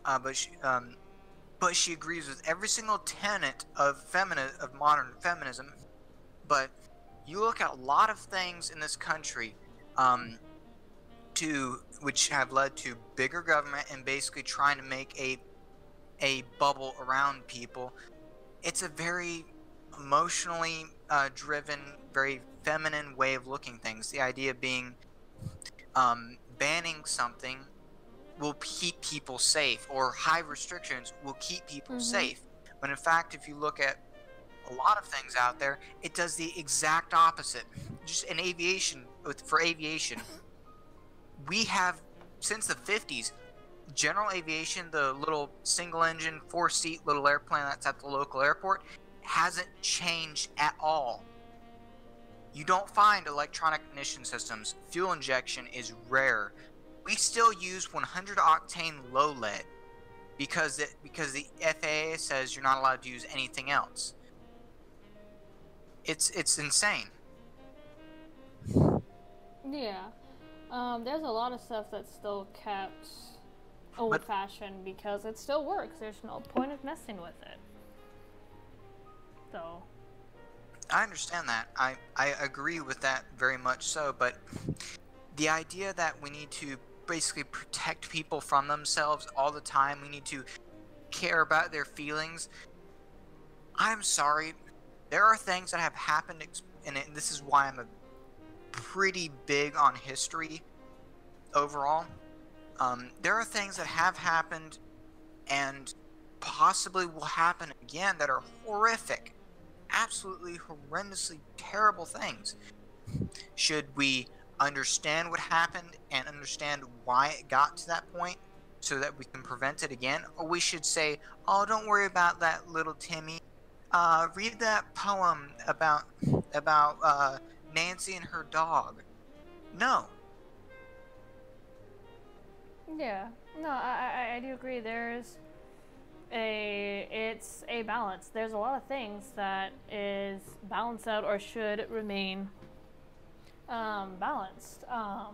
but she agrees with every single tenet of modern feminism. But you look at a lot of things in this country, which have led to bigger government and basically trying to make a bubble around people. It's a very emotionally driven, very feminine way of looking things. The idea being banning something will keep people safe, or high restrictions will keep people safe. When in fact, if you look at a lot of things out there, it does the exact opposite. Just in aviation, for aviation, we have, since the 50s, general aviation, the little single engine, 4-seat little airplane that's at the local airport, hasn't changed at all. You don't find electronic ignition systems. Fuel injection is rare. We still use 100 octane low lead because the FAA says you're not allowed to use anything else. It's insane. Yeah. There's a lot of stuff that's still kept old-fashioned because it still works. There's no point of messing with it. So I understand that. I agree with that very much so, but the idea that we need to basically protect people from themselves all the time, we need to care about their feelings. I'm sorry. There are things that have happened, and this is why I'm pretty big on history overall. There are things that have happened and possibly will happen again that are horrific. Absolutely horrendously terrible things. Should we understand what happened and understand why it got to that point so that we can prevent it again? Or we should say, oh, don't worry about that, little Timmy. Read that poem about Nancy and her dog. No. Yeah. No, I do agree. It's a balance. There's a lot of things that is balanced out or should remain balanced.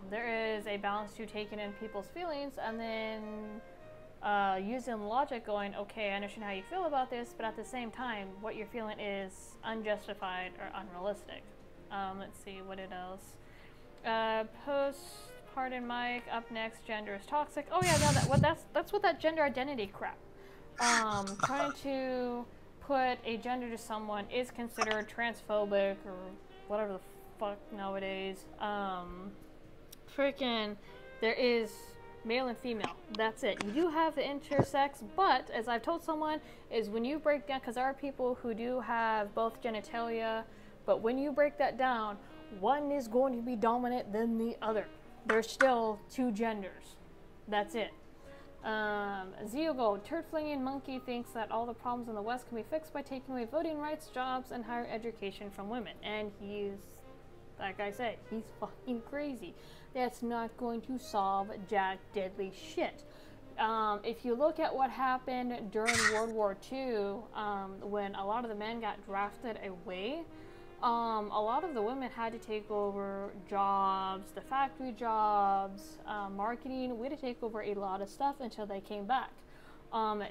There is a balance to taking in people's feelings and then using logic going, okay, I understand how you feel about this, but at the same time, what you're feeling is unjustified or unrealistic. Let's see, what it else? Postpartum Mike, up next, gender is toxic. Oh yeah, no, that's what that gender identity crap. Trying to put a gender to someone is considered transphobic or whatever the fuck nowadays. Freaking, there is male and female. That's it. You do have the intersex, but as I've told someone, is when you break down, because there are people who do have both genitalia, but when you break that down, one is going to be dominant than the other. There's still two genders. That's it. Zeogo, turd flinging monkey, thinks that all the problems in the West can be fixed by taking away voting rights, jobs, and higher education from women. And he's, like I said, he's fucking crazy. That's not going to solve jack diddly shit. If you look at what happened during World War II, when a lot of the men got drafted away, a lot of the women had to take over jobs, the factory jobs, marketing. We had to take over a lot of stuff until they came back.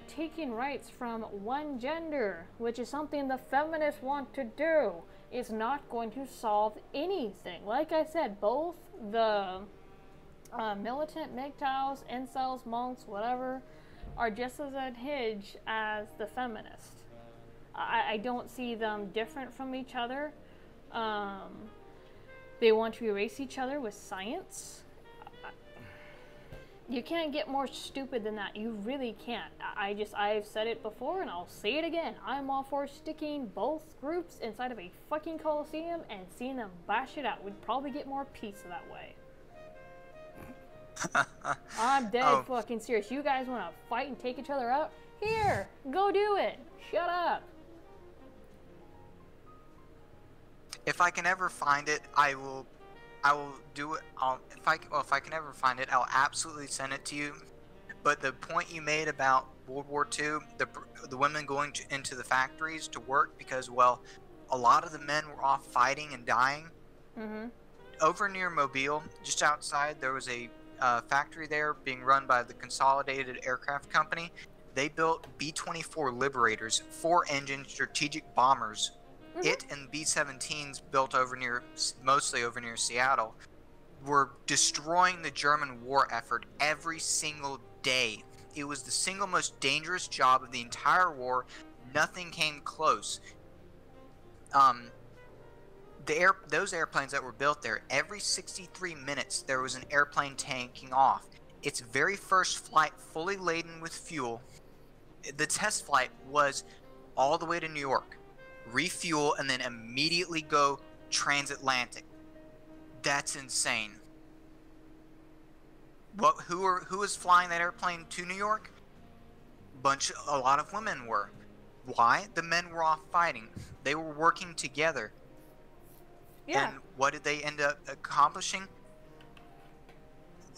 Taking rights from one gender, which is something the feminists want to do, is not going to solve anything. Like I said, both the militant MGTOWs, incels, monks, whatever, are just as unhinged as the feminists. I don't see them different from each other. They want to erase each other with science. You can't get more stupid than that. You really can't. I've said it before and I'll say it again. I'm all for sticking both groups inside of a fucking coliseum and seeing them bash it out. We'd probably get more peace that way. I'm dead fucking serious. You guys want to fight and take each other out? Here, go do it. Shut up. If I can ever find it, I will do it. If I can ever find it, I'll absolutely send it to you. But the point you made about World War II, the women going into the factories to work because, well, a lot of the men were off fighting and dying. Mm-hmm. Over near Mobile, just outside, there was a factory there being run by the Consolidated Aircraft Company. They built B-24 Liberators, 4-engine strategic bombers. Mm-hmm. It and B-17s built mostly over near Seattle, were destroying the German war effort every single day. It was the single most dangerous job of the entire war. Nothing came close. Those airplanes that were built there, every 63 minutes there was an airplane taking off. Its very first flight fully laden with fuel, the test flight was all the way to New York, refuel, and then immediately go transatlantic. That's insane. Who was flying that airplane to New York? A lot of women were. Why? The men were off fighting. They were working together. Yeah. And what did they end up accomplishing?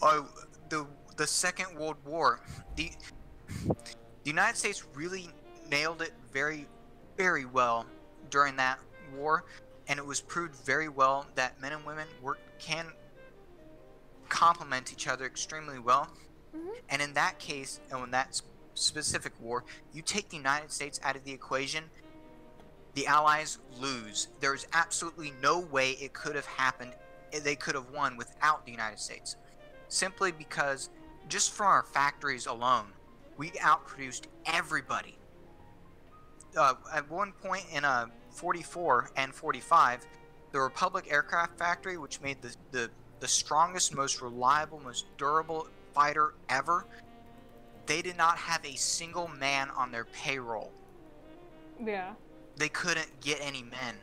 Oh, the Second World War. The United States really nailed it very, very well during that war, and it was proved very well that men and women can complement each other extremely well. Mm-hmm. And in that case, and in that specific war, you take the United States out of the equation, the Allies lose. There's absolutely no way it could have happened. They could have won without the United States. Simply because, just from our factories alone, we outproduced everybody. At one point in 44 and 45, the Republic Aircraft Factory, which made the strongest, most reliable, most durable fighter ever, they did not have a single man on their payroll. Yeah. They couldn't get any men.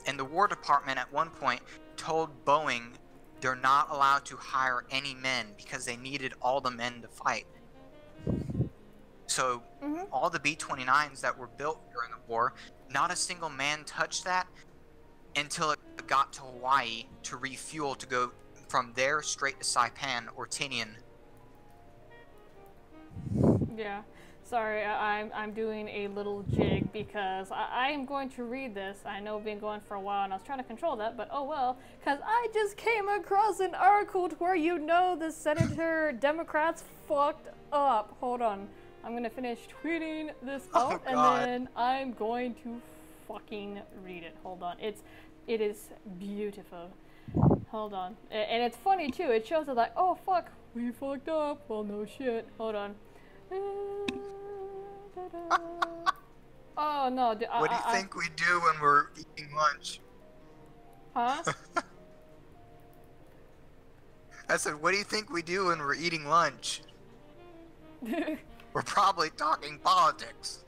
And the War Department at one point told Boeing they're not allowed to hire any men because they needed all the men to fight. So all the B-29s that were built during the war, not a single man touched that until it got to Hawaii to refuel to go from there straight to Saipan or Tinian Yeah. Sorry, I'm doing a little jig because I am going to read this. I know I've been going for a while and I was trying to control that, but oh well. Because I just came across an article to where the Senator Democrats fucked up. Hold on. I'm going to finish tweeting this out and then I'm going to fucking read it. Hold on. It is beautiful. Hold on. And it's funny too. It shows it like, oh fuck, we fucked up. Well, no shit. Hold on. Oh no! What do you think we do when we're eating lunch? Huh? I said, what do you think we do when we're eating lunch? We're probably talking politics.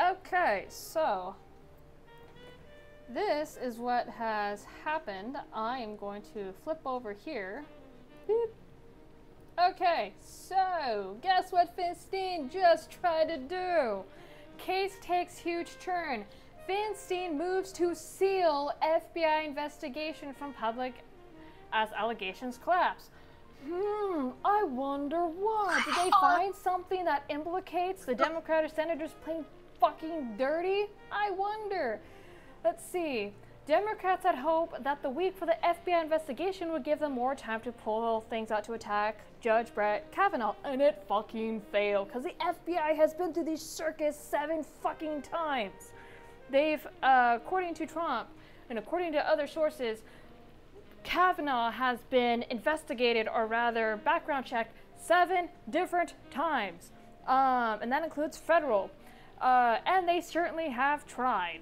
Okay, so this is what has happened. I am going to flip over here. Beep. Okay, so guess what Feinstein just tried to do? Case takes huge turn. Feinstein moves to seal FBI investigation from public as allegations collapse. I wonder why. Did they find something that implicates the Democratic senators playing fucking dirty? I wonder. Let's see. Democrats had hoped that the week for the FBI investigation would give them more time to pull things out to attack Judge Brett Kavanaugh, and it fucking failed, because the FBI has been through this circus 7 fucking times. They've, according to Trump, and according to other sources, Kavanaugh has been investigated, or rather background checked, 7 different times, and that includes federal, and they certainly have tried.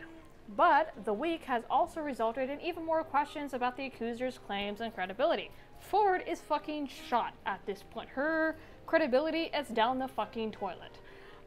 But the week has also resulted in even more questions about the accuser's claims and credibility. Ford is fucking shot at this point. Her credibility is down the fucking toilet.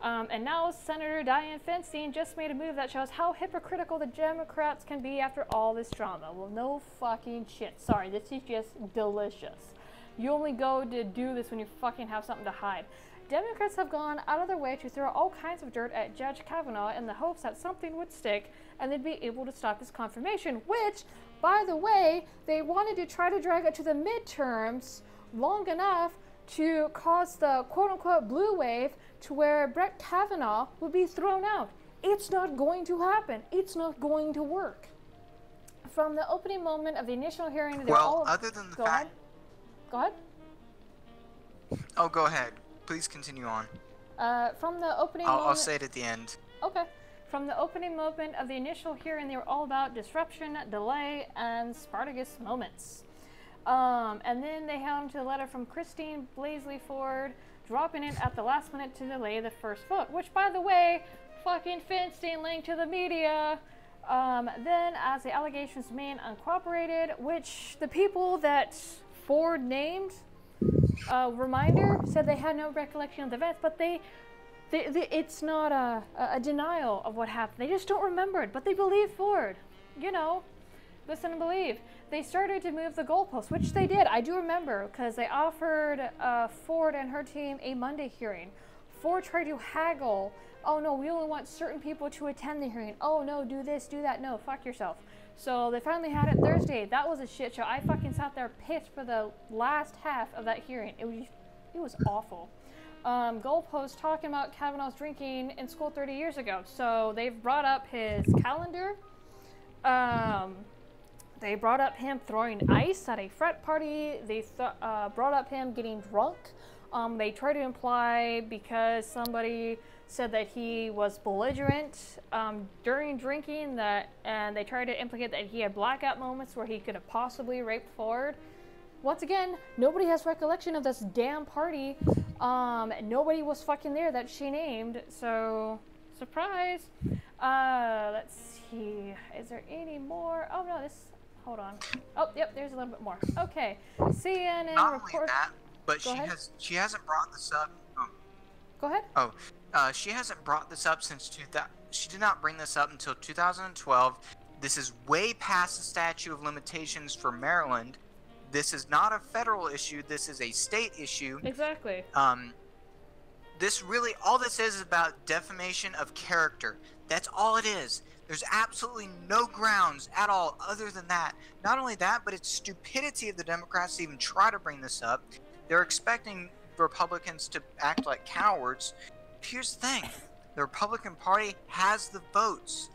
And now Senator Dianne Feinstein just made a move that shows how hypocritical the Democrats can be after all this drama. Well, no fucking shit. Sorry, this is just delicious. You only go to do this when you fucking have something to hide. Democrats have gone out of their way to throw all kinds of dirt at Judge Kavanaugh in the hopes that something would stick and they'd be able to stop his confirmation, which, by the way, they wanted to try to drag it to the midterms long enough to cause the quote-unquote blue wave to where Brett Kavanaugh would be thrown out. It's not going to happen. It's not going to work. From the opening moment of the initial hearing, other than the fact... Go ahead. Oh, go ahead. Please continue on. From the opening moment... I'll say it at the end. Okay. From the opening moment of the initial hearing, they were all about disruption, delay, and Spartacus moments. And then they held to the letter from Christine Blasey Ford, dropping it at the last minute to delay the first vote, which, by the way, fucking Feinstein linked to the media. Then, as the allegations remain uncorroborated, which the people that Ford named, reminder, said they had no recollection of the events, but it's not a denial of what happened. They just don't remember it, but they believe Ford. You know, listen and believe. They started to move the goalposts, which they did. I do remember, because they offered Ford and her team a Monday hearing. Ford tried to haggle. Oh no, we only want certain people to attend the hearing. Oh no, do this, do that. No, fuck yourself. So they finally had it Thursday. That was a shit show. I fucking sat there pissed for the last half of that hearing. It was awful. Goalpost talking about Kavanaugh's drinking in school 30 years ago. So they've brought up his calendar. They brought up him throwing ice at a frat party. They brought up him getting drunk. They tried to imply because somebody said that he was belligerent during drinking, and they tried to implicate that he had blackout moments where he could have possibly raped Ford. Once again, nobody has recollection of this damn party. Nobody was fucking there that she named, so surprise. Let's see. Is there any more? Oh no, hold on. Oh, yep, there's a little bit more. Okay. CNN Not report. only that, but she hasn't brought this up. Go ahead. She hasn't brought this up since 2000. She did not bring this up until 2012. This is way past the statute of limitations for Maryland. This is not a federal issue. This is a state issue. Exactly. All this is about defamation of character. That's all it is. There's absolutely no grounds at all other than that. Not only that, but it's stupidity of the Democrats to even try to bring this up. They're expecting Republicans to act like cowards. Here's the thing. The Republican Party has the votes.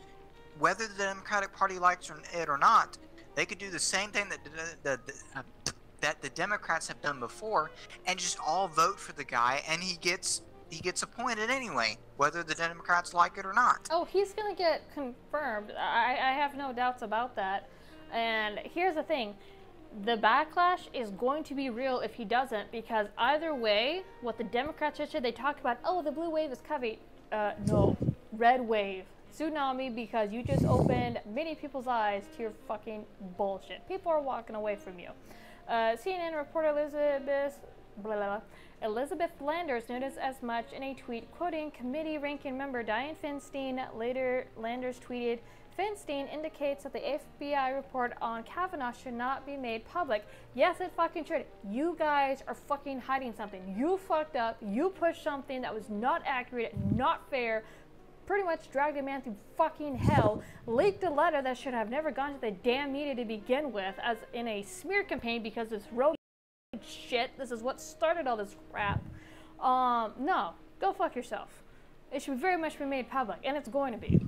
Whether the Democratic Party likes it or not, they could do the same thing that the Democrats have done before, and just all vote for the guy, and he gets appointed anyway, whether the Democrats like it or not. Oh, he's gonna get confirmed. I have no doubts about that. And here's the thing. The backlash is going to be real if he doesn't, because either way, what the Democrats said, they talk about, oh, the blue wave is coming. No, red wave. Tsunami, because you just opened many people's eyes to your fucking bullshit. People are walking away from you. CNN reporter Elizabeth Landers noticed as much in a tweet, quoting committee ranking member Dianne Feinstein. Later, Landers tweeted, Feinstein indicates that the FBI report on Kavanaugh should not be made public. Yes, it fucking should. You guys are fucking hiding something. You fucked up. You pushed something that was not accurate, not fair, pretty much dragged a man through fucking hell, leaked a letter that should have never gone to the damn media to begin with, as in a smear campaign because this rogue shit, this is what started all this crap. No, go fuck yourself. It should very much be made public, and it's going to be.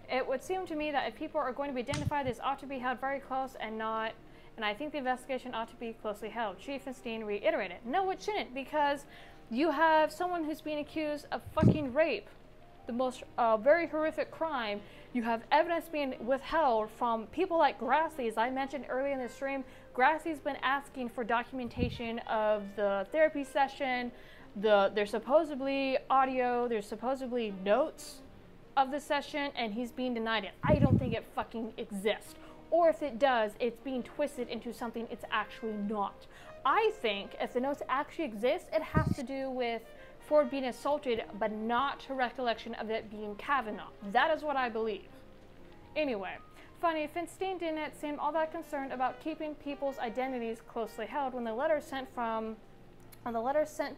It would seem to me that if people are going to be identified, this ought to be held very close and not, and I think the investigation ought to be closely held. Chief Feinstein reiterated. No, it shouldn't, because you have someone who's being accused of fucking rape, the most very horrific crime. You have evidence being withheld from people like Grassley. As I mentioned earlier in the stream, Grassley's been asking for documentation of the therapy session. There's supposedly audio, there's supposedly notes of the session, and he's being denied it. I don't think it fucking exists. Or if it does, it's being twisted into something it's actually not. I think if the notes actually exist, it has to do with Ford being assaulted, but not a recollection of it being Kavanaugh. That is what I believe. Anyway, funny, Feinstein didn't seem all that concerned about keeping people's identities closely held when the letter sent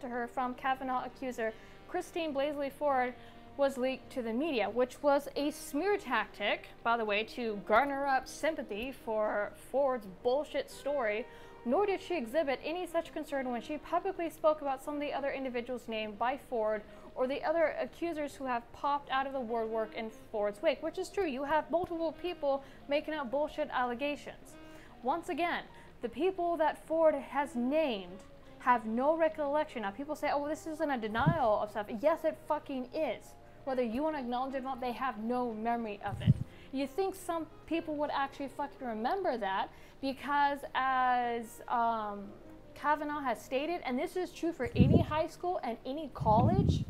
to her from Kavanaugh accuser Christine Blasey Ford was leaked to the media, which was a smear tactic, by the way, to garner up sympathy for Ford's bullshit story. Nor did she exhibit any such concern when she publicly spoke about some of the other individuals named by Ford or the other accusers who have popped out of the woodwork in Ford's wake, which is true. You have multiple people making up bullshit allegations. Once again, the people that Ford has named have no recollection. Now, people say, oh, this isn't a denial of stuff. Yes, it fucking is. Whether you want to acknowledge it or not, they have no memory of it. You think some people would actually fucking remember that, because as Kavanaugh has stated, and this is true for any high school and any college,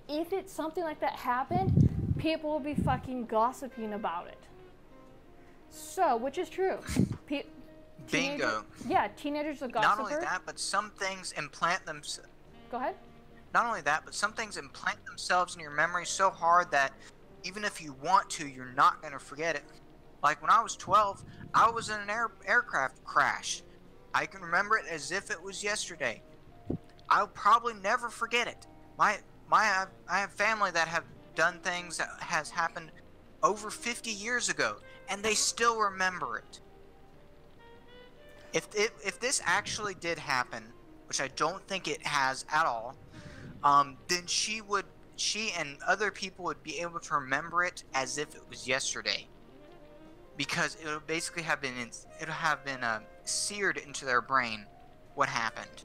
if it's something like that happened, people will be fucking gossiping about it. So, which is true. Bingo. Yeah, teenagers are gossipers. Not only that, but some things implant themselves. Go ahead. Not only that, but some things implant themselves in your memory so hard that even if you want to, you're not going to forget it. Like when I was 12, I was in an aircraft crash. I can remember it as if it was yesterday. I'll probably never forget it. I have family that have done things that has happened over 50 years ago, and they still remember it. If this actually did happen, which I don't think it has at all, then she and other people would be able to remember it as if it was yesterday, because it would basically have been seared into their brain what happened.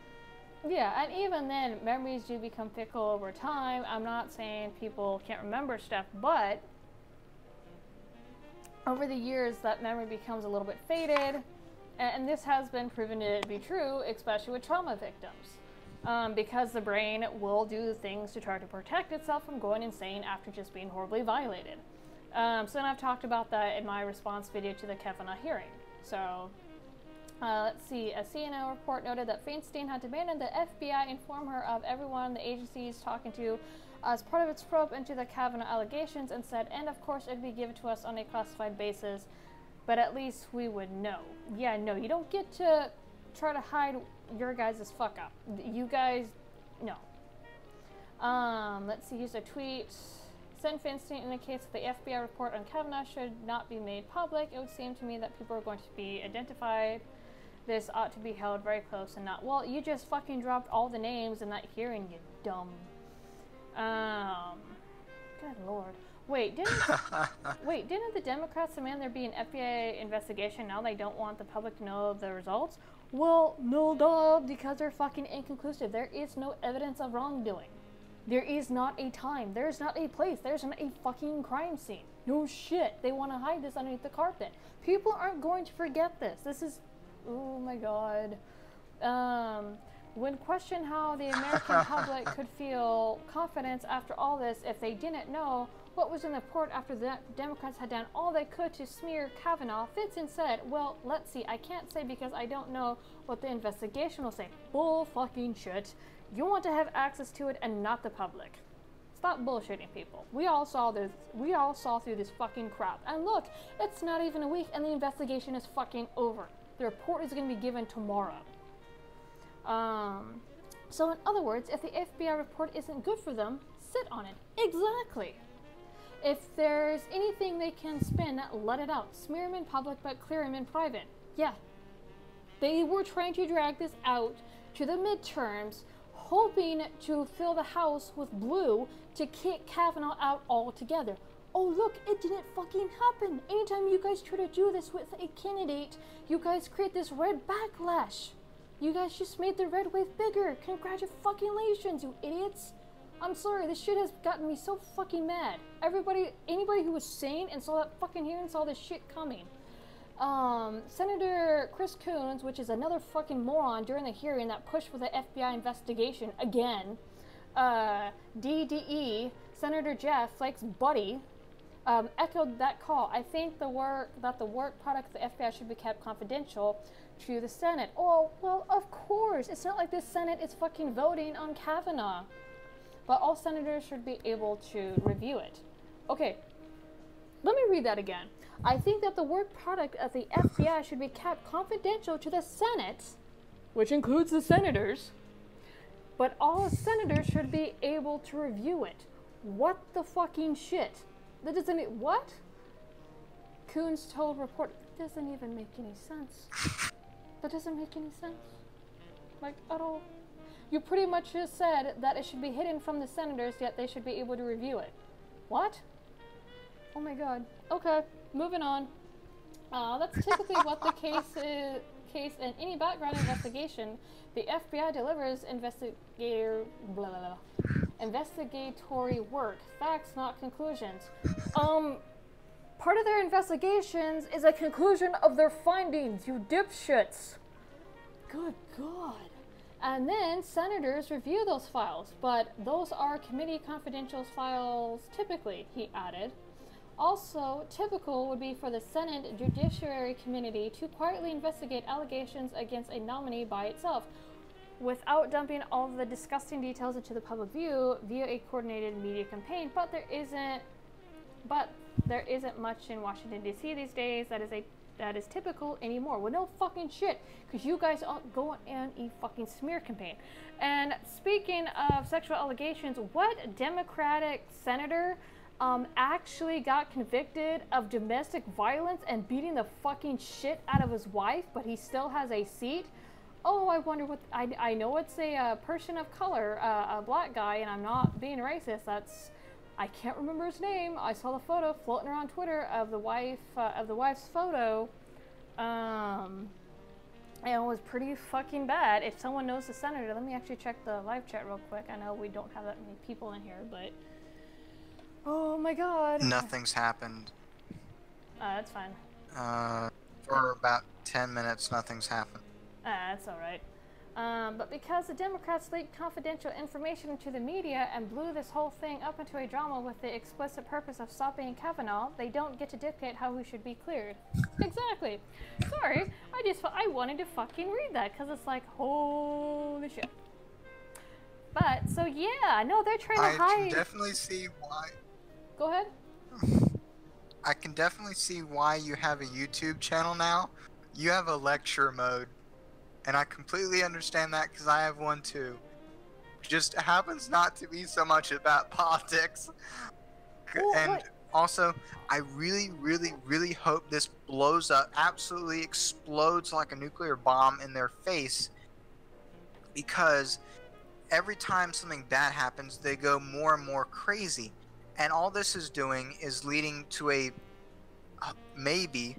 Yeah, and even then, memories do become fickle over time. I'm not saying people can't remember stuff, but over the years, that memory becomes a little bit faded, and this has been proven to be true, especially with trauma victims. Because the brain will do things to try to protect itself from going insane after just being horribly violated. So then I've talked about that in my response video to the Kavanaugh hearing. So, let's see. A CNN report noted that Feinstein had demanded the FBI inform her of everyone the agency is talking to as part of its probe into the Kavanaugh allegations, and said, and of course it would be given to us on a classified basis, but at least we would know. Yeah, no, you don't get to try to hide your guys' fuck up. You guys, no. Let's see, here's a tweet. Send Feinstein indicates that the FBI report on Kavanaugh should not be made public. It would seem to me that people are going to be identified this ought to be held very close and not, well, you just fucking dropped all the names in that hearing, you dumb. Good lord. Wait, didn't the Democrats demand there be an FBI investigation? Now they don't want the public to know the results? Well, no duh, because they're fucking inconclusive. There is no evidence of wrongdoing. There is not a time. There's not a place. There's not a fucking crime scene. No shit. They want to hide this underneath the carpet. People aren't going to forget this. This is... Oh my god. When questioned how the American public could feel confidence after all this if they didn't know what was in the report after the Democrats had done all they could to smear Kavanaugh, Feinstein said, well, let's see, I can't say because I don't know what the investigation will say. Bull fucking shit. You want to have access to it and not the public. Stop bullshitting people. We all saw this. We all saw through this fucking crap. And look, it's not even a week and the investigation is fucking over. The report is going to be given tomorrow. So in other words, if the FBI report isn't good for them, sit on it. Exactly. If there's anything they can spin, let it out. Smear him in public, but clear him in private. Yeah. They were trying to drag this out to the midterms, hoping to fill the House with blue to kick Kavanaugh out altogether. Oh look, it didn't fucking happen. Anytime you guys try to do this with a candidate, you guys create this red backlash. You guys just made the red wave bigger. Congratulations, you idiots. I'm sorry, this shit has gotten me so fucking mad. Anybody who was sane and saw that fucking hearing saw this shit coming. Senator Chris Coons, which is another fucking moron during the hearing that pushed for the FBI investigation again. DDE, Senator Jeff Flake's buddy, echoed that call. I think the work product of the FBI should be kept confidential to the Senate. Oh, well, of course. It's not like the Senate is fucking voting on Kavanaugh. But all senators should be able to review it. Okay, let me read that again. I think that the work product of the FBI should be kept confidential to the Senate, which includes the senators, but all senators should be able to review it. What the fucking shit? That doesn't... What? Coons told reporter... It doesn't even make any sense. That doesn't make any sense. Like, at all. You pretty much just said that it should be hidden from the senators, yet they should be able to review it. What? Oh my god. Okay, moving on. That's typically what the case in any background investigation. The FBI delivers investigatory work, facts, not conclusions. Part of their investigations is a conclusion of their findings, you dipshits. Good god. And then senators review those files, but those are committee confidential files typically, he added. Also, typical would be for the Senate Judiciary Committee to quietly investigate allegations against a nominee by itself, without dumping all of the disgusting details into the public view via a coordinated media campaign. But there isn't much in Washington D.C. these days that is typical anymore. Well, no fucking shit, because you guys aren't going on a fucking smear campaign. And speaking of sexual allegations, what Democratic senator actually got convicted of domestic violence and beating the fucking shit out of his wife, but he still has a seat? Oh, I wonder what... I know it's a person of color, a black guy, and I'm not being racist. I can't remember his name. I saw the photo floating around Twitter of the wife's photo. And it was pretty fucking bad. If someone knows the senator, let me actually check the live chat real quick. I know we don't have that many people in here, but oh my god. Nothing's happened. That's fine. For about 10 minutes, nothing's happened. That's alright. But because the Democrats leaked confidential information to the media and blew this whole thing up into a drama with the explicit purpose of stopping Kavanaugh, they don't get to dictate how he should be cleared. Exactly. Sorry, I wanted to fucking read that because it's like, holy shit. But, so yeah, no, they're trying to hide. I can definitely see why. Go ahead. I can definitely see why you have a YouTube channel now. You have a lecture mode. And I completely understand that because I have one too. Just happens not to be so much about politics. Well, and Also, I really, really, really hope this blows up, absolutely explodes like a nuclear bomb in their face, because every time something bad happens, they go more and more crazy. And all this is doing is leading to a maybe.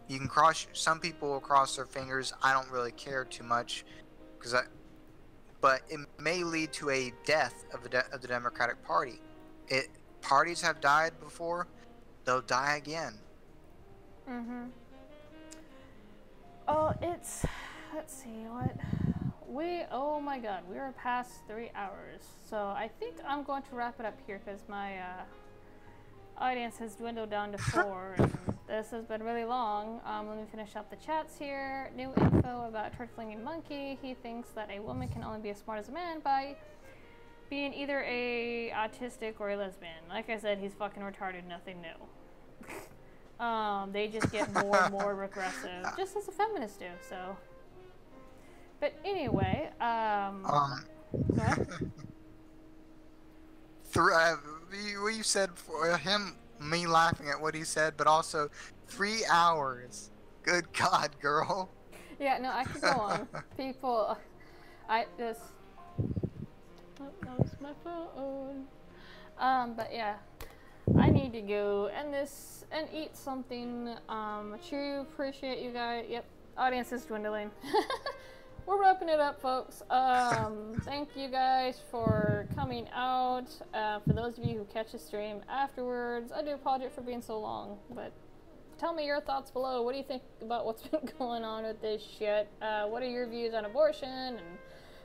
You can cross, some people will cross their fingers. I don't really care too much, because but it may lead to a death of the Democratic Party. Parties have died before; they'll die again. Mm-hmm. Oh, let's see, oh my god, we are past 3 hours. So I think I'm going to wrap it up here because my audience has dwindled down to 4 and this has been really long. Let me finish up the chats here. New info about turtle-flinging monkey. He thinks that a woman can only be as smart as a man by being either a autistic or a lesbian. Like I said, he's fucking retarded, nothing new. They just get more and more regressive, just as a feminist do, so. But anyway, What you said for him, me laughing at what he said, but also 3 hours. Good God, girl. Yeah, no, I could go on. People, I just. Oh, that was my phone. But yeah, I need to go end this and eat something. True, appreciate you guys. Yep, audience is dwindling. We're wrapping it up, folks. Thank you guys for coming out. For those of you who catch the stream afterwards, I do apologize for being so long, but tell me your thoughts below. What do you think about what's been going on with this shit? What are your views on abortion? And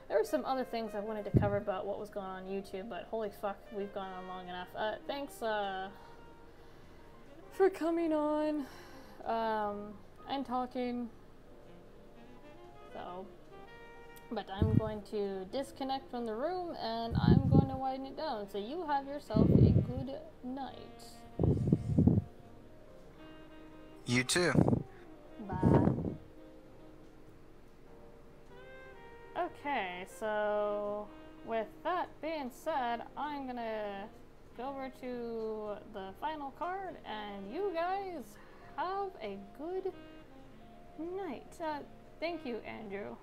there were some other things I wanted to cover about what was going on YouTube, but holy fuck, we've gone on long enough. Thanks for coming on and talking. So, but I'm going to disconnect from the room and I'm going to widen it down. So you have yourself a good night. You too. Bye. Okay, so with that being said, I'm gonna go over to the final card and you guys have a good night. Thank you, Andrew.